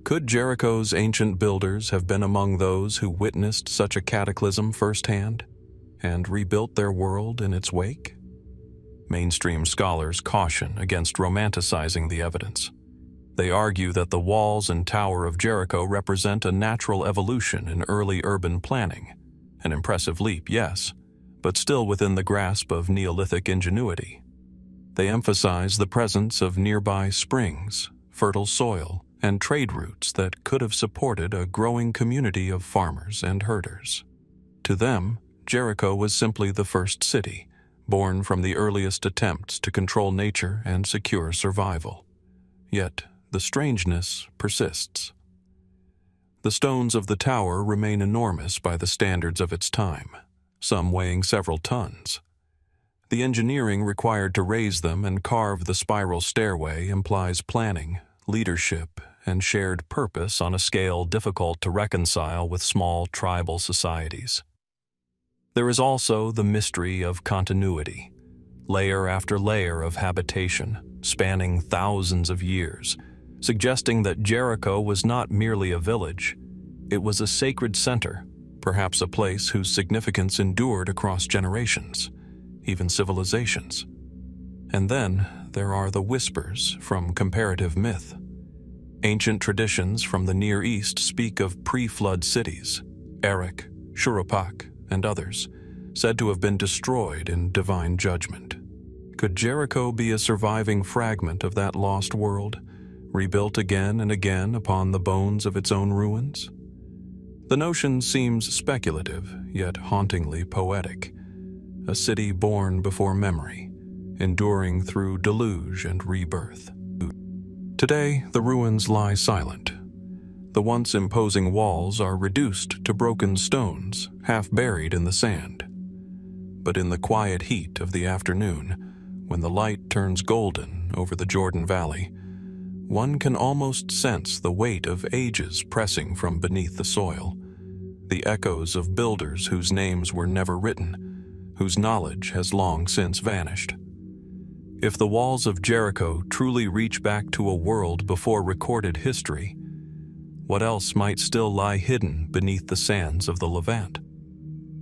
Could Jericho's ancient builders have been among those who witnessed such a cataclysm firsthand and rebuilt their world in its wake? Mainstream scholars caution against romanticizing the evidence. They argue that the walls and tower of Jericho represent a natural evolution in early urban planning, an impressive leap, yes, but still within the grasp of Neolithic ingenuity. They emphasize the presence of nearby springs, fertile soil, and trade routes that could have supported a growing community of farmers and herders. To them, Jericho was simply the first city, born from the earliest attempts to control nature and secure survival. Yet, the strangeness persists. The stones of the tower remain enormous by the standards of its time, some weighing several tons. The engineering required to raise them and carve the spiral stairway implies planning, leadership, and shared purpose on a scale difficult to reconcile with small tribal societies. There is also the mystery of continuity, layer after layer of habitation, spanning thousands of years, suggesting that Jericho was not merely a village, it was a sacred center, perhaps a place whose significance endured across generations, even civilizations. And then there are the whispers from comparative myth. Ancient traditions from the Near East speak of pre-flood cities, Erech, Shuruppak, and others, said to have been destroyed in divine judgment. Could Jericho be a surviving fragment of that lost world, rebuilt again and again upon the bones of its own ruins? The notion seems speculative, yet hauntingly poetic. A city born before memory, enduring through deluge and rebirth. Today, the ruins lie silent. The once imposing walls are reduced to broken stones, half buried in the sand. But in the quiet heat of the afternoon, when the light turns golden over the Jordan Valley, one can almost sense the weight of ages pressing from beneath the soil, the echoes of builders whose names were never written, whose knowledge has long since vanished. If the walls of Jericho truly reach back to a world before recorded history, what else might still lie hidden beneath the sands of the Levant?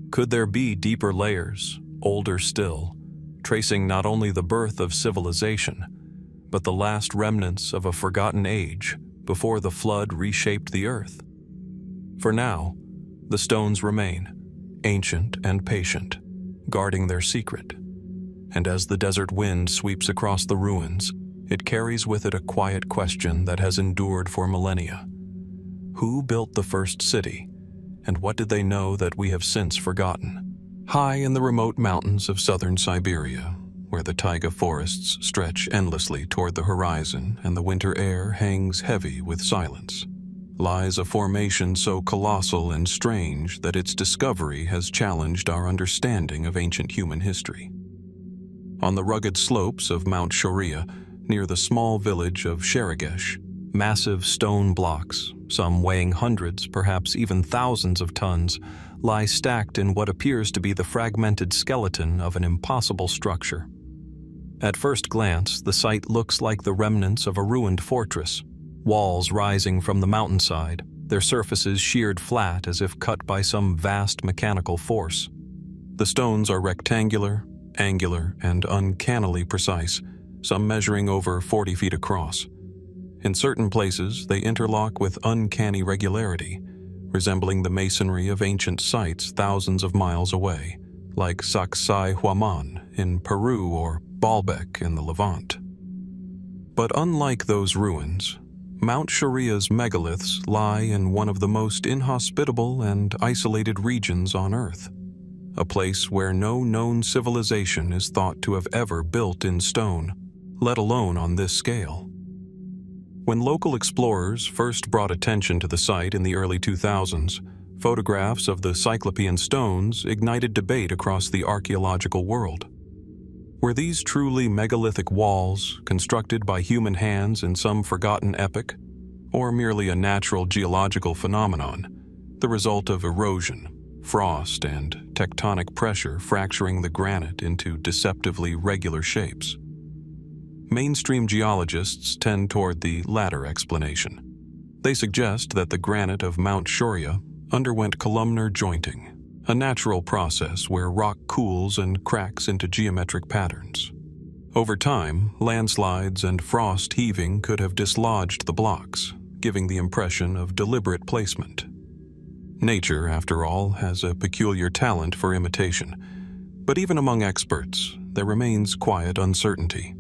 Could there be deeper layers, older still, tracing not only the birth of civilization, but the last remnants of a forgotten age before the flood reshaped the earth? For now, the stones remain, ancient and patient, guarding their secret. And as the desert wind sweeps across the ruins, it carries with it a quiet question that has endured for millennia. Who built the first city, and what did they know that we have since forgotten? High in the remote mountains of southern Siberia, where the taiga forests stretch endlessly toward the horizon and the winter air hangs heavy with silence, lies a formation so colossal and strange that its discovery has challenged our understanding of ancient human history. On the rugged slopes of Mount Shoria, near the small village of Sherigesh, massive stone blocks, some weighing hundreds, perhaps even thousands of tons, lie stacked in what appears to be the fragmented skeleton of an impossible structure. At first glance, the site looks like the remnants of a ruined fortress, walls rising from the mountainside, their surfaces sheared flat as if cut by some vast mechanical force. The stones are rectangular, angular, and uncannily precise, some measuring over 40 feet across. In certain places, they interlock with uncanny regularity, resembling the masonry of ancient sites thousands of miles away, like Sacsayhuaman in Peru or Baalbek in the Levant. But unlike those ruins, Mount Shoria's megaliths lie in one of the most inhospitable and isolated regions on Earth, a place where no known civilization is thought to have ever built in stone, let alone on this scale. When local explorers first brought attention to the site in the early 2000s, photographs of the Cyclopean stones ignited debate across the archaeological world. Were these truly megalithic walls, constructed by human hands in some forgotten epoch, or merely a natural geological phenomenon, the result of erosion, frost, and tectonic pressure fracturing the granite into deceptively regular shapes? Mainstream geologists tend toward the latter explanation. They suggest that the granite of Mount Shoria underwent columnar jointing, a natural process where rock cools and cracks into geometric patterns. Over time, landslides and frost heaving could have dislodged the blocks, giving the impression of deliberate placement. Nature, after all, has a peculiar talent for imitation, but even among experts, there remains quiet uncertainty.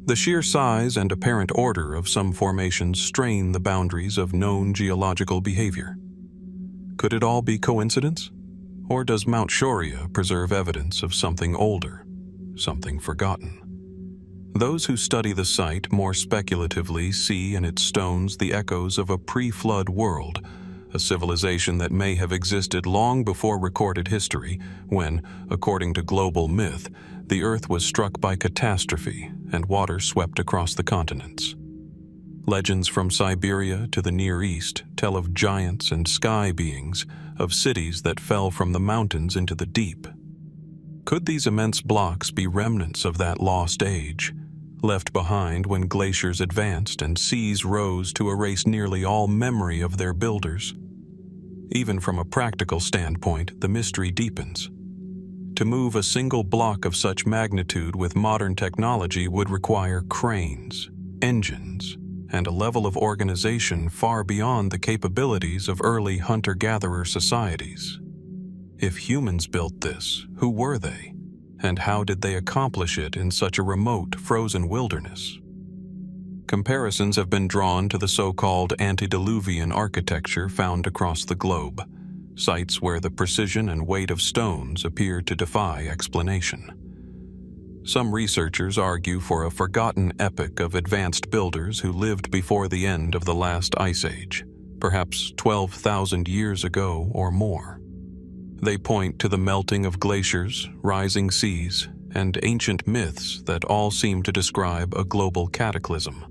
The sheer size and apparent order of some formations strain the boundaries of known geological behavior. Could it all be coincidence? Or does Mount Shoria preserve evidence of something older, something forgotten? Those who study the site more speculatively see in its stones the echoes of a pre-flood world, a civilization that may have existed long before recorded history, when, according to global myth, the Earth was struck by catastrophe and water swept across the continents. Legends from Siberia to the Near East tell of giants and sky beings, of cities that fell from the mountains into the deep. Could these immense blocks be remnants of that lost age, left behind when glaciers advanced and seas rose to erase nearly all memory of their builders? Even from a practical standpoint, the mystery deepens. To move a single block of such magnitude with modern technology would require cranes, engines, and a level of organization far beyond the capabilities of early hunter-gatherer societies. If humans built this, who were they? And how did they accomplish it in such a remote, frozen wilderness? Comparisons have been drawn to the so-called antediluvian architecture found across the globe, sites where the precision and weight of stones appear to defy explanation. Some researchers argue for a forgotten epoch of advanced builders who lived before the end of the last ice age, perhaps 12,000 years ago or more. They point to the melting of glaciers, rising seas, and ancient myths that all seem to describe a global cataclysm.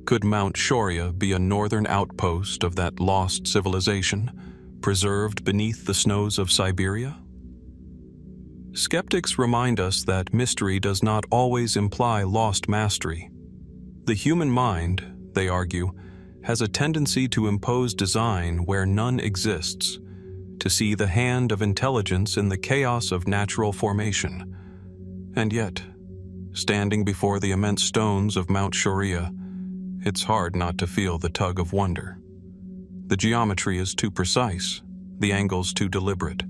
Could Mount Shoria be a northern outpost of that lost civilization, preserved beneath the snows of Siberia? Skeptics remind us that mystery does not always imply lost mastery. The human mind, they argue, has a tendency to impose design where none exists, to see the hand of intelligence in the chaos of natural formation. And yet, standing before the immense stones of Mount Shoria, it's hard not to feel the tug of wonder. The geometry is too precise, the angles too deliberate,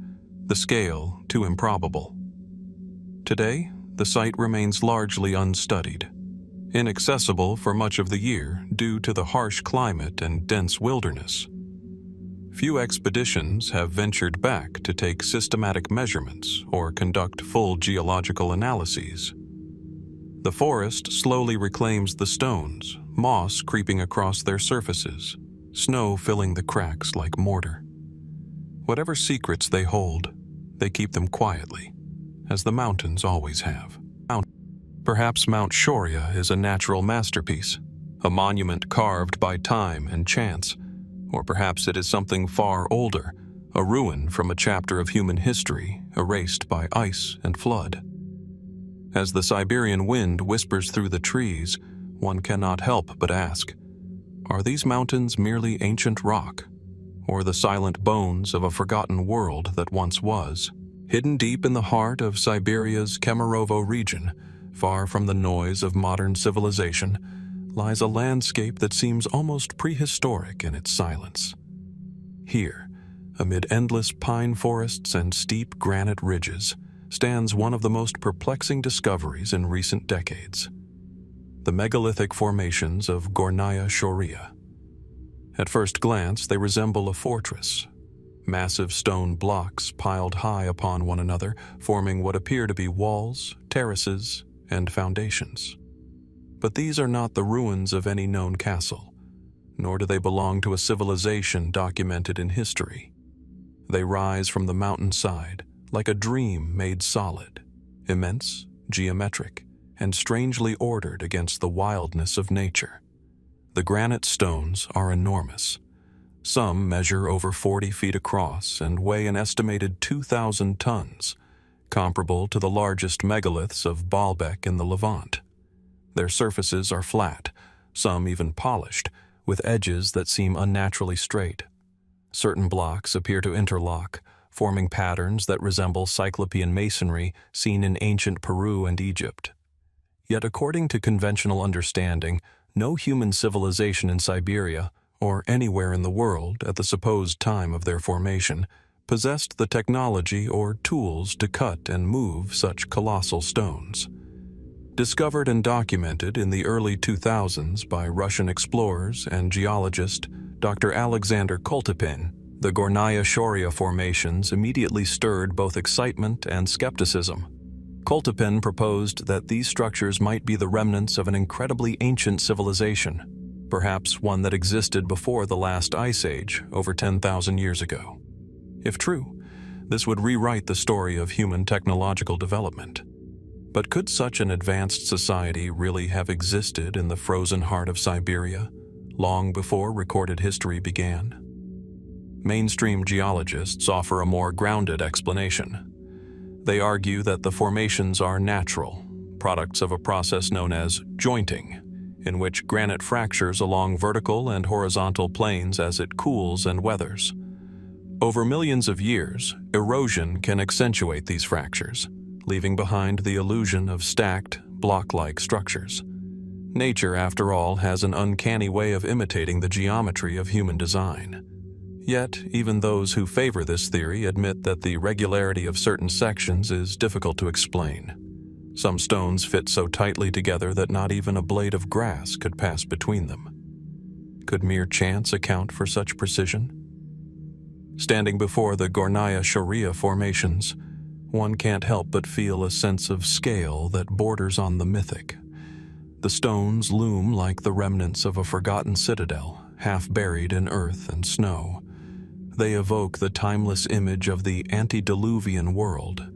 the scale too improbable. Today, the site remains largely unstudied, inaccessible for much of the year due to the harsh climate and dense wilderness. Few expeditions have ventured back to take systematic measurements or conduct full geological analyses. The forest slowly reclaims the stones, moss creeping across their surfaces, snow filling the cracks like mortar. Whatever secrets they hold, they keep them quietly, as the mountains always have. Perhaps Mount Shoria is a natural masterpiece, a monument carved by time and chance, or perhaps it is something far older, a ruin from a chapter of human history erased by ice and flood. As the Siberian wind whispers through the trees, one cannot help but ask, are these mountains merely ancient rock, or the silent bones of a forgotten world that once was? Hidden deep in the heart of Siberia's Kemerovo region, far from the noise of modern civilization, lies a landscape that seems almost prehistoric in its silence. Here, amid endless pine forests and steep granite ridges, stands one of the most perplexing discoveries in recent decades. the megalithic formations of Gornaya Shoria. At first glance, they resemble a fortress. Massive stone blocks piled high upon one another, forming what appear to be walls, terraces, and foundations. But these are not the ruins of any known castle, nor do they belong to a civilization documented in history. They rise from the mountainside like a dream made solid, immense, geometric, and strangely ordered against the wildness of nature. The granite stones are enormous. Some measure over 40 feet across and weigh an estimated 2,000 tons, comparable to the largest megaliths of Baalbek in the Levant. Their surfaces are flat, some even polished, with edges that seem unnaturally straight. Certain blocks appear to interlock, forming patterns that resemble Cyclopean masonry seen in ancient Peru and Egypt. Yet according to conventional understanding, no human civilization in Siberia, or anywhere in the world at the supposed time of their formation, possessed the technology or tools to cut and move such colossal stones. Discovered and documented in the early 2000s by Russian explorers and geologist Dr. Alexander Koltepin, the Gornaya Shoria formations immediately stirred both excitement and skepticism. Koltepin proposed that these structures might be the remnants of an incredibly ancient civilization, perhaps one that existed before the last ice age over 10,000 years ago. If true, this would rewrite the story of human technological development. But could such an advanced society really have existed in the frozen heart of Siberia, long before recorded history began? Mainstream geologists offer a more grounded explanation. They argue that the formations are natural, products of a process known as jointing, in which granite fractures along vertical and horizontal planes as it cools and weathers. Over millions of years, erosion can accentuate these fractures, leaving behind the illusion of stacked, block-like structures. Nature, after all, has an uncanny way of imitating the geometry of human design. Yet, even those who favor this theory admit that the regularity of certain sections is difficult to explain. Some stones fit so tightly together that not even a blade of grass could pass between them. Could mere chance account for such precision? Standing before the Gornaya Shoria formations, one can't help but feel a sense of scale that borders on the mythic. The stones loom like the remnants of a forgotten citadel, half buried in earth and snow. They evoke the timeless image of the antediluvian world,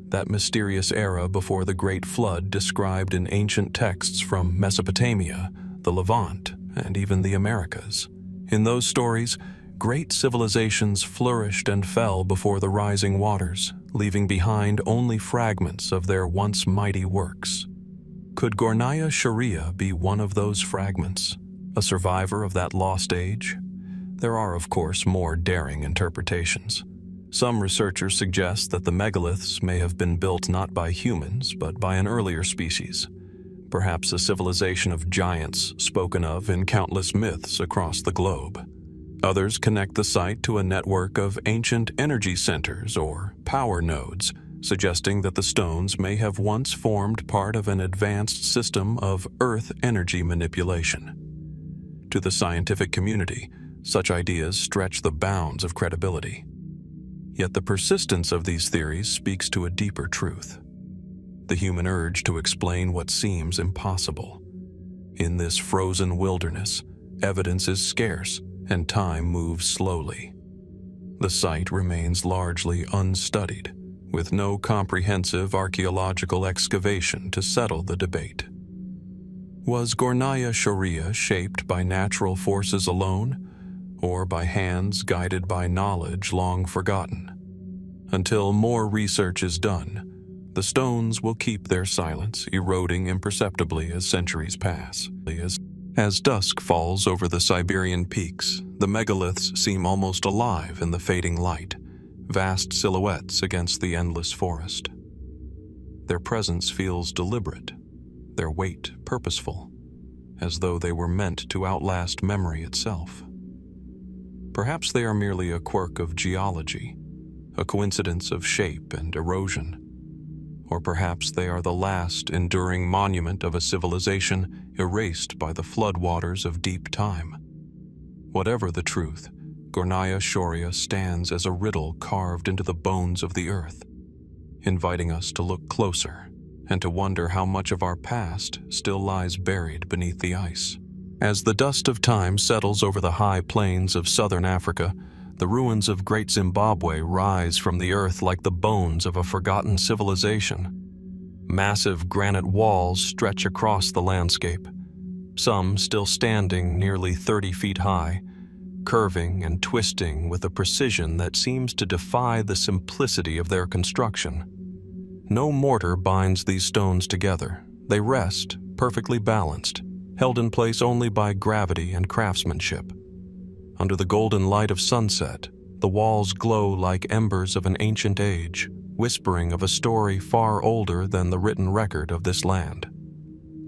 that mysterious era before the Great Flood described in ancient texts from Mesopotamia, the Levant, and even the Americas. In those stories, great civilizations flourished and fell before the rising waters, leaving behind only fragments of their once mighty works. Could Gornaya Shoria be one of those fragments, a survivor of that lost age? There are, of course, more daring interpretations. Some researchers suggest that the megaliths may have been built not by humans, but by an earlier species, perhaps a civilization of giants spoken of in countless myths across the globe. Others connect the site to a network of ancient energy centers or power nodes, suggesting that the stones may have once formed part of an advanced system of Earth energy manipulation. To the scientific community, such ideas stretch the bounds of credibility. Yet the persistence of these theories speaks to a deeper truth: the human urge to explain what seems impossible. In this frozen wilderness, evidence is scarce and time moves slowly. The site remains largely unstudied, with no comprehensive archaeological excavation to settle the debate. Was Gornaya Shoria shaped by natural forces alone, or by hands guided by knowledge long forgotten? Until more research is done, the stones will keep their silence, eroding imperceptibly as centuries pass. As dusk falls over the Siberian peaks, the megaliths seem almost alive in the fading light, vast silhouettes against the endless forest. Their presence feels deliberate, their weight purposeful, as though they were meant to outlast memory itself. Perhaps they are merely a quirk of geology, a coincidence of shape and erosion. Or perhaps they are the last enduring monument of a civilization erased by the floodwaters of deep time. Whatever the truth, Gornaya Shoria stands as a riddle carved into the bones of the earth, inviting us to look closer and to wonder how much of our past still lies buried beneath the ice. As the dust of time settles over the high plains of southern Africa, the ruins of Great Zimbabwe rise from the earth like the bones of a forgotten civilization. Massive granite walls stretch across the landscape, some still standing nearly 30 feet high, curving and twisting with a precision that seems to defy the simplicity of their construction. No mortar binds these stones together. They rest, perfectly balanced, held in place only by gravity and craftsmanship. Under the golden light of sunset, the walls glow like embers of an ancient age, whispering of a story far older than the written record of this land.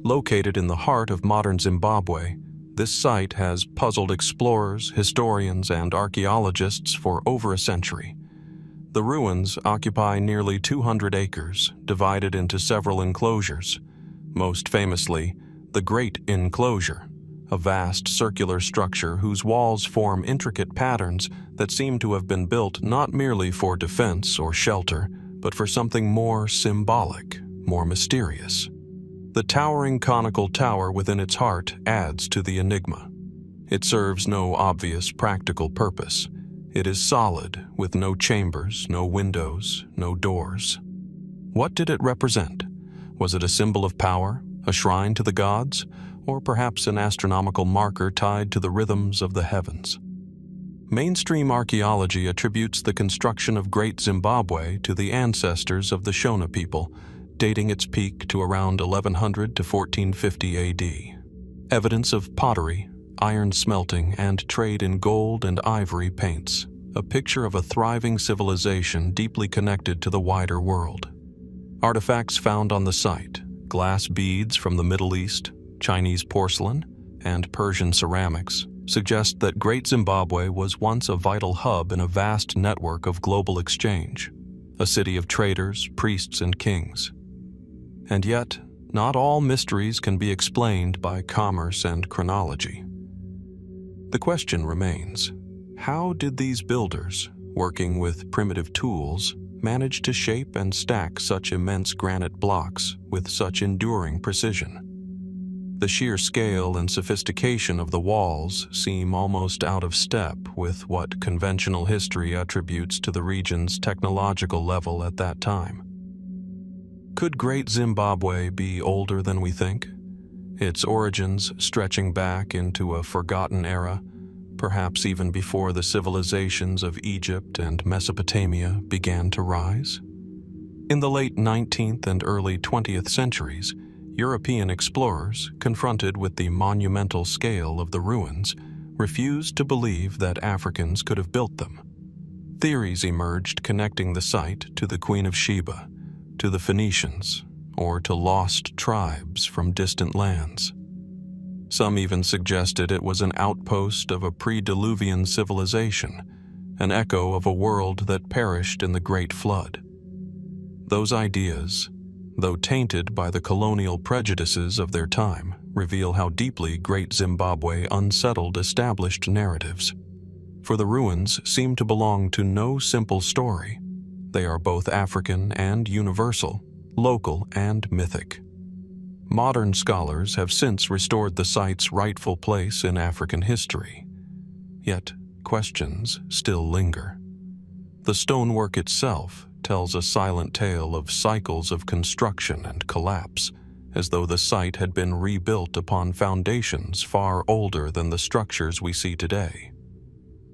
Located in the heart of modern Zimbabwe, this site has puzzled explorers, historians, and archaeologists for over a century. The ruins occupy nearly 200 acres, divided into several enclosures, most famously, the Great Enclosure, a vast circular structure whose walls form intricate patterns that seem to have been built not merely for defense or shelter, but for something more symbolic, more mysterious. The towering conical tower within its heart adds to the enigma. It serves no obvious practical purpose. It is solid, with no chambers, no windows, no doors. What did it represent? Was it a symbol of power, a shrine to the gods, or perhaps an astronomical marker tied to the rhythms of the heavens? Mainstream archaeology attributes the construction of Great Zimbabwe to the ancestors of the Shona people, dating its peak to around 1100 to 1450 AD. Evidence of pottery, iron smelting, and trade in gold and ivory paints, a picture of a thriving civilization deeply connected to the wider world. Artifacts found on the site, glass beads from the Middle East, Chinese porcelain, and Persian ceramics, suggest that Great Zimbabwe was once a vital hub in a vast network of global exchange, a city of traders, priests, and kings. And yet, not all mysteries can be explained by commerce and chronology. The question remains, how did these builders, working with primitive tools, manage to shape and stack such immense granite blocks with such enduring precision? The sheer scale and sophistication of the walls seem almost out of step with what conventional history attributes to the region's technological level at that time. Could Great Zimbabwe be older than we think? Its origins stretching back into a forgotten era, perhaps even before the civilizations of Egypt and Mesopotamia began to rise? In the late 19th and early 20th centuries, European explorers, confronted with the monumental scale of the ruins, refused to believe that Africans could have built them. Theories emerged connecting the site to the Queen of Sheba, to the Phoenicians, or to lost tribes from distant lands. Some even suggested it was an outpost of a pre-Diluvian civilization, an echo of a world that perished in the Great Flood. Those ideas, though tainted by the colonial prejudices of their time, reveal how deeply Great Zimbabwe unsettled established narratives. For the ruins seem to belong to no simple story. They are both African and universal, local and mythic. Modern scholars have since restored the site's rightful place in African history. Yet, questions still linger. The stonework itself tells a silent tale of cycles of construction and collapse, as though the site had been rebuilt upon foundations far older than the structures we see today.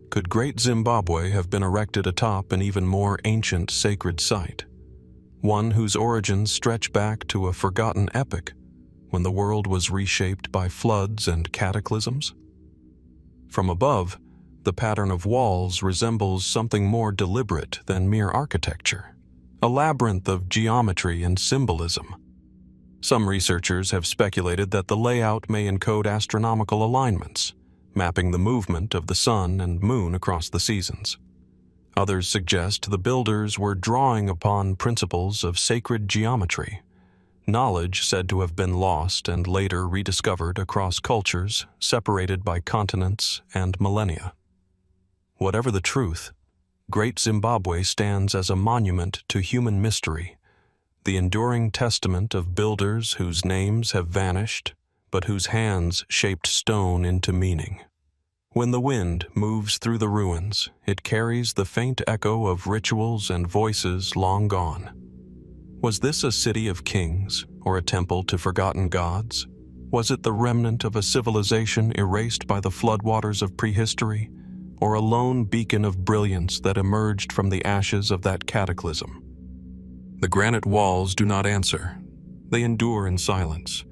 Could Great Zimbabwe have been erected atop an even more ancient sacred site? One whose origins stretch back to a forgotten epoch, when the world was reshaped by floods and cataclysms? From above, the pattern of walls resembles something more deliberate than mere architecture, a labyrinth of geometry and symbolism. Some researchers have speculated that the layout may encode astronomical alignments, mapping the movement of the sun and moon across the seasons. Others suggest the builders were drawing upon principles of sacred geometry, knowledge said to have been lost and later rediscovered across cultures separated by continents and millennia. Whatever the truth, Great Zimbabwe stands as a monument to human mystery, the enduring testament of builders whose names have vanished, but whose hands shaped stone into meaning. When the wind moves through the ruins, it carries the faint echo of rituals and voices long gone. Was this a city of kings, or a temple to forgotten gods? Was it the remnant of a civilization erased by the floodwaters of prehistory, or a lone beacon of brilliance that emerged from the ashes of that cataclysm? The granite walls do not answer. They endure in silence,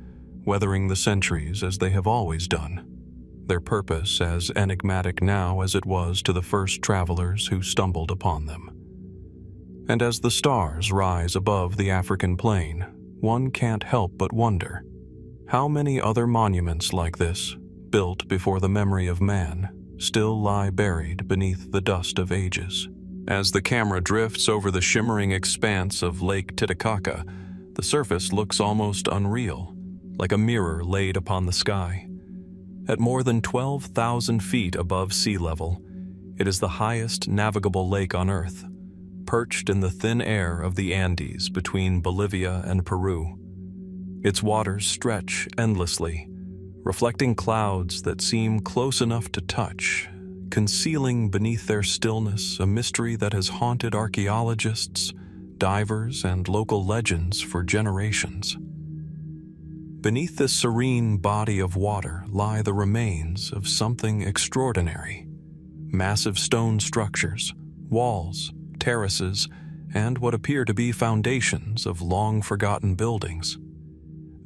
weathering the centuries as they have always done, their purpose as enigmatic now as it was to the first travelers who stumbled upon them. And as the stars rise above the African plain, one can't help but wonder, how many other monuments like this, built before the memory of man, still lie buried beneath the dust of ages? As the camera drifts over the shimmering expanse of Lake Titicaca, the surface looks almost unreal, like a mirror laid upon the sky. At more than 12,000 feet above sea level, it is the highest navigable lake on Earth, perched in the thin air of the Andes between Bolivia and Peru. Its waters stretch endlessly, reflecting clouds that seem close enough to touch, concealing beneath their stillness a mystery that has haunted archaeologists, divers, and local legends for generations. Beneath this serene body of water lie the remains of something extraordinary. Massive stone structures, walls, terraces, and what appear to be foundations of long-forgotten buildings.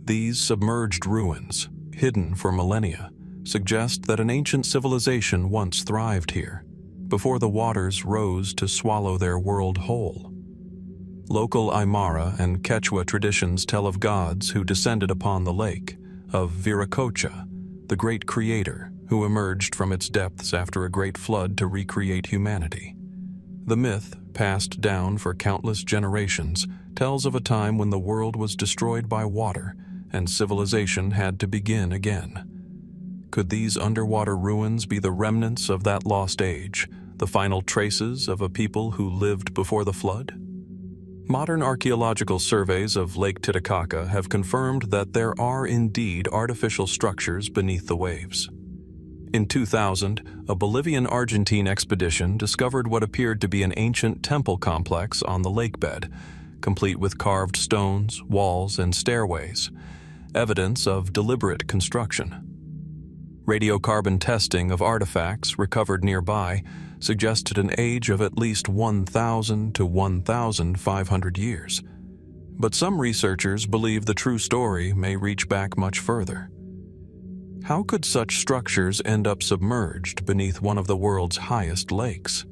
These submerged ruins, hidden for millennia, suggest that an ancient civilization once thrived here, before the waters rose to swallow their world whole. Local Aymara and Quechua traditions tell of gods who descended upon the lake, of Viracocha, the great creator who emerged from its depths after a great flood to recreate humanity. The myth, passed down for countless generations, tells of a time when the world was destroyed by water and civilization had to begin again. Could these underwater ruins be the remnants of that lost age, the final traces of a people who lived before the flood? Modern archaeological surveys of Lake Titicaca have confirmed that there are indeed artificial structures beneath the waves. In 2000, a Bolivian-Argentine expedition discovered what appeared to be an ancient temple complex on the lakebed, complete with carved stones, walls, and stairways, evidence of deliberate construction. Radiocarbon testing of artifacts recovered nearby suggested an age of at least 1,000 to 1,500 years. But some researchers believe the true story may reach back much further. How could such structures end up submerged beneath one of the world's highest lakes?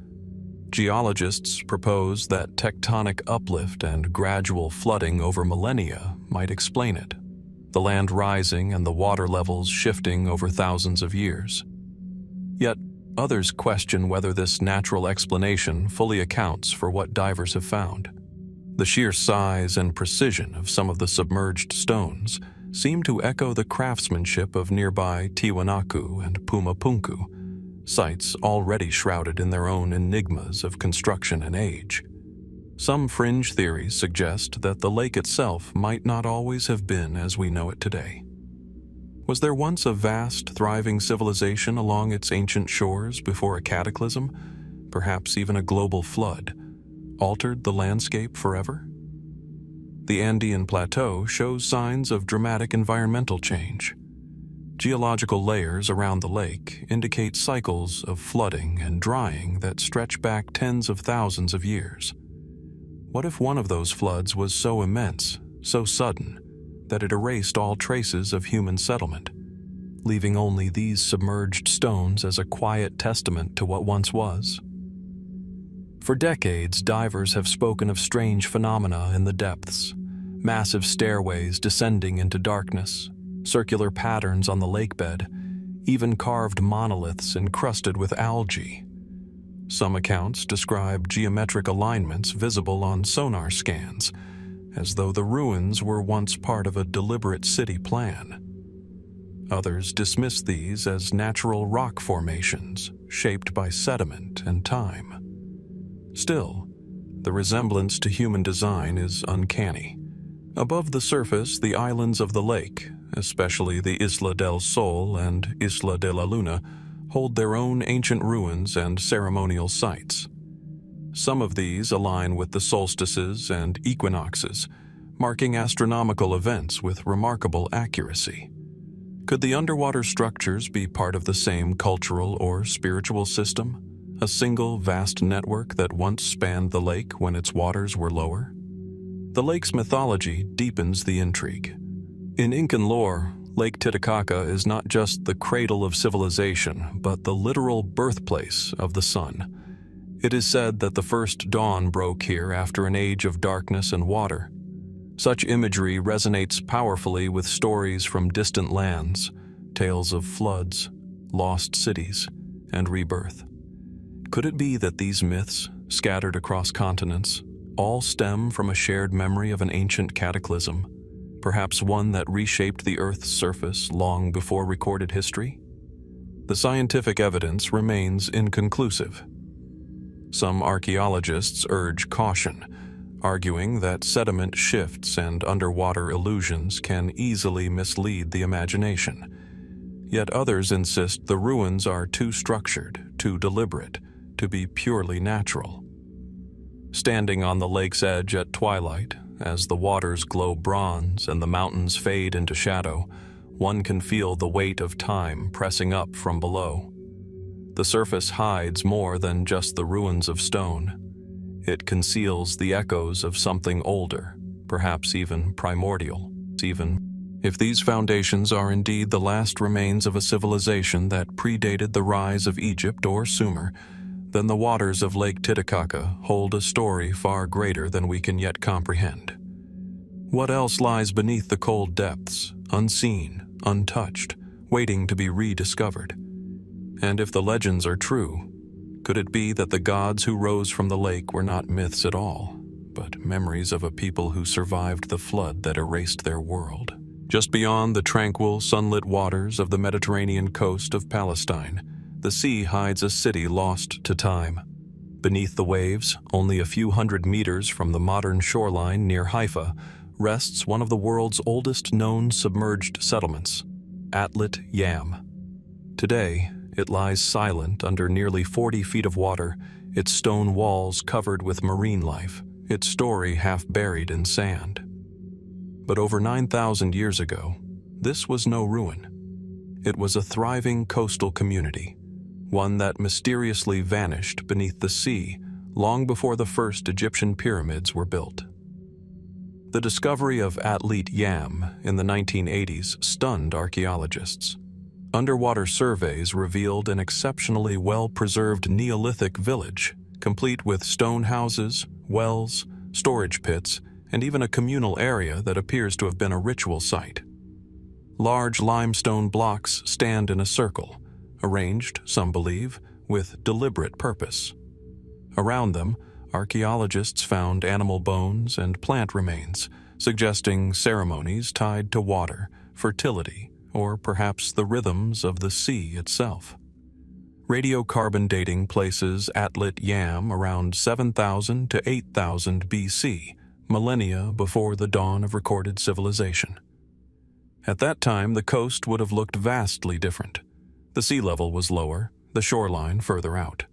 Geologists propose that tectonic uplift and gradual flooding over millennia might explain it, the land rising and the water levels shifting over thousands of years. Yet, others question whether this natural explanation fully accounts for what divers have found. The sheer size and precision of some of the submerged stones seem to echo the craftsmanship of nearby Tiahuanaco and Puma Punku, sites already shrouded in their own enigmas of construction and age. Some fringe theories suggest that the lake itself might not always have been as we know it today. Was there once a vast, thriving civilization along its ancient shores before a cataclysm, perhaps even a global flood, altered the landscape forever? The Andean Plateau shows signs of dramatic environmental change. Geological layers around the lake indicate cycles of flooding and drying that stretch back tens of thousands of years. What if one of those floods was so immense, so sudden, that it erased all traces of human settlement, leaving only these submerged stones as a quiet testament to what once was? For decades, divers have spoken of strange phenomena in the depths, massive stairways descending into darkness, circular patterns on the lakebed, even carved monoliths encrusted with algae. Some accounts describe geometric alignments visible on sonar scans, as though the ruins were once part of a deliberate city plan. Others dismiss these as natural rock formations shaped by sediment and time. Still, the resemblance to human design is uncanny. Above the surface, the islands of the lake, especially the Isla del Sol and Isla de la Luna, hold their own ancient ruins and ceremonial sites. Some of these align with the solstices and equinoxes, marking astronomical events with remarkable accuracy. Could the underwater structures be part of the same cultural or spiritual system? A single vast network that once spanned the lake when its waters were lower? The lake's mythology deepens the intrigue. In Incan lore, Lake Titicaca is not just the cradle of civilization, but the literal birthplace of the sun. It is said that the first dawn broke here after an age of darkness and water. Such imagery resonates powerfully with stories from distant lands, tales of floods, lost cities, and rebirth. Could it be that these myths, scattered across continents, all stem from a shared memory of an ancient cataclysm, perhaps one that reshaped the Earth's surface long before recorded history? The scientific evidence remains inconclusive. Some archaeologists urge caution, arguing that sediment shifts and underwater illusions can easily mislead the imagination. Yet others insist the ruins are too structured, too deliberate, to be purely natural. Standing on the lake's edge at twilight, as the waters glow bronze and the mountains fade into shadow, one can feel the weight of time pressing up from below. The surface hides more than just the ruins of stone. It conceals the echoes of something older, perhaps even primordial. Even if these foundations are indeed the last remains of a civilization that predated the rise of Egypt or Sumer, then the waters of Lake Titicaca hold a story far greater than we can yet comprehend. What else lies beneath the cold depths, unseen, untouched, waiting to be rediscovered? And if the legends are true, could it be that the gods who rose from the lake were not myths at all, but memories of a people who survived the flood that erased their world? Just beyond the tranquil, sunlit waters of the Mediterranean coast of Palestine, the sea hides a city lost to time. Beneath the waves, only a few hundred meters from the modern shoreline near Haifa, rests one of the world's oldest known submerged settlements, Atlit Yam. Today, it lies silent under nearly 40 feet of water, its stone walls covered with marine life, its story half buried in sand. But over 9,000 years ago, this was no ruin. It was a thriving coastal community, one that mysteriously vanished beneath the sea long before the first Egyptian pyramids were built. The discovery of Atlit Yam in the 1980s stunned archaeologists. Underwater surveys revealed an exceptionally well-preserved Neolithic village, complete with stone houses, wells, storage pits, and even a communal area that appears to have been a ritual site. Large limestone blocks stand in a circle, arranged, some believe, with deliberate purpose. Around them, archaeologists found animal bones and plant remains, suggesting ceremonies tied to water, fertility, or perhaps the rhythms of the sea itself. Radiocarbon dating places Atlit Yam around 7,000 to 8,000 BC, millennia before the dawn of recorded civilization. At that time, the coast would have looked vastly different. The sea level was lower, the shoreline further out.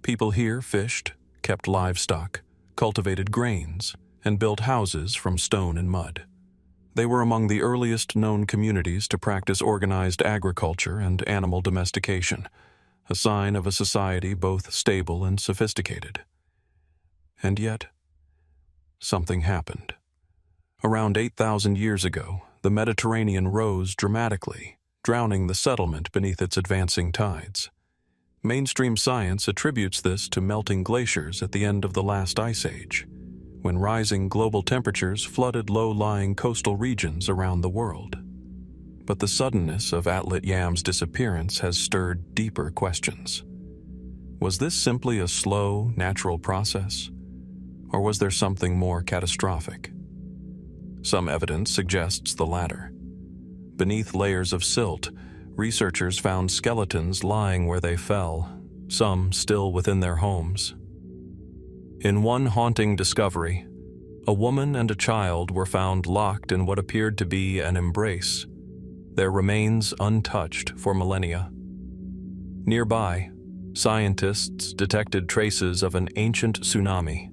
People here fished, kept livestock, cultivated grains, and built houses from stone and mud. They were among the earliest known communities to practice organized agriculture and animal domestication, a sign of a society both stable and sophisticated. And yet, something happened. Around 8,000 years ago, the Mediterranean rose dramatically, drowning the settlement beneath its advancing tides. Mainstream science attributes this to melting glaciers at the end of the last ice age, when rising global temperatures flooded low-lying coastal regions around the world. But the suddenness of Atlit Yam's disappearance has stirred deeper questions. Was this simply a slow, natural process? Or was there something more catastrophic? Some evidence suggests the latter. Beneath layers of silt, researchers found skeletons lying where they fell, some still within their homes. In one haunting discovery, a woman and a child were found locked in what appeared to be an embrace, their remains untouched for millennia. Nearby, scientists detected traces of an ancient tsunami,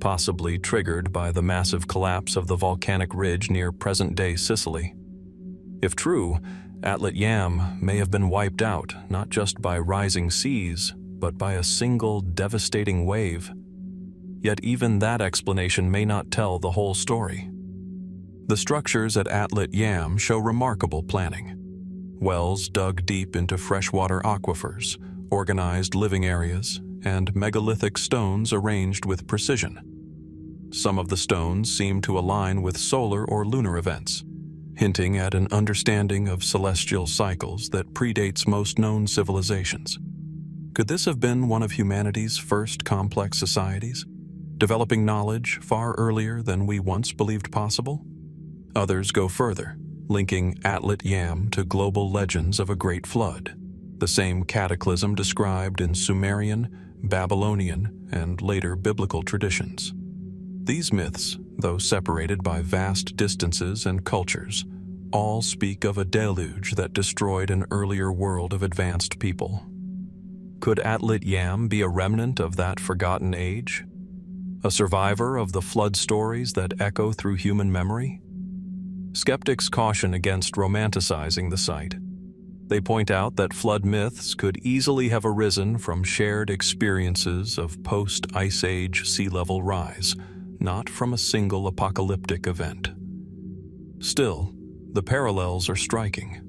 possibly triggered by the massive collapse of the volcanic ridge near present-day Sicily. If true, Atlit Yam may have been wiped out not just by rising seas, but by a single devastating wave. Yet even that explanation may not tell the whole story. The structures at Atlit Yam show remarkable planning. Wells dug deep into freshwater aquifers, organized living areas, and megalithic stones arranged with precision. Some of the stones seem to align with solar or lunar events, hinting at an understanding of celestial cycles that predates most known civilizations. Could this have been one of humanity's first complex societies, developing knowledge far earlier than we once believed possible? Others go further, linking Atlit Yam to global legends of a great flood, the same cataclysm described in Sumerian, Babylonian, and later biblical traditions. These myths, though separated by vast distances and cultures, all speak of a deluge that destroyed an earlier world of advanced people. Could Atlit Yam be a remnant of that forgotten age? A survivor of the flood stories that echo through human memory? Skeptics caution against romanticizing the site. They point out that flood myths could easily have arisen from shared experiences of post-Ice Age sea level rise, not from a single apocalyptic event. Still, the parallels are striking.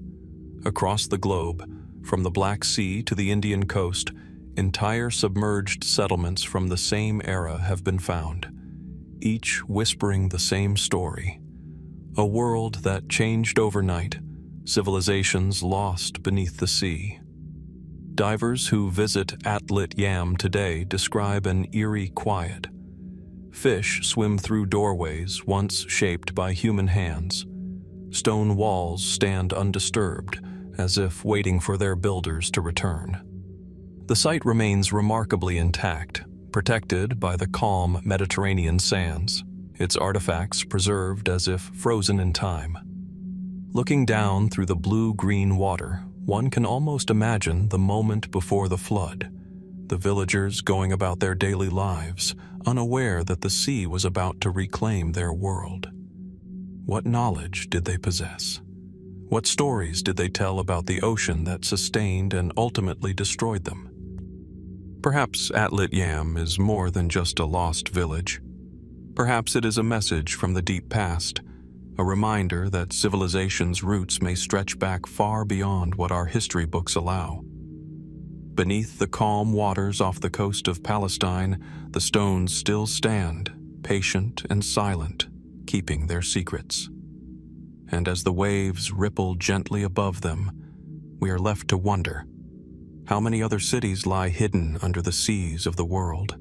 Across the globe, from the Black Sea to the Indian coast, entire submerged settlements from the same era have been found, each whispering the same story. A world that changed overnight, civilizations lost beneath the sea. Divers who visit Atlit Yam today describe an eerie quiet. Fish swim through doorways once shaped by human hands. Stone walls stand undisturbed, as if waiting for their builders to return. The site remains remarkably intact, protected by the calm Mediterranean sands, its artifacts preserved as if frozen in time. Looking down through the blue-green water, one can almost imagine the moment before the flood, the villagers going about their daily lives, unaware that the sea was about to reclaim their world. What knowledge did they possess? What stories did they tell about the ocean that sustained and ultimately destroyed them? Perhaps Atlit Yam is more than just a lost village. Perhaps it is a message from the deep past, a reminder that civilization's roots may stretch back far beyond what our history books allow. Beneath the calm waters off the coast of Palestine, the stones still stand, patient and silent, keeping their secrets. And as the waves ripple gently above them, we are left to wonder, how many other cities lie hidden under the seas of the world,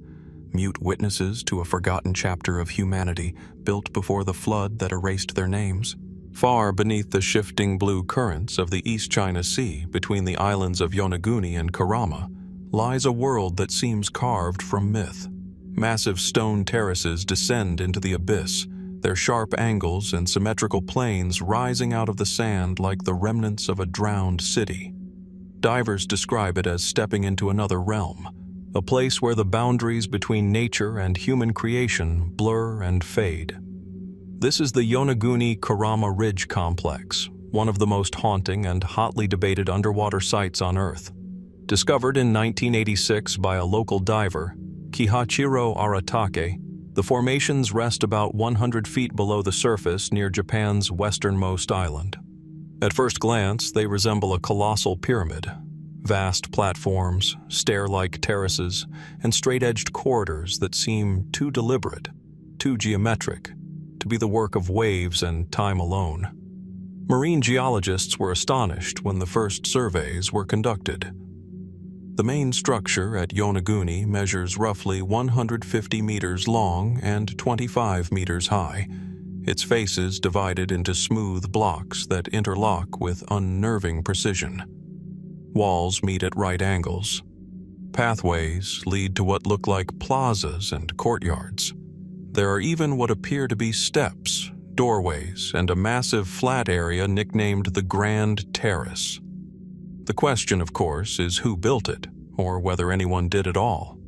mute witnesses to a forgotten chapter of humanity built before the flood that erased their names? Far beneath the shifting blue currents of the East China Sea between the islands of Yonaguni and Kerama lies a world that seems carved from myth. Massive stone terraces descend into the abyss, their sharp angles and symmetrical planes rising out of the sand like the remnants of a drowned city. Divers describe it as stepping into another realm, a place where the boundaries between nature and human creation blur and fade. This is the Yonaguni Kerama Ridge Complex, one of the most haunting and hotly debated underwater sites on Earth. Discovered in 1986 by a local diver, Kihachiro Aratake, the formations rest about 100 feet below the surface near Japan's westernmost island. At first glance, they resemble a colossal pyramid. Vast platforms, stair-like terraces, and straight-edged corridors that seem too deliberate, too geometric, to be the work of waves and time alone. Marine geologists were astonished when the first surveys were conducted. The main structure at Yonaguni measures roughly 150 meters long and 25 meters high, its faces divided into smooth blocks that interlock with unnerving precision. Walls meet at right angles. Pathways lead to what look like plazas and courtyards. There are even what appear to be steps, doorways, and a massive flat area nicknamed the Grand Terrace. The question, of course, is who built it, or whether anyone did at all.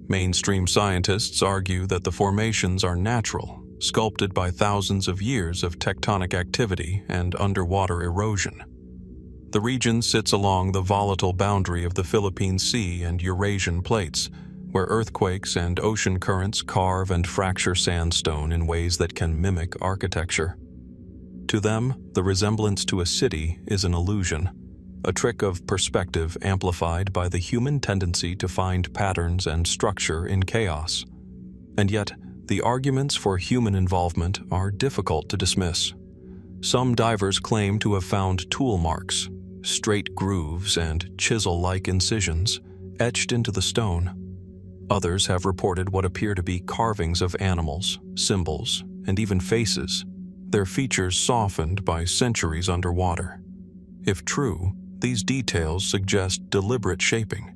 Mainstream scientists argue that the formations are natural, sculpted by thousands of years of tectonic activity and underwater erosion. The region sits along the volatile boundary of the Philippine Sea and Eurasian plates, where earthquakes and ocean currents carve and fracture sandstone in ways that can mimic architecture. To them, the resemblance to a city is an illusion, a trick of perspective amplified by the human tendency to find patterns and structure in chaos. And yet, the arguments for human involvement are difficult to dismiss. Some divers claim to have found tool marks, straight grooves and chisel-like incisions etched into the stone. Others have reported what appear to be carvings of animals, symbols, and even faces, their features softened by centuries underwater. If true, these details suggest deliberate shaping.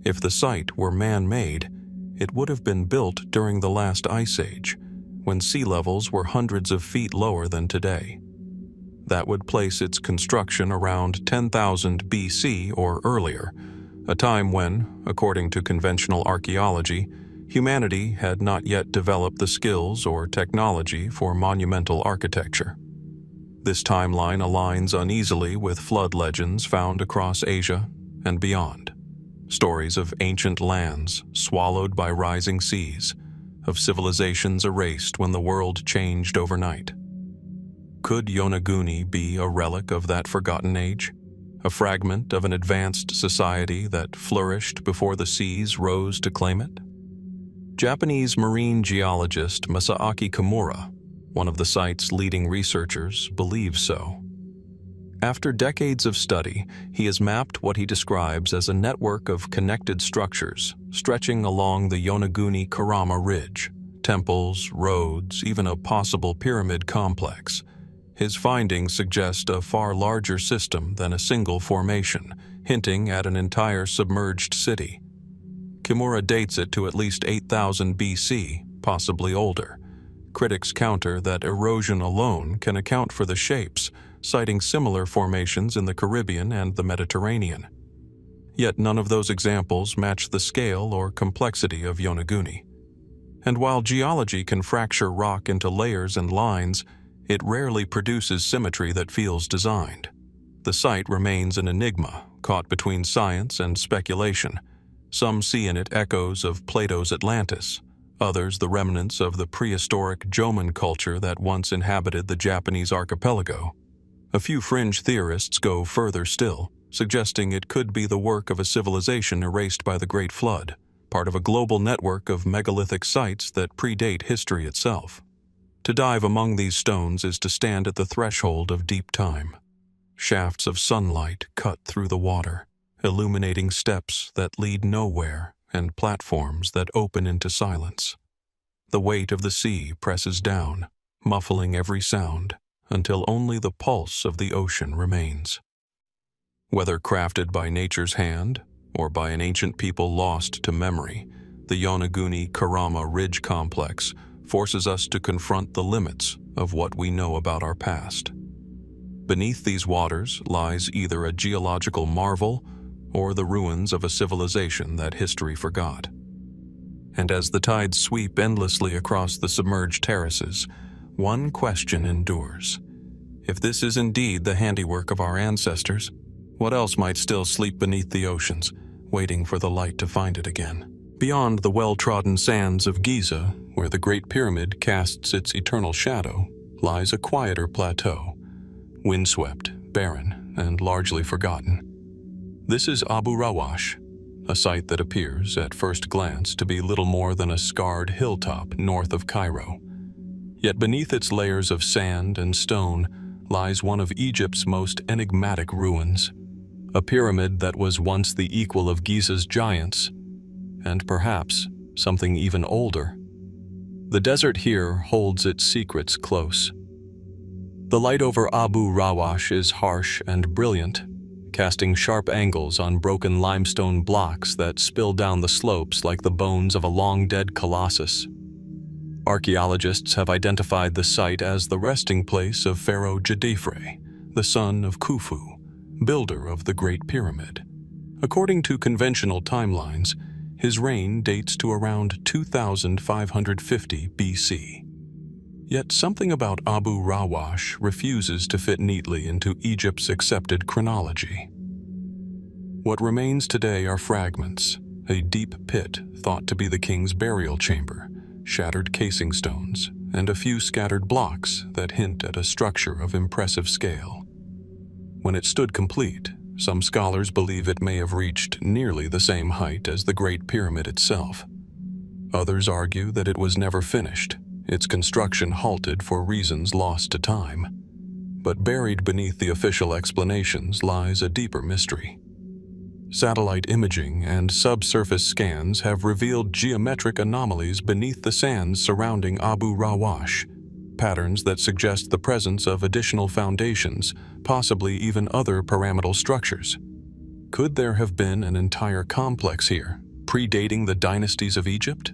If the site were man-made, it would have been built during the last ice age, when sea levels were hundreds of feet lower than today. That would place its construction around 10,000 BC or earlier, a time when, according to conventional archaeology, humanity had not yet developed the skills or technology for monumental architecture. This timeline aligns uneasily with flood legends found across Asia and beyond. Stories of ancient lands swallowed by rising seas, of civilizations erased when the world changed overnight. Could Yonaguni be a relic of that forgotten age? A fragment of an advanced society that flourished before the seas rose to claim it? Japanese marine geologist Masaaki Kimura, one of the site's leading researchers, believes so. After decades of study, he has mapped what he describes as a network of connected structures stretching along the Yonaguni Karama Ridge, temples, roads, even a possible pyramid complex. His findings suggest a far larger system than a single formation, hinting at an entire submerged city. Kimura dates it to at least 8,000 BC, possibly older. Critics counter that erosion alone can account for the shapes, citing similar formations in the Caribbean and the Mediterranean. Yet none of those examples match the scale or complexity of Yonaguni. And while geology can fracture rock into layers and lines, it rarely produces symmetry that feels designed. The site remains an enigma, caught between science and speculation. Some see in it echoes of Plato's Atlantis, others the remnants of the prehistoric Jomon culture that once inhabited the Japanese archipelago. A few fringe theorists go further still, suggesting it could be the work of a civilization erased by the Great Flood, part of a global network of megalithic sites that predate history itself. To dive among these stones is to stand at the threshold of deep time. Shafts of sunlight cut through the water, illuminating steps that lead nowhere and platforms that open into silence. The weight of the sea presses down, muffling every sound, until only the pulse of the ocean remains. Whether crafted by nature's hand or by an ancient people lost to memory, the Yonaguni Karama Ridge Complex forces us to confront the limits of what we know about our past. Beneath these waters lies either a geological marvel or the ruins of a civilization that history forgot. And as the tides sweep endlessly across the submerged terraces, one question endures. If this is indeed the handiwork of our ancestors, what else might still sleep beneath the oceans, waiting for the light to find it again? Beyond the well-trodden sands of Giza, where the Great Pyramid casts its eternal shadow, lies a quieter plateau, windswept, barren, and largely forgotten. This is Abu Rawash, a site that appears, at first glance, to be little more than a scarred hilltop north of Cairo. Yet beneath its layers of sand and stone lies one of Egypt's most enigmatic ruins, a pyramid that was once the equal of Giza's giants, and perhaps something even older. The desert here holds its secrets close. The light over Abu Rawash is harsh and brilliant, casting sharp angles on broken limestone blocks that spill down the slopes like the bones of a long-dead colossus. Archaeologists have identified the site as the resting place of Pharaoh Djedefre, the son of Khufu, builder of the Great Pyramid. According to conventional timelines, his reign dates to around 2550 BC. Yet something about Abu Rawash refuses to fit neatly into Egypt's accepted chronology. What remains today are fragments, a deep pit thought to be the king's burial chamber, shattered casing stones, and a few scattered blocks that hint at a structure of impressive scale. When it stood complete, some scholars believe it may have reached nearly the same height as the Great Pyramid itself. Others argue that it was never finished, its construction halted for reasons lost to time. But buried beneath the official explanations lies a deeper mystery. Satellite imaging and subsurface scans have revealed geometric anomalies beneath the sands surrounding Abu Rawash, patterns that suggest the presence of additional foundations, possibly even other pyramidal structures. Could there have been an entire complex here, predating the dynasties of Egypt?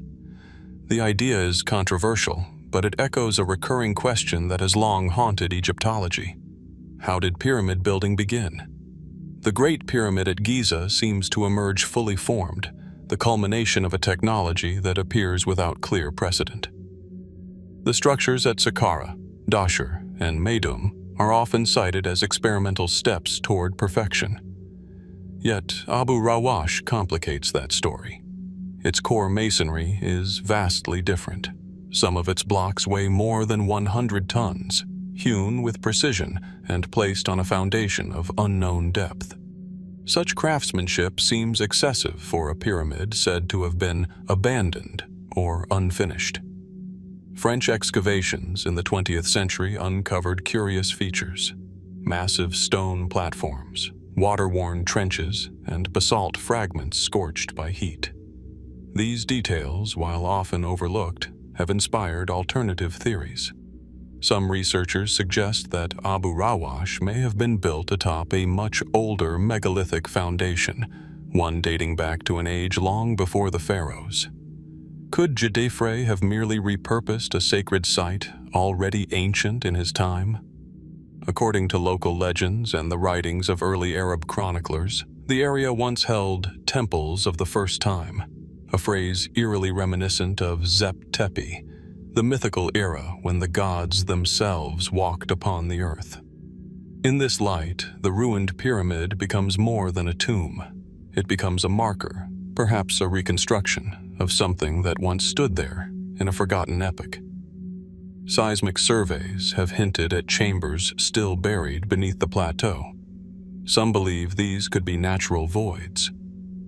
The idea is controversial, but it echoes a recurring question that has long haunted Egyptology. How did pyramid building begin? The Great Pyramid at Giza seems to emerge fully formed, the culmination of a technology that appears without clear precedent. The structures at Saqqara, Dashur, and Meidum are often cited as experimental steps toward perfection. Yet Abu Rawash complicates that story. Its core masonry is vastly different. Some of its blocks weigh more than 100 tons, hewn with precision and placed on a foundation of unknown depth. Such craftsmanship seems excessive for a pyramid said to have been abandoned or unfinished. French excavations in the 20th century uncovered curious features: massive stone platforms, water-worn trenches, and basalt fragments scorched by heat. These details, while often overlooked, have inspired alternative theories. Some researchers suggest that Abu Rawash may have been built atop a much older megalithic foundation, one dating back to an age long before the pharaohs. Could Djedefre have merely repurposed a sacred site already ancient in his time? According to local legends and the writings of early Arab chroniclers, the area once held temples of the first time, a phrase eerily reminiscent of Tepi, the mythical era when the gods themselves walked upon the earth. In this light, the ruined pyramid becomes more than a tomb. It becomes a marker, perhaps a reconstruction, of something that once stood there in a forgotten epoch. Seismic surveys have hinted at chambers still buried beneath the plateau. Some believe these could be natural voids.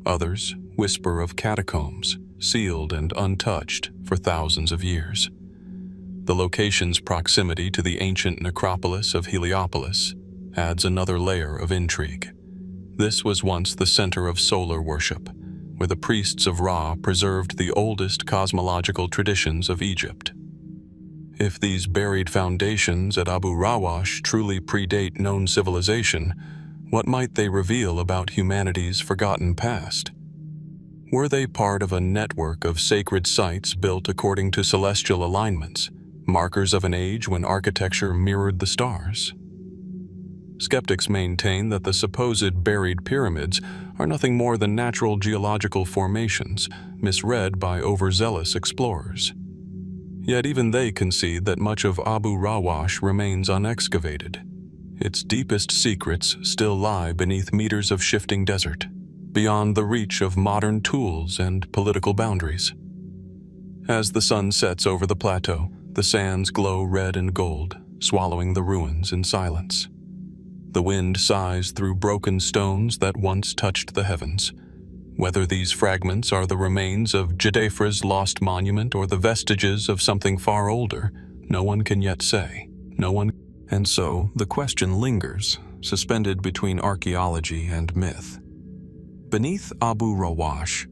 Others whisper of catacombs, sealed and untouched for thousands of years. The location's proximity to the ancient necropolis of Heliopolis adds another layer of intrigue. This was once the center of solar worship, where the priests of Ra preserved the oldest cosmological traditions of Egypt. If these buried foundations at Abu Rawash truly predate known civilization, what might they reveal about humanity's forgotten past? Were they part of a network of sacred sites built according to celestial alignments, markers of an age when architecture mirrored the stars? Skeptics maintain that the supposed buried pyramids are nothing more than natural geological formations, misread by overzealous explorers. Yet even they concede that much of Abu Rawash remains unexcavated. Its deepest secrets still lie beneath meters of shifting desert, beyond the reach of modern tools and political boundaries. As the sun sets over the plateau, the sands glow red and gold, swallowing the ruins in silence. The wind sighs through broken stones that once touched the heavens. Whether these fragments are the remains of Djedefre's lost monument or the vestiges of something far older, no one can yet say. And so the question lingers: suspended between archaeology and myth. Beneath Abu Rawash,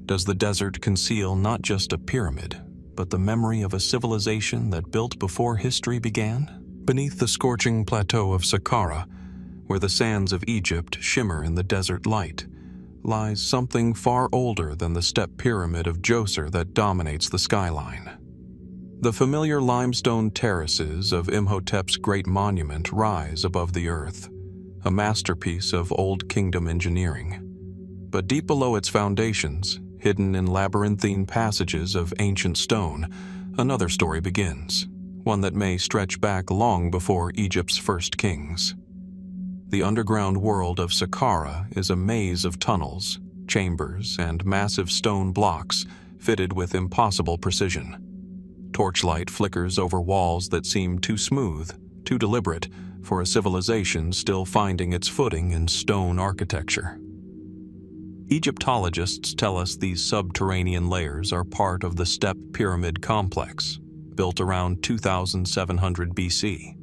does the desert conceal not just a pyramid, but the memory of a civilization that built before history began? Beneath the scorching plateau of Saqqara, where the sands of Egypt shimmer in the desert light, lies something far older than the step pyramid of Djoser that dominates the skyline. The familiar limestone terraces of Imhotep's great monument rise above the earth, a masterpiece of Old Kingdom engineering. But deep below its foundations, hidden in labyrinthine passages of ancient stone, another story begins, one that may stretch back long before Egypt's first kings. The underground world of Saqqara is a maze of tunnels, chambers, and massive stone blocks fitted with impossible precision. Torchlight flickers over walls that seem too smooth, too deliberate, for a civilization still finding its footing in stone architecture. Egyptologists tell us these subterranean layers are part of the Step Pyramid complex, built around 2700 BC.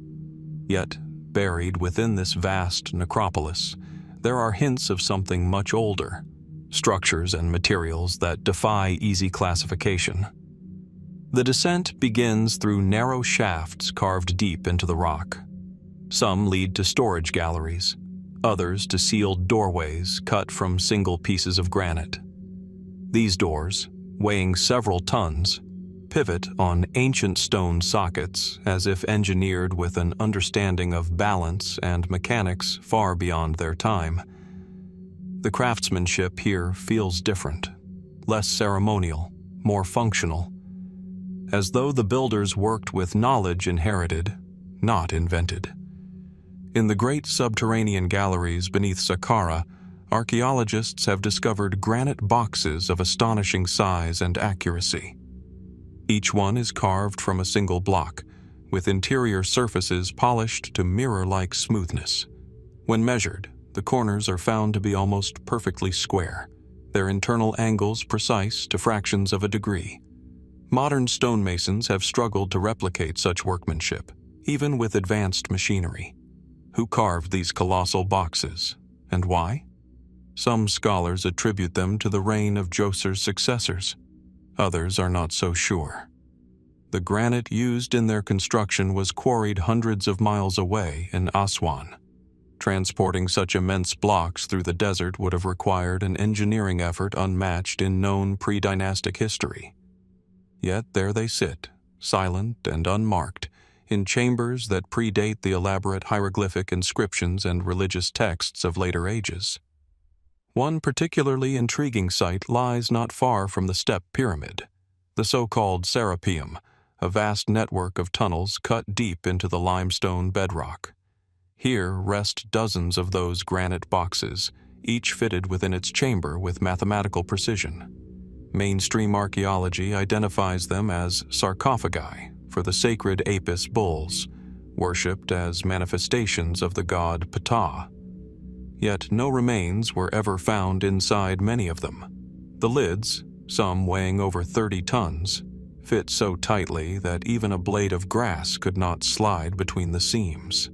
Yet, buried within this vast necropolis, there are hints of something much older, structures and materials that defy easy classification. The descent begins through narrow shafts carved deep into the rock. Some lead to storage galleries, others to sealed doorways cut from single pieces of granite. These doors, weighing several tons, pivot on ancient stone sockets as if engineered with an understanding of balance and mechanics far beyond their time. The craftsmanship here feels different, less ceremonial, more functional, as though the builders worked with knowledge inherited, not invented. In the great subterranean galleries beneath Saqqara, archaeologists have discovered granite boxes of astonishing size and accuracy. Each one is carved from a single block, with interior surfaces polished to mirror-like smoothness. When measured, the corners are found to be almost perfectly square, their internal angles precise to fractions of a degree. Modern stonemasons have struggled to replicate such workmanship, even with advanced machinery. Who carved these colossal boxes, and why? Some scholars attribute them to the reign of Djoser's successors. Others are not so sure. The granite used in their construction was quarried hundreds of miles away in Aswan. Transporting such immense blocks through the desert would have required an engineering effort unmatched in known pre-dynastic history. Yet there they sit, silent and unmarked, in chambers that predate the elaborate hieroglyphic inscriptions and religious texts of later ages. One particularly intriguing site lies not far from the Step Pyramid, the so-called Serapeum, a vast network of tunnels cut deep into the limestone bedrock. Here rest dozens of those granite boxes, each fitted within its chamber with mathematical precision. Mainstream archaeology identifies them as sarcophagi for the sacred Apis bulls, worshipped as manifestations of the god Ptah. Yet no remains were ever found inside many of them. The lids, some weighing over 30 tons, fit so tightly that even a blade of grass could not slide between the seams.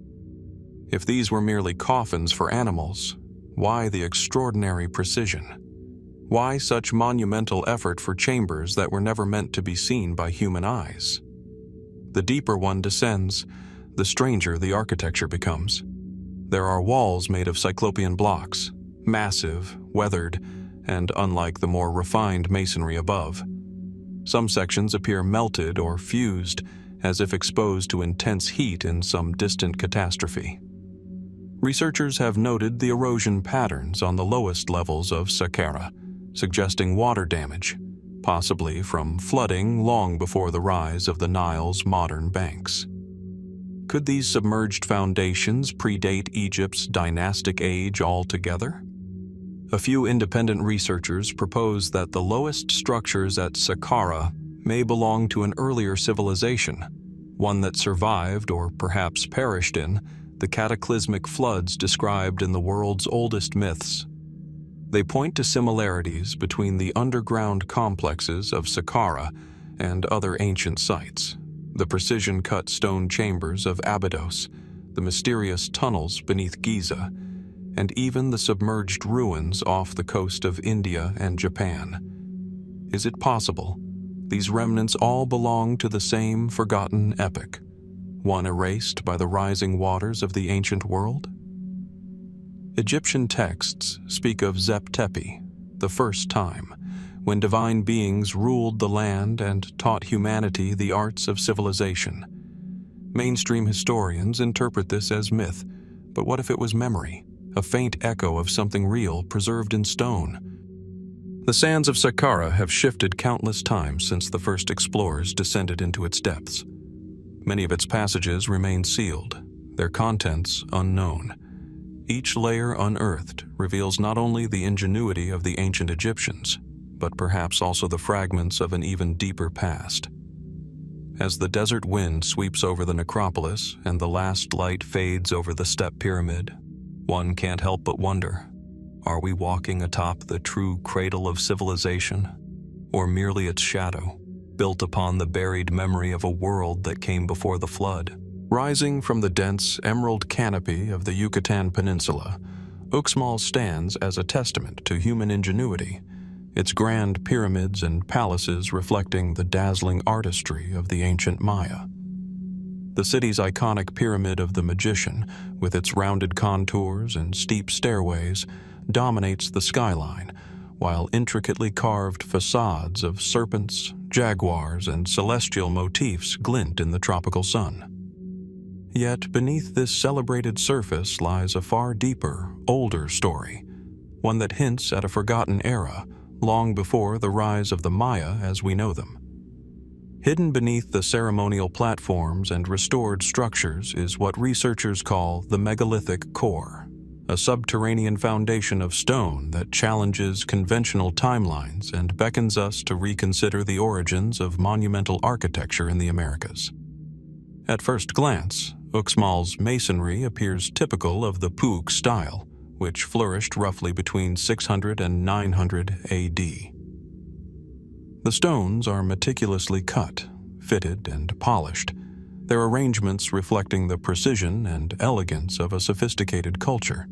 If these were merely coffins for animals, why the extraordinary precision? Why such monumental effort for chambers that were never meant to be seen by human eyes? The deeper one descends, the stranger the architecture becomes. There are walls made of cyclopean blocks, massive, weathered, and unlike the more refined masonry above. Some sections appear melted or fused, as if exposed to intense heat in some distant catastrophe. Researchers have noted the erosion patterns on the lowest levels of Saqqara, suggesting water damage, possibly from flooding long before the rise of the Nile's modern banks. Could these submerged foundations predate Egypt's dynastic age altogether? A few independent researchers propose that the lowest structures at Saqqara may belong to an earlier civilization, one that survived or perhaps perished in the cataclysmic floods described in the world's oldest myths. They point to similarities between the underground complexes of Saqqara and other ancient sites, the precision-cut stone chambers of Abydos, the mysterious tunnels beneath Giza, and even the submerged ruins off the coast of India and Japan. Is it possible these remnants all belong to the same forgotten epoch, one erased by the rising waters of the ancient world? Egyptian texts speak of Tepi, the first time, when divine beings ruled the land and taught humanity the arts of civilization. Mainstream historians interpret this as myth, but what if it was memory, a faint echo of something real preserved in stone? The sands of Sahara have shifted countless times since the first explorers descended into its depths. Many of its passages remain sealed, their contents unknown. Each layer unearthed reveals not only the ingenuity of the ancient Egyptians, but perhaps also the fragments of an even deeper past. As the desert wind sweeps over the necropolis and the last light fades over the step pyramid, one can't help but wonder, are we walking atop the true cradle of civilization, or merely its shadow, built upon the buried memory of a world that came before the flood? Rising from the dense emerald canopy of the Yucatan Peninsula, Uxmal stands as a testament to human ingenuity, its grand pyramids and palaces reflecting the dazzling artistry of the ancient Maya. The city's iconic Pyramid of the Magician, with its rounded contours and steep stairways, dominates the skyline, while intricately carved facades of serpents, jaguars, and celestial motifs glint in the tropical sun. Yet beneath this celebrated surface lies a far deeper, older story, one that hints at a forgotten era, long before the rise of the Maya as we know them. Hidden beneath the ceremonial platforms and restored structures is what researchers call the megalithic core, a subterranean foundation of stone that challenges conventional timelines and beckons us to reconsider the origins of monumental architecture in the Americas. At first glance, Uxmal's masonry appears typical of the Pug style, which flourished roughly between 600 and 900 AD. The stones are meticulously cut, fitted, and polished, their arrangements reflecting the precision and elegance of a sophisticated culture.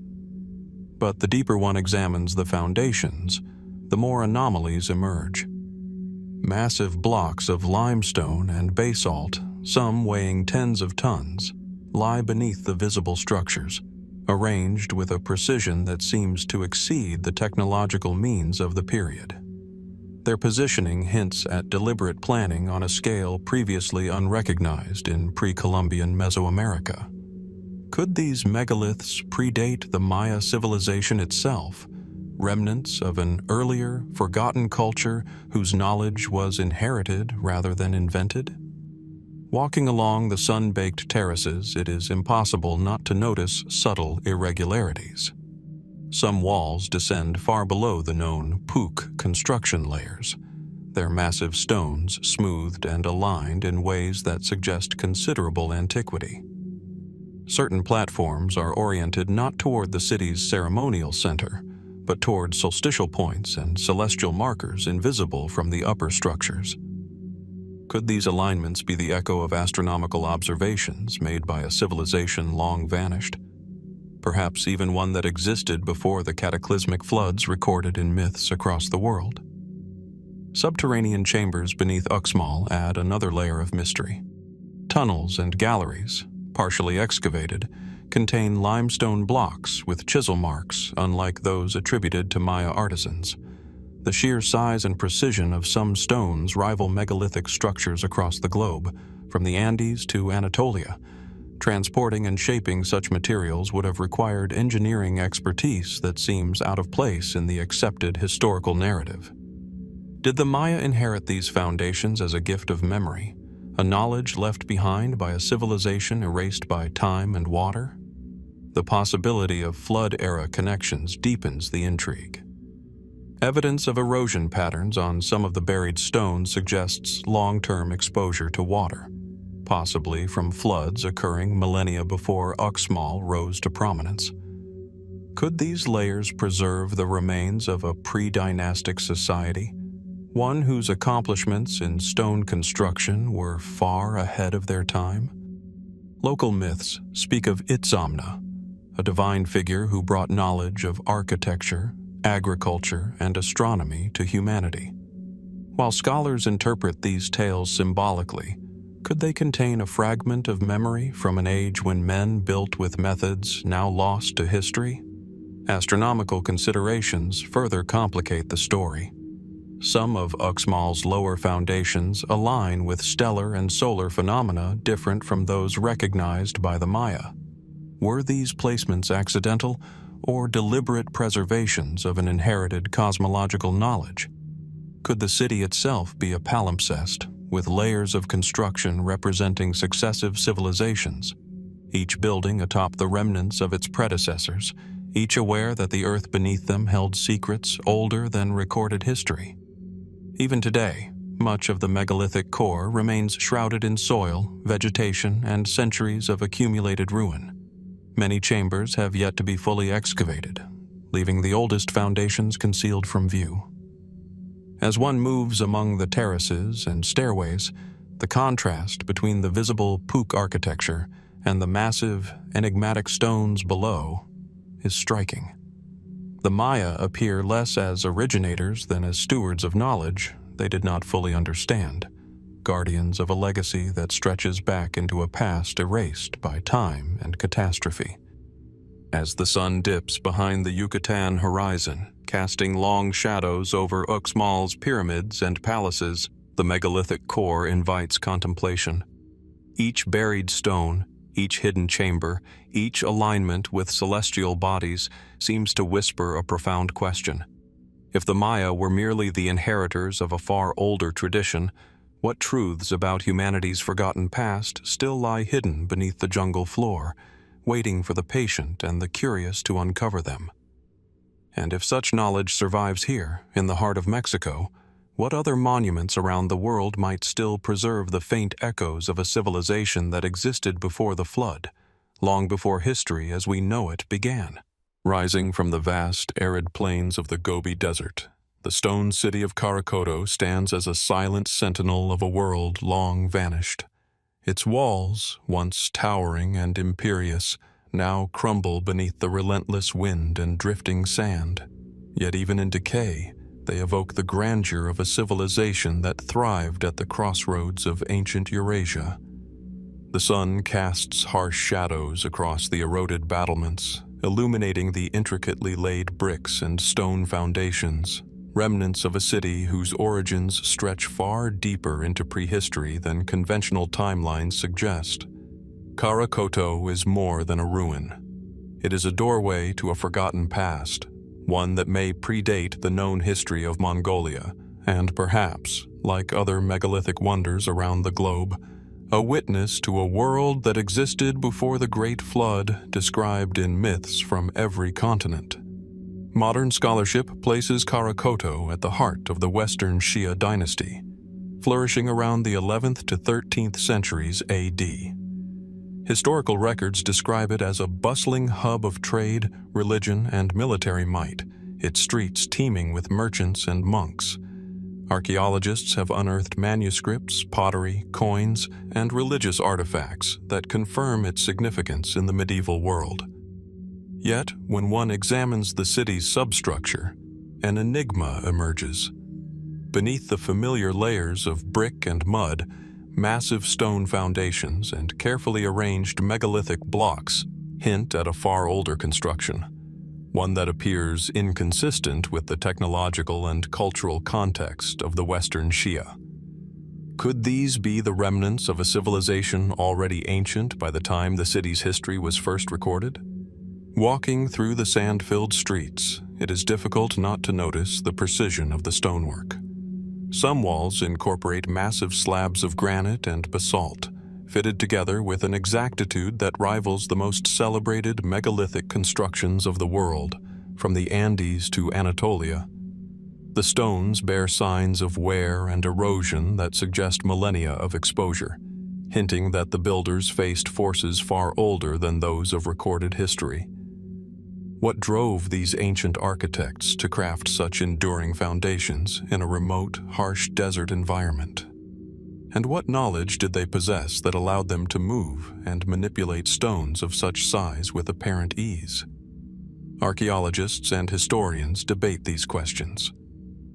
But the deeper one examines the foundations, the more anomalies emerge. Massive blocks of limestone and basalt, some weighing tens of tons, lie beneath the visible structures, arranged with a precision that seems to exceed the technological means of the period. Their positioning hints at deliberate planning on a scale previously unrecognized in pre-Columbian Mesoamerica. Could these megaliths predate the Maya civilization itself, remnants of an earlier, forgotten culture whose knowledge was inherited rather than invented? Walking along the sun-baked terraces, it is impossible not to notice subtle irregularities. Some walls descend far below the known Puk construction layers, their massive stones smoothed and aligned in ways that suggest considerable antiquity. Certain platforms are oriented not toward the city's ceremonial center, but toward solstitial points and celestial markers invisible from the upper structures. Could these alignments be the echo of astronomical observations made by a civilization long vanished? Perhaps even one that existed before the cataclysmic floods recorded in myths across the world. Subterranean chambers beneath Uxmal add another layer of mystery. Tunnels and galleries, partially excavated, contain limestone blocks with chisel marks unlike those attributed to Maya artisans. The sheer size and precision of some stones rival megalithic structures across the globe, from the Andes to Anatolia. Transporting and shaping such materials would have required engineering expertise that seems out of place in the accepted historical narrative. Did the Maya inherit these foundations as a gift of memory, a knowledge left behind by a civilization erased by time and water? The possibility of flood-era connections deepens the intrigue. Evidence of erosion patterns on some of the buried stones suggests long-term exposure to water, possibly from floods occurring millennia before Uxmal rose to prominence. Could these layers preserve the remains of a pre-dynastic society, one whose accomplishments in stone construction were far ahead of their time? Local myths speak of Itzamna, a divine figure who brought knowledge of architecture, agriculture, and astronomy to humanity. While scholars interpret these tales symbolically, could they contain a fragment of memory from an age when men built with methods now lost to history? Astronomical considerations further complicate the story. Some of Uxmal's lower foundations align with stellar and solar phenomena different from those recognized by the Maya. Were these placements accidental or deliberate preservations of an inherited cosmological knowledge? Could the city itself be a palimpsest, with layers of construction representing successive civilizations, each building atop the remnants of its predecessors, each aware that the earth beneath them held secrets older than recorded history? Even today, much of the megalithic core remains shrouded in soil, vegetation, and centuries of accumulated ruin. Many chambers have yet to be fully excavated, leaving the oldest foundations concealed from view. As one moves among the terraces and stairways, the contrast between the visible Puk architecture and the massive, enigmatic stones below is striking. The Maya appear less as originators than as stewards of knowledge they did not fully understand, guardians of a legacy that stretches back into a past erased by time and catastrophe. As the sun dips behind the Yucatan horizon, casting long shadows over Uxmal's pyramids and palaces, the megalithic core invites contemplation. Each buried stone, each hidden chamber, each alignment with celestial bodies seems to whisper a profound question. If the Maya were merely the inheritors of a far older tradition, what truths about humanity's forgotten past still lie hidden beneath the jungle floor, waiting for the patient and the curious to uncover them? And if such knowledge survives here, in the heart of Mexico, what other monuments around the world might still preserve the faint echoes of a civilization that existed before the flood, long before history as we know it began? Rising from the vast, arid plains of the Gobi Desert, the stone city of Karakoto stands as a silent sentinel of a world long vanished. Its walls, once towering and imperious, now crumble beneath the relentless wind and drifting sand. Yet even in decay, they evoke the grandeur of a civilization that thrived at the crossroads of ancient Eurasia. The sun casts harsh shadows across the eroded battlements, illuminating the intricately laid bricks and stone foundations, remnants of a city whose origins stretch far deeper into prehistory than conventional timelines suggest. Karakoto is more than a ruin. It is a doorway to a forgotten past, one that may predate the known history of Mongolia, and perhaps, like other megalithic wonders around the globe, a witness to a world that existed before the Great Flood described in myths from every continent. Modern scholarship places Karakoto at the heart of the Western Xia dynasty, flourishing around the 11th to 13th centuries AD. Historical records describe it as a bustling hub of trade, religion, and military might, its streets teeming with merchants and monks. Archaeologists have unearthed manuscripts, pottery, coins, and religious artifacts that confirm its significance in the medieval world. Yet, when one examines the city's substructure, an enigma emerges. Beneath the familiar layers of brick and mud, massive stone foundations and carefully arranged megalithic blocks hint at a far older construction, one that appears inconsistent with the technological and cultural context of the Western Xia. Could these be the remnants of a civilization already ancient by the time the city's history was first recorded? Walking through the sand-filled streets, it is difficult not to notice the precision of the stonework. Some walls incorporate massive slabs of granite and basalt, fitted together with an exactitude that rivals the most celebrated megalithic constructions of the world, from the Andes to Anatolia. The stones bear signs of wear and erosion that suggest millennia of exposure, hinting that the builders faced forces far older than those of recorded history. What drove these ancient architects to craft such enduring foundations in a remote, harsh desert environment? And what knowledge did they possess that allowed them to move and manipulate stones of such size with apparent ease? Archaeologists and historians debate these questions.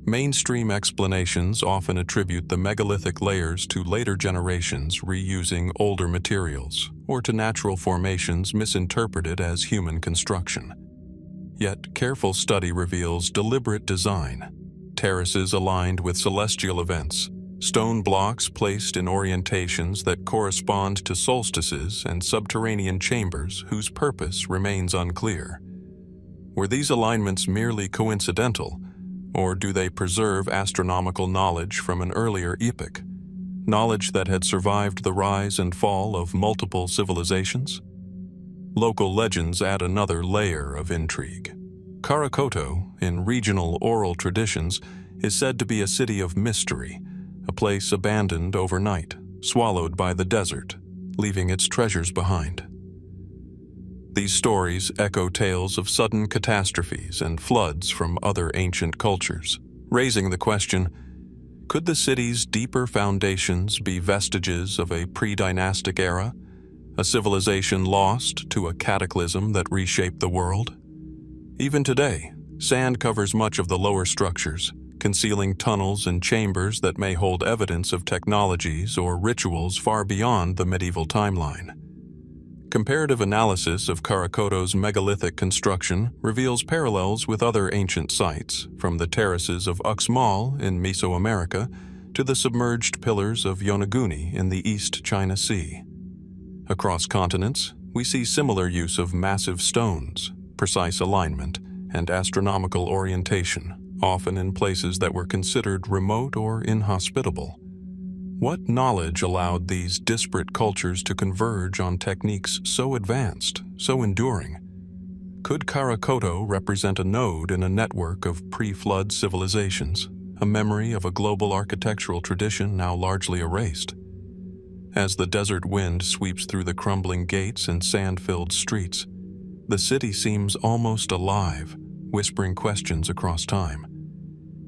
Mainstream explanations often attribute the megalithic layers to later generations reusing older materials, or to natural formations misinterpreted as human construction. Yet careful study reveals deliberate design, terraces aligned with celestial events, stone blocks placed in orientations that correspond to solstices, and subterranean chambers whose purpose remains unclear. Were these alignments merely coincidental, or do they preserve astronomical knowledge from an earlier epoch, knowledge that had survived the rise and fall of multiple civilizations? Local legends add another layer of intrigue. Karakoto, in regional oral traditions, is said to be a city of mystery, a place abandoned overnight, swallowed by the desert, leaving its treasures behind. These stories echo tales of sudden catastrophes and floods from other ancient cultures, raising the question, could the city's deeper foundations be vestiges of a pre-dynastic era, a civilization lost to a cataclysm that reshaped the world? Even today, sand covers much of the lower structures, concealing tunnels and chambers that may hold evidence of technologies or rituals far beyond the medieval timeline. Comparative analysis of Karakoto's megalithic construction reveals parallels with other ancient sites, from the terraces of Uxmal in Mesoamerica to the submerged pillars of Yonaguni in the East China Sea. Across continents, we see similar use of massive stones, precise alignment, and astronomical orientation, often in places that were considered remote or inhospitable. What knowledge allowed these disparate cultures to converge on techniques so advanced, so enduring? Could Karakoto represent a node in a network of pre-flood civilizations, a memory of a global architectural tradition now largely erased? As the desert wind sweeps through the crumbling gates and sand-filled streets, the city seems almost alive, whispering questions across time.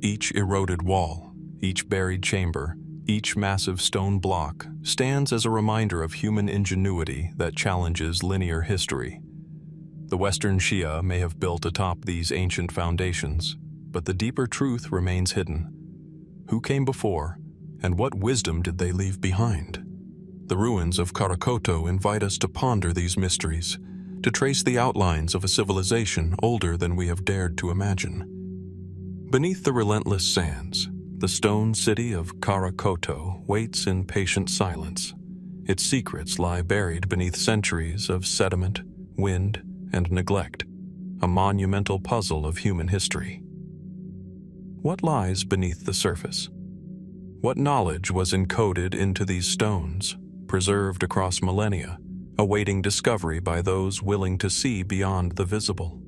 Each eroded wall, each buried chamber, each massive stone block stands as a reminder of human ingenuity that challenges linear history. The Western Shia may have built atop these ancient foundations, but the deeper truth remains hidden. Who came before, and what wisdom did they leave behind? The ruins of Karakoto invite us to ponder these mysteries, to trace the outlines of a civilization older than we have dared to imagine. Beneath the relentless sands, the stone city of Karakoto waits in patient silence. Its secrets lie buried beneath centuries of sediment, wind, and neglect, a monumental puzzle of human history. What lies beneath the surface? What knowledge was encoded into these stones, preserved across millennia, awaiting discovery by those willing to see beyond the visible?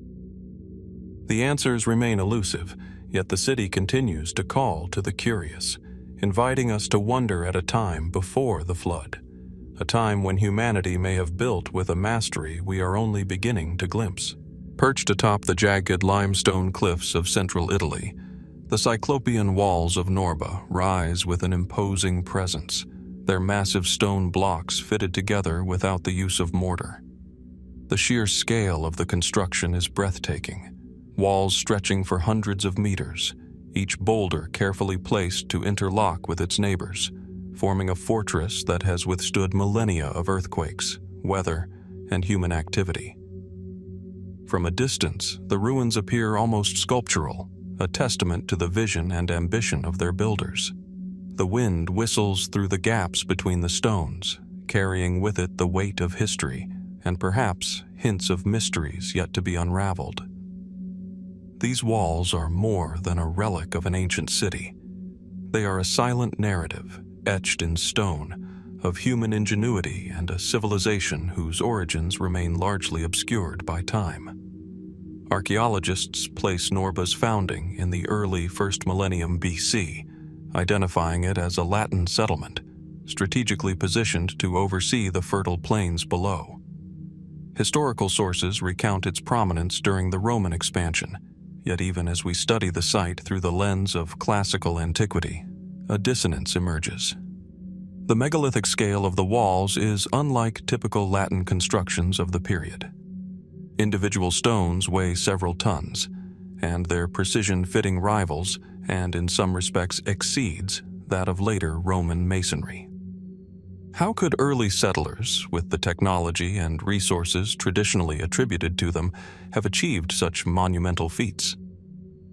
The answers remain elusive, yet the city continues to call to the curious, inviting us to wonder at a time before the flood, a time when humanity may have built with a mastery we are only beginning to glimpse. Perched atop the jagged limestone cliffs of central Italy, the Cyclopean walls of Norba rise with an imposing presence, their massive stone blocks fitted together without the use of mortar. The sheer scale of the construction is breathtaking, walls stretching for hundreds of meters, each boulder carefully placed to interlock with its neighbors, forming a fortress that has withstood millennia of earthquakes, weather, and human activity. From a distance, the ruins appear almost sculptural, a testament to the vision and ambition of their builders. The wind whistles through the gaps between the stones, carrying with it the weight of history and perhaps hints of mysteries yet to be unraveled. These walls are more than a relic of an ancient city. They are a silent narrative, etched in stone, of human ingenuity and a civilization whose origins remain largely obscured by time. Archaeologists place Norba's founding in the early 1st millennium BC, identifying it as a Latin settlement, strategically positioned to oversee the fertile plains below. Historical sources recount its prominence during the Roman expansion, yet even as we study the site through the lens of classical antiquity, a dissonance emerges. The megalithic scale of the walls is unlike typical Latin constructions of the period. Individual stones weigh several tons, and their precision fitting rivals and in some respects exceeds that of later Roman masonry. How could early settlers, with the technology and resources traditionally attributed to them, have achieved such monumental feats?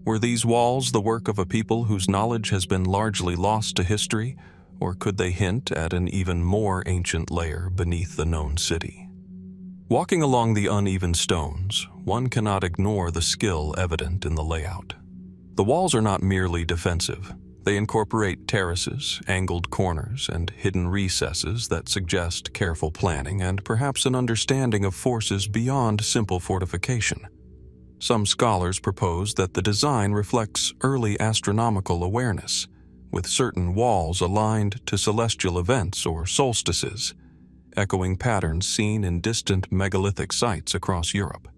Were these walls the work of a people whose knowledge has been largely lost to history, or could they hint at an even more ancient layer beneath the known city? Walking along the uneven stones, one cannot ignore the skill evident in the layout. The walls are not merely defensive. They incorporate terraces, angled corners, and hidden recesses that suggest careful planning and perhaps an understanding of forces beyond simple fortification. Some scholars propose that the design reflects early astronomical awareness, with certain walls aligned to celestial events or solstices, echoing patterns seen in distant megalithic sites across Europe.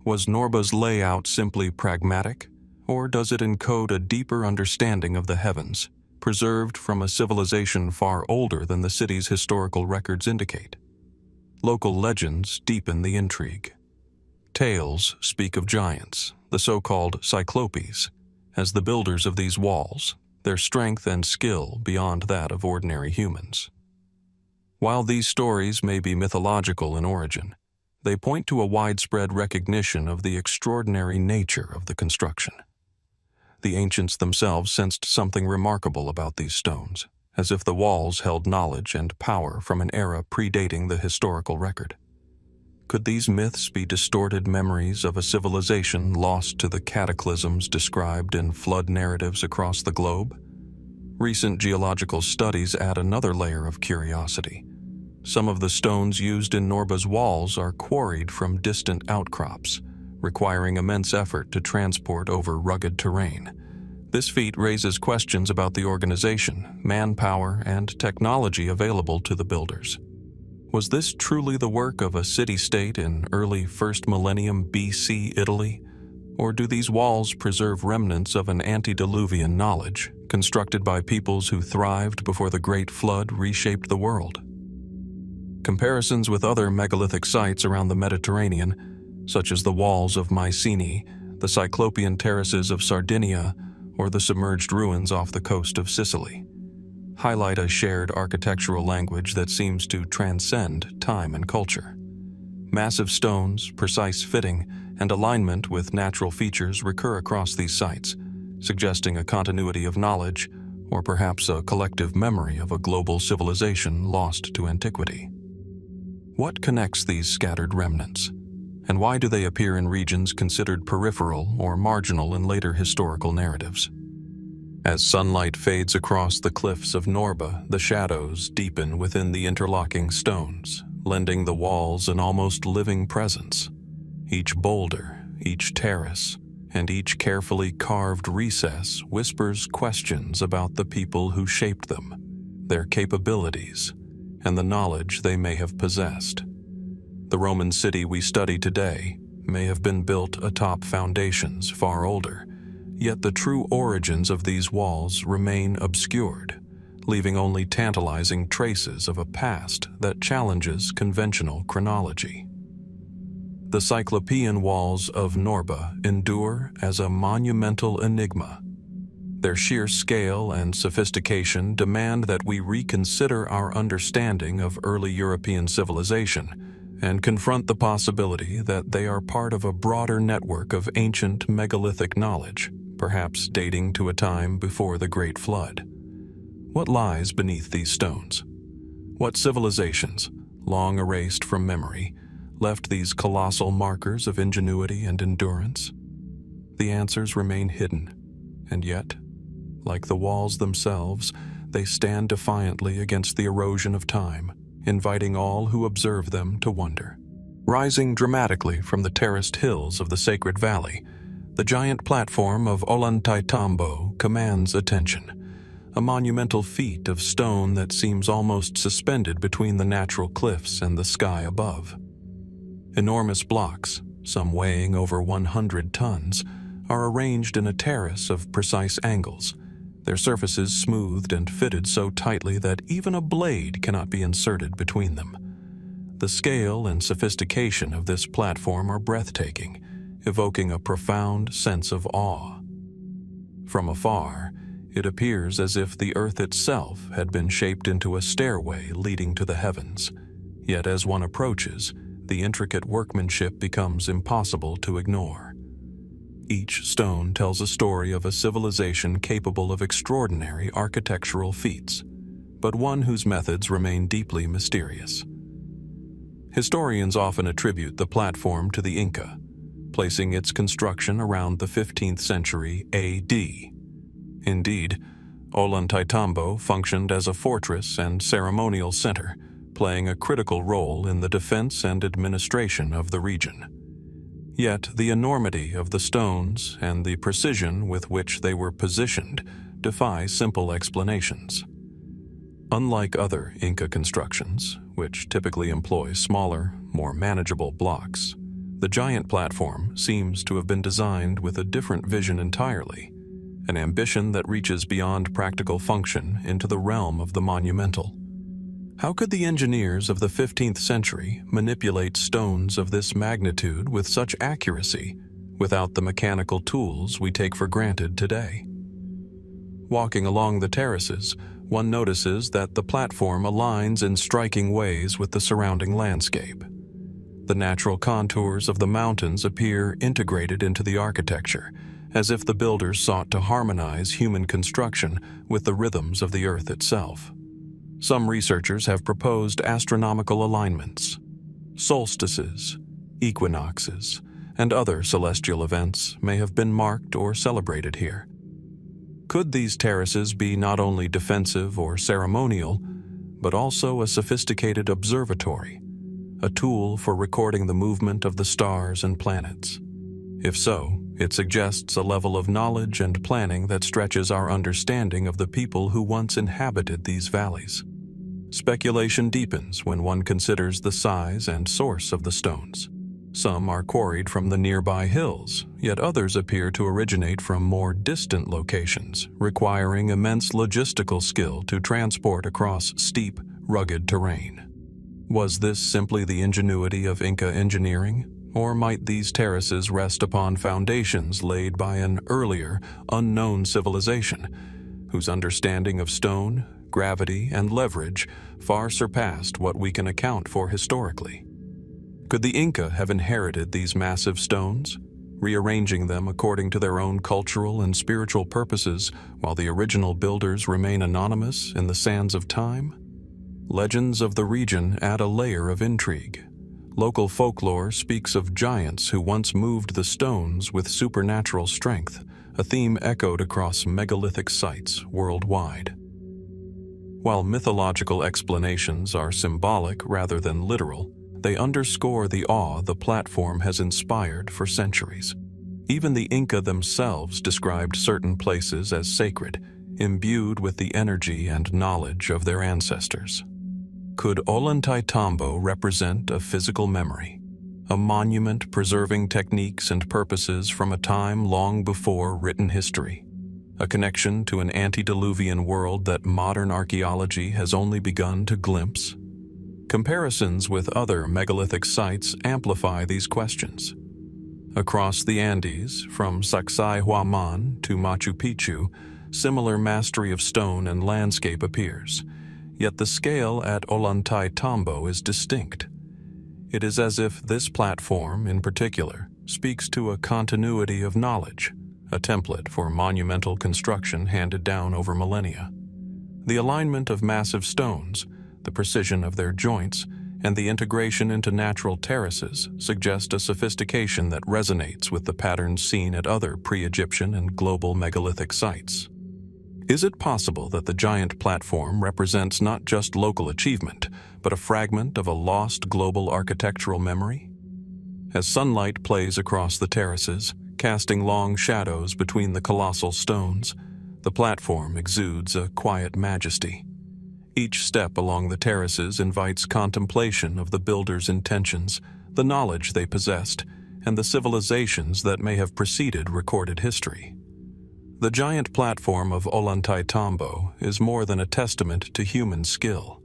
Was Norba's layout simply pragmatic, or does it encode a deeper understanding of the heavens, preserved from a civilization far older than the city's historical records indicate? Local legends deepen the intrigue. Tales speak of giants, the so-called Cyclopes, as the builders of these walls, their strength and skill beyond that of ordinary humans. While these stories may be mythological in origin, they point to a widespread recognition of the extraordinary nature of the construction. The ancients themselves sensed something remarkable about these stones, as if the walls held knowledge and power from an era predating the historical record. Could these myths be distorted memories of a civilization lost to the cataclysms described in flood narratives across the globe? Recent geological studies add another layer of curiosity. Some of the stones used in Norba's walls are quarried from distant outcrops, requiring immense effort to transport over rugged terrain. This feat raises questions about the organization, manpower, and technology available to the builders. Was this truly the work of a city-state in early 1st millennium BC Italy? Or do these walls preserve remnants of an antediluvian knowledge, constructed by peoples who thrived before the Great Flood reshaped the world? Comparisons with other megalithic sites around the Mediterranean, such as the walls of Mycenae, the Cyclopean terraces of Sardinia, or the submerged ruins off the coast of Sicily, highlight a shared architectural language that seems to transcend time and culture. Massive stones, precise fitting, and alignment with natural features recur across these sites, suggesting a continuity of knowledge, or perhaps a collective memory of a global civilization lost to antiquity. What connects these scattered remnants? And why do they appear in regions considered peripheral or marginal in later historical narratives? As sunlight fades across the cliffs of Norba, the shadows deepen within the interlocking stones, lending the walls an almost living presence. Each boulder, each terrace, and each carefully carved recess whispers questions about the people who shaped them, their capabilities, and the knowledge they may have possessed. The Roman city we study today may have been built atop foundations far older, yet the true origins of these walls remain obscured, leaving only tantalizing traces of a past that challenges conventional chronology. The Cyclopean walls of Norba endure as a monumental enigma. Their sheer scale and sophistication demand that we reconsider our understanding of early European civilization and confront the possibility that they are part of a broader network of ancient megalithic knowledge, perhaps dating to a time before the Great Flood. What lies beneath these stones? What civilizations, long erased from memory, left these colossal markers of ingenuity and endurance? The answers remain hidden, and yet, like the walls themselves, they stand defiantly against the erosion of time, inviting all who observe them to wonder. Rising dramatically from the terraced hills of the Sacred Valley, the giant platform of Ollantaytambo commands attention, a monumental feat of stone that seems almost suspended between the natural cliffs and the sky above. Enormous blocks, some weighing over 100 tons, are arranged in a terrace of precise angles, their surfaces smoothed and fitted so tightly that even a blade cannot be inserted between them. The scale and sophistication of this platform are breathtaking, evoking a profound sense of awe. From afar, it appears as if the earth itself had been shaped into a stairway leading to the heavens. Yet as one approaches, the intricate workmanship becomes impossible to ignore. Each stone tells a story of a civilization capable of extraordinary architectural feats, but one whose methods remain deeply mysterious. Historians often attribute the platform to the Inca, placing its construction around the 15th century AD. Indeed, Ollantaytambo functioned as a fortress and ceremonial center, playing a critical role in the defense and administration of the region. Yet the enormity of the stones and the precision with which they were positioned defy simple explanations. Unlike other Inca constructions, which typically employ smaller, more manageable blocks, the giant platform seems to have been designed with a different vision entirely, an ambition that reaches beyond practical function into the realm of the monumental. How could the engineers of the 15th century manipulate stones of this magnitude with such accuracy without the mechanical tools we take for granted today? Walking along the terraces, one notices that the platform aligns in striking ways with the surrounding landscape. The natural contours of the mountains appear integrated into the architecture, as if the builders sought to harmonize human construction with the rhythms of the earth itself. Some researchers have proposed astronomical alignments. Solstices, equinoxes, and other celestial events may have been marked or celebrated here. Could these terraces be not only defensive or ceremonial, but also a sophisticated observatory, a tool for recording the movement of the stars and planets? If so, it suggests a level of knowledge and planning that stretches our understanding of the people who once inhabited these valleys. Speculation deepens when one considers the size and source of the stones. Some are quarried from the nearby hills, yet others appear to originate from more distant locations, requiring immense logistical skill to transport across steep, rugged terrain. Was this simply the ingenuity of Inca engineering? Or might these terraces rest upon foundations laid by an earlier, unknown civilization, whose understanding of stone, gravity, and leverage far surpassed what we can account for historically? Could the Inca have inherited these massive stones, rearranging them according to their own cultural and spiritual purposes, while the original builders remain anonymous in the sands of time? Legends of the region add a layer of intrigue. Local folklore speaks of giants who once moved the stones with supernatural strength, a theme echoed across megalithic sites worldwide. While mythological explanations are symbolic rather than literal, they underscore the awe the platform has inspired for centuries. Even the Inca themselves described certain places as sacred, imbued with the energy and knowledge of their ancestors. Could Ollantaytambo represent a physical memory, a monument preserving techniques and purposes from a time long before written history, a connection to an antediluvian world that modern archaeology has only begun to glimpse? Comparisons with other megalithic sites amplify these questions. Across the Andes, from Sacsayhuaman to Machu Picchu, similar mastery of stone and landscape appears. Yet the scale at Ollantaytambo is distinct. It is as if this platform, in particular, speaks to a continuity of knowledge, a template for monumental construction handed down over millennia. The alignment of massive stones, the precision of their joints, and the integration into natural terraces suggest a sophistication that resonates with the patterns seen at other pre-Egyptian and global megalithic sites. Is it possible that the giant platform represents not just local achievement, but a fragment of a lost global architectural memory? As sunlight plays across the terraces, casting long shadows between the colossal stones, the platform exudes a quiet majesty. Each step along the terraces invites contemplation of the builders' intentions, the knowledge they possessed, and the civilizations that may have preceded recorded history. The giant platform of Ollantaytambo is more than a testament to human skill.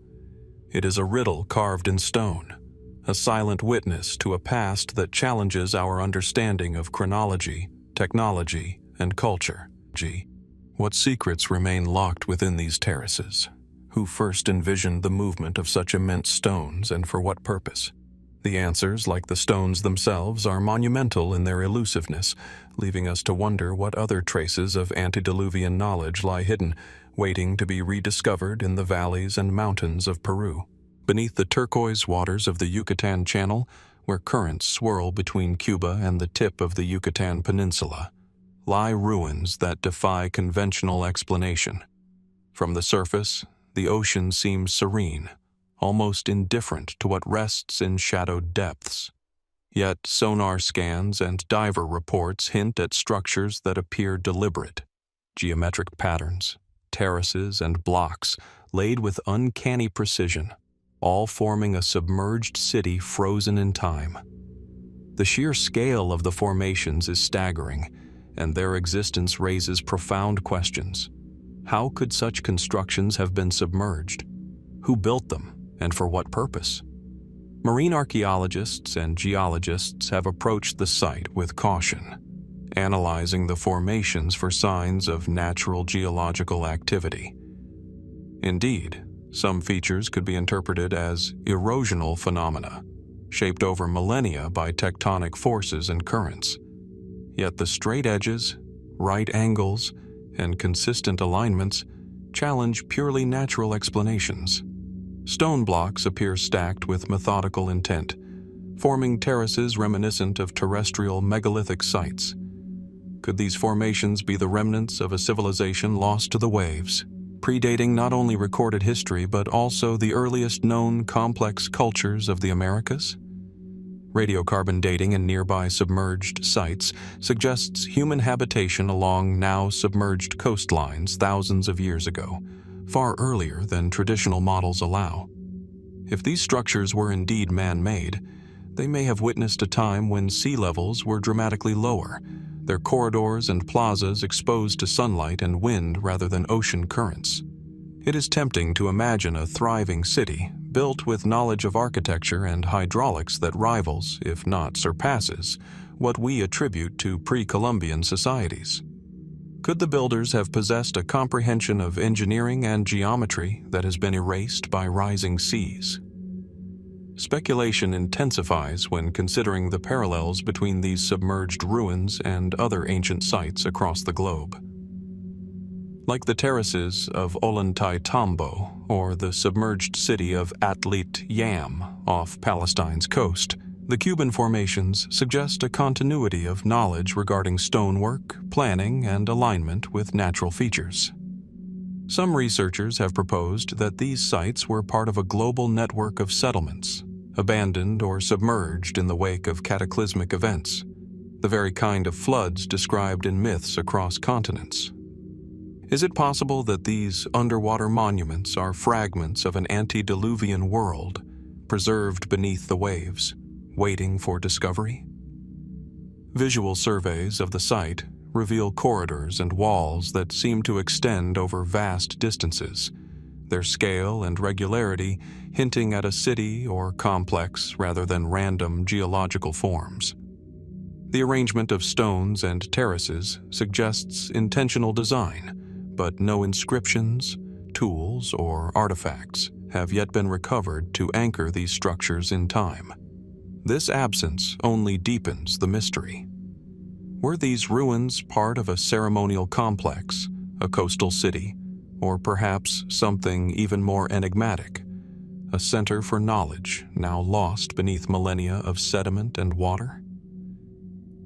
It is a riddle carved in stone, a silent witness to a past that challenges our understanding of chronology, technology, and culture. What secrets remain locked within these terraces? Who first envisioned the movement of such immense stones, and for what purpose? The answers, like the stones themselves, are monumental in their elusiveness, leaving us to wonder what other traces of antediluvian knowledge lie hidden, waiting to be rediscovered in the valleys and mountains of Peru. Beneath the turquoise waters of the Yucatan Channel, where currents swirl between Cuba and the tip of the Yucatan Peninsula, lie ruins that defy conventional explanation. From the surface, the ocean seems serene, almost indifferent to what rests in shadowed depths. Yet sonar scans and diver reports hint at structures that appear deliberate. Geometric patterns, terraces, and blocks laid with uncanny precision, all forming a submerged city frozen in time. The sheer scale of the formations is staggering, and their existence raises profound questions. How could such constructions have been submerged? Who built them, and for what purpose? Marine archaeologists and geologists have approached the site with caution, analyzing the formations for signs of natural geological activity. Indeed, some features could be interpreted as erosional phenomena, shaped over millennia by tectonic forces and currents. Yet the straight edges, right angles, and consistent alignments challenge purely natural explanations. Stone blocks appear stacked with methodical intent, forming terraces reminiscent of terrestrial megalithic sites. Could these formations be the remnants of a civilization lost to the waves, predating not only recorded history but also the earliest known complex cultures of the Americas? Radiocarbon dating in nearby submerged sites suggests human habitation along now submerged coastlines thousands of years ago, far earlier than traditional models allow. If these structures were indeed man-made, they may have witnessed a time when sea levels were dramatically lower, their corridors and plazas exposed to sunlight and wind rather than ocean currents. It is tempting to imagine a thriving city, built with knowledge of architecture and hydraulics that rivals, if not surpasses, what we attribute to pre-Columbian societies. Could the builders have possessed a comprehension of engineering and geometry that has been erased by rising seas? Speculation intensifies when considering the parallels between these submerged ruins and other ancient sites across the globe. Like the terraces of Ollantaytambo or the submerged city of Atlit Yam off Palestine's coast, the Cuban formations suggest a continuity of knowledge regarding stonework, planning, and alignment with natural features. Some researchers have proposed that these sites were part of a global network of settlements, abandoned or submerged in the wake of cataclysmic events, the very kind of floods described in myths across continents. Is it possible that these underwater monuments are fragments of an antediluvian world, preserved beneath the waves, waiting for discovery? Visual surveys of the site reveal corridors and walls that seem to extend over vast distances, their scale and regularity hinting at a city or complex rather than random geological forms. The arrangement of stones and terraces suggests intentional design, but no inscriptions, tools, or artifacts have yet been recovered to anchor these structures in time. This absence only deepens the mystery. Were these ruins part of a ceremonial complex, a coastal city, or perhaps something even more enigmatic, a center for knowledge now lost beneath millennia of sediment and water?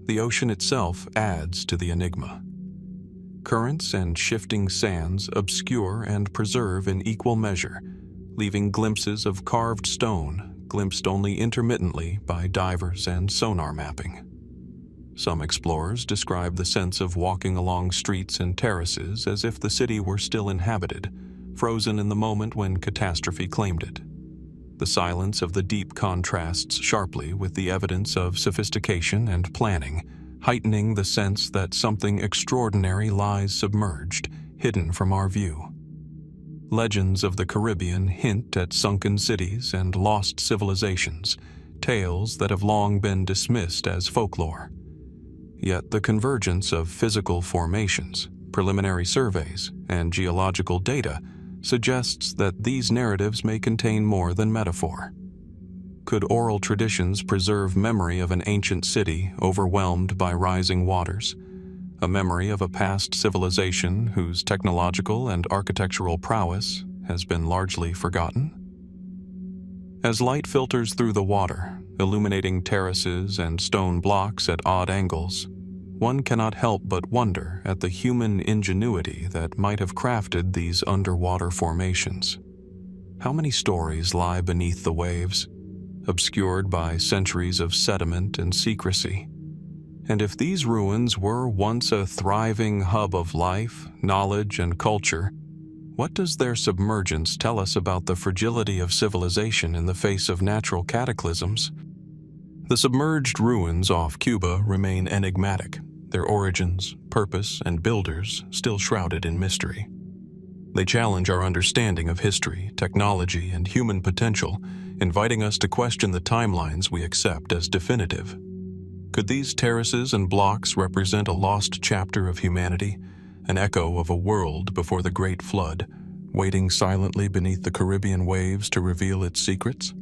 The ocean itself adds to the enigma. Currents and shifting sands obscure and preserve in equal measure, leaving glimpses of carved stone glimpsed only intermittently by divers and sonar mapping. Some explorers describe the sense of walking along streets and terraces as if the city were still inhabited, frozen in the moment when catastrophe claimed it. The silence of the deep contrasts sharply with the evidence of sophistication and planning, heightening the sense that something extraordinary lies submerged, hidden from our view. Legends of the Caribbean hint at sunken cities and lost civilizations, tales that have long been dismissed as folklore. Yet the convergence of physical formations, preliminary surveys, and geological data suggests that these narratives may contain more than metaphor. Could oral traditions preserve memory of an ancient city overwhelmed by rising waters, a memory of a past civilization whose technological and architectural prowess has been largely forgotten? As light filters through the water, illuminating terraces and stone blocks at odd angles, one cannot help but wonder at the human ingenuity that might have crafted these underwater formations. How many stories lie beneath the waves, obscured by centuries of sediment and secrecy? And if these ruins were once a thriving hub of life, knowledge, and culture, what does their submergence tell us about the fragility of civilization in the face of natural cataclysms? The submerged ruins off Cuba remain enigmatic, their origins, purpose, and builders still shrouded in mystery. They challenge our understanding of history, technology, and human potential, inviting us to question the timelines we accept as definitive. Could these terraces and blocks represent a lost chapter of humanity, an echo of a world before the Great Flood, waiting silently beneath the Caribbean waves to reveal its secrets?